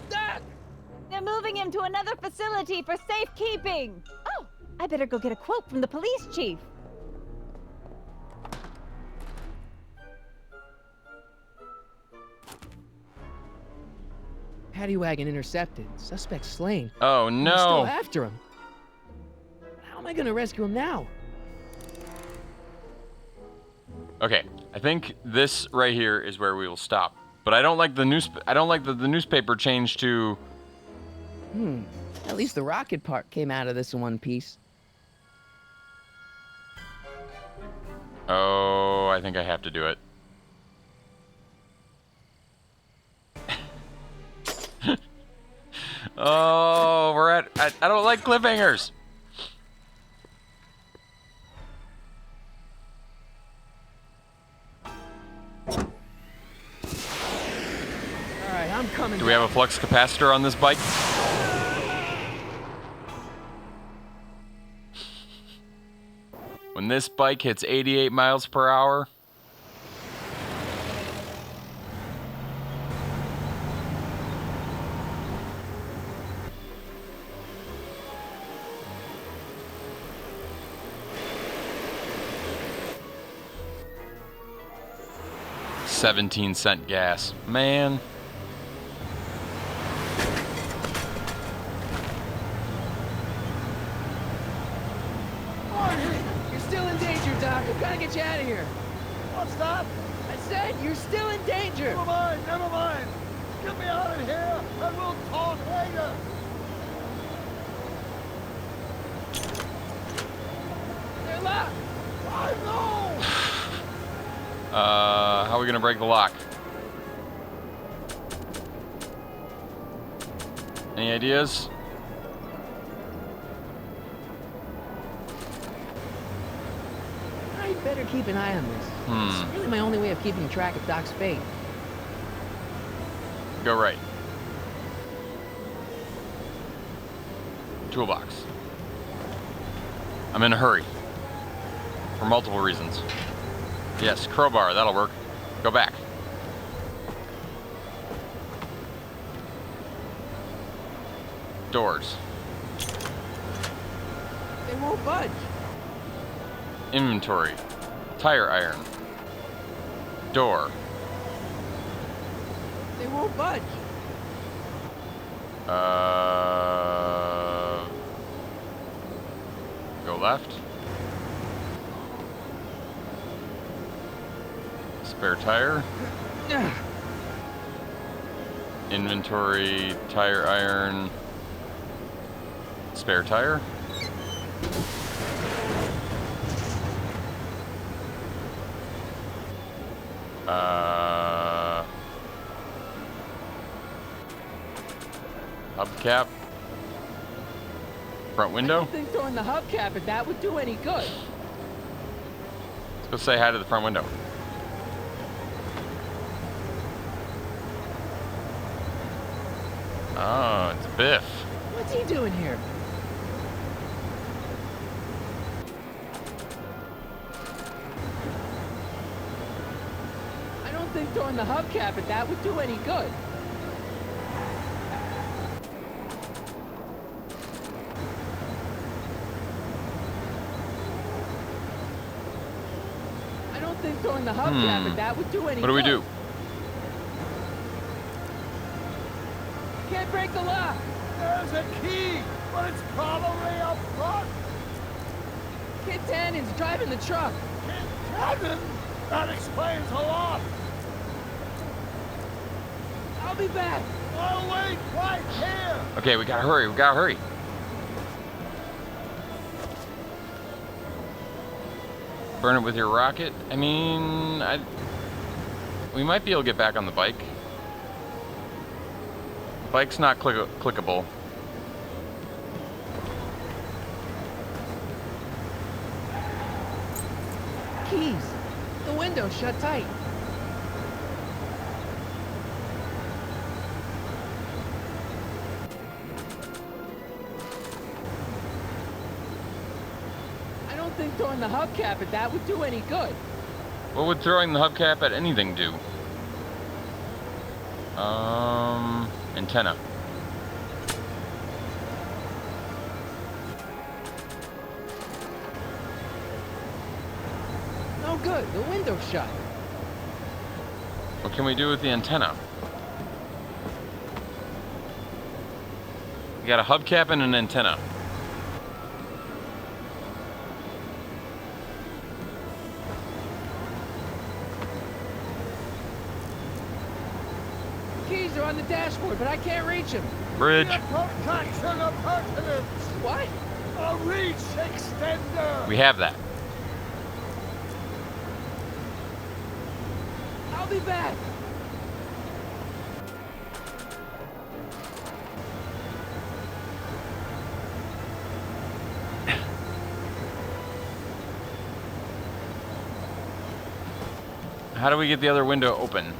Doc! They're moving him to another facility for safekeeping! Oh, I better go get a quote from the police chief. Paddy wagon intercepted. Suspect slain. Oh, We're no. still after him. How am I gonna rescue him now? Okay, I think this right here is where we will stop. But I don't like the the newspaper change to... At least the rocket part came out of this in one piece. Oh, I think I have to do it. Oh, I don't like cliffhangers. Alright, I'm coming. Do we have a flux capacitor on this bike? When this bike hits 88 miles per hour... $0.17 gas. Man. You're still in danger, Doc. I'm trying to get you out of here. What's that? I said you're still in danger. Never mind, never mind. Get me out of here, and we'll talk later. They're locked. I know. How are we gonna break the lock? Any ideas? better keep an eye on this. It's really my only way of keeping track of Doc's fate. Go right. Toolbox. I'm in a hurry. For multiple reasons. Yes, crowbar, that'll work. Go back. Doors. They won't budge. Inventory. Tire iron. Door. They won't budge. Go left. Spare tire. Inventory, tire iron, spare tire. Hubcap. Front window. I don't think throwing the hubcap at that would do any good. Let's go say hi to the front window. Oh, it's Biff. What's he doing here? I don't think throwing the hubcap at that would do any good. I don't think throwing the hubcap at that would do any good. What do we do? Can't break the lock. There's a key, but it's probably up front. Kid Tannen's driving the truck. Kid Tannen? That explains a lot. I'll be back. I'll wait right here. Okay, we gotta hurry. We gotta hurry. Burn it with your rocket. I mean, we might be able to get back on the bike. Bike's not clickable. Keys. The window's shut tight. I don't think throwing the hubcap at that would do any good. What would throwing the hubcap at anything do? Antenna. No good. The window's shut. What can we do with the antenna? We got a hubcap and an antenna. Keys are on the dashboard, but I can't reach him. Bridge. Protection appurtenance. What? A reach extender. We have that. I'll be back. How do we get the other window open?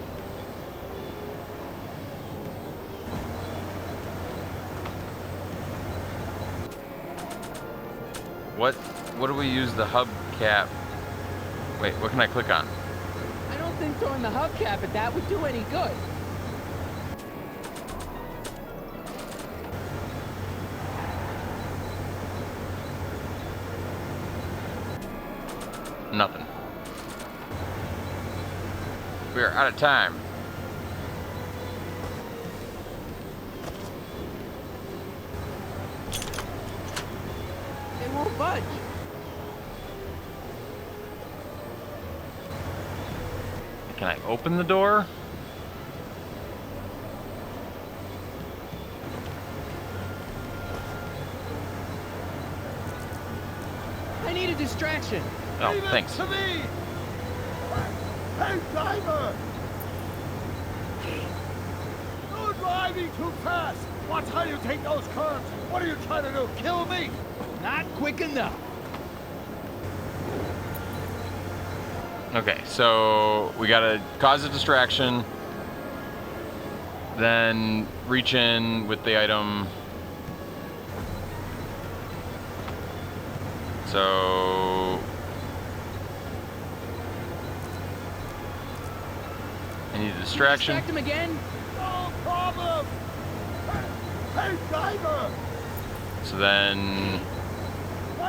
What do we use the hubcap? Wait, what can I click on? I don't think throwing the hubcap at that would do any good. Nothing. We are out of time. They won't budge. Can I open the door? I need a distraction. Oh, Leave it thanks. to me. Hey, driver! You're driving too fast. Watch how you take those curves. What are you trying to do? Kill me? Not quick enough. Okay, so we gotta cause a distraction, then reach in with the item. So I need a distraction. Distract him again? No problem! Hey, driver! So then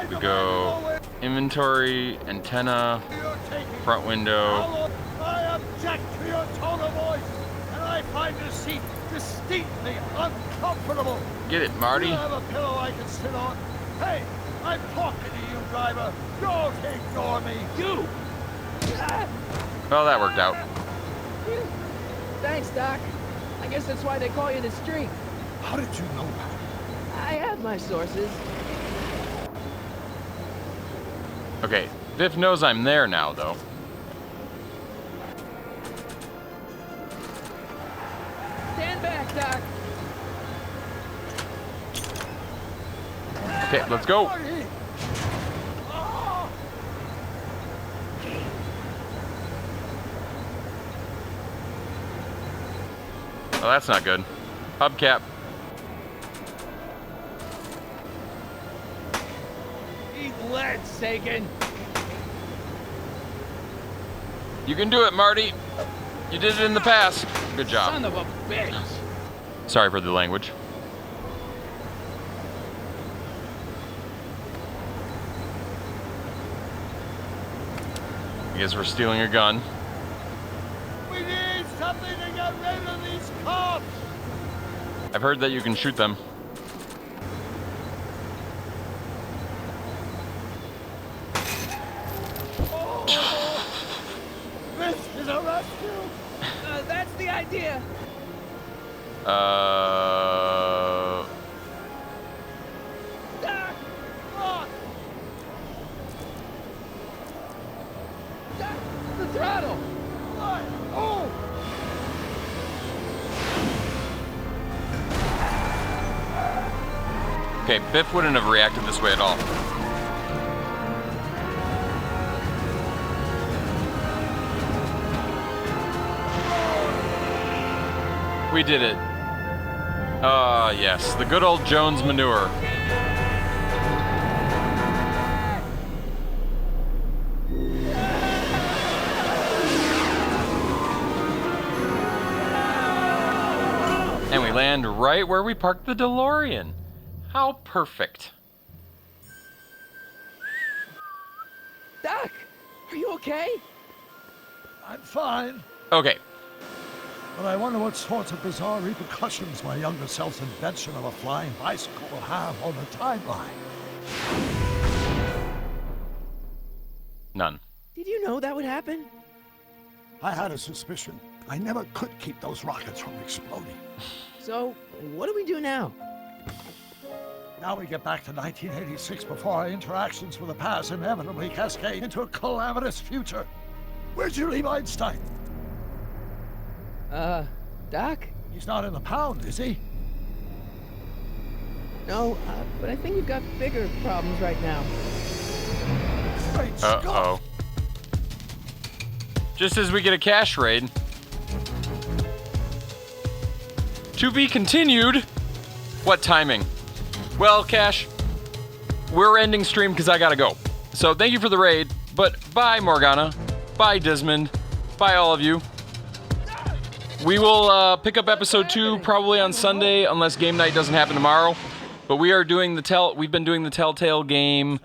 we go inventory, antenna, front window. I object to your tone of voice, and I find this seat distinctly uncomfortable. Get it, Marty. Do you have a pillow I can sit on? Hey, I'm talking to you, driver. Don't ignore me. You! Well, that worked out. Thanks, Doc. I guess that's why they call you the Streak. How did you know that? I have my sources. Okay, Biff knows I'm there now, though. Stand back, Doc. Okay, let's go. Oh, that's not good. Hubcap. Eat lead, Sagan. You can do it, Marty. You did it in the past. Good job. Son of a bitch. Sorry for the language. I guess we're stealing a gun. We need something to get rid of these cops! I've heard that you can shoot them. This is a rescue! That's the idea. Doc! Look! Doc! The throttle! What? Oh! Okay, Biff wouldn't have reacted this way at all. We did it. Yes, the good old Jones manure. And we land right where we parked the DeLorean. How perfect. Doc! Are you okay? I'm fine. Okay, But I wonder what sorts of bizarre repercussions my younger self's invention of a flying bicycle will have on the timeline. none. Did you know that would happen? I had a suspicion. I never could keep those rockets from exploding. So, what do we do now? Now we get back to 1986 before our interactions with the past inevitably cascade into a calamitous future. Where'd you leave Einstein? Doc? He's not in the pound, is he? No, but I think we've got bigger problems right now. Great Scott! Uh-oh. Just as we get a cash raid. To be continued. What timing? Well, Cash, we're ending stream because I gotta go. So thank you for the raid, but bye, Morgana. Bye, Desmond. Bye, all of you. We will pick up episode 2 probably on Sunday, unless game night doesn't happen tomorrow. But we are doing we've been doing the Telltale game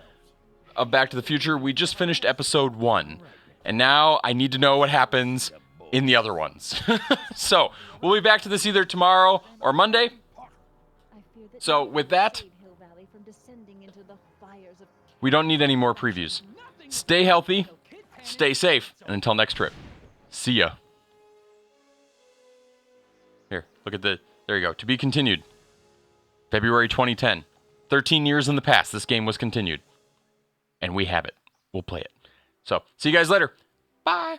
of Back to the Future. We just finished episode 1. And now I need to know what happens in the other ones. So, we'll be back to this either tomorrow or Monday. So, with that, we don't need any more previews. Stay healthy, stay safe, and until next trip, see ya. Here, look at there you go. To be continued. February 2010. 13 years in the past, this game was continued. And we have it. We'll play it. So, see you guys later. Bye.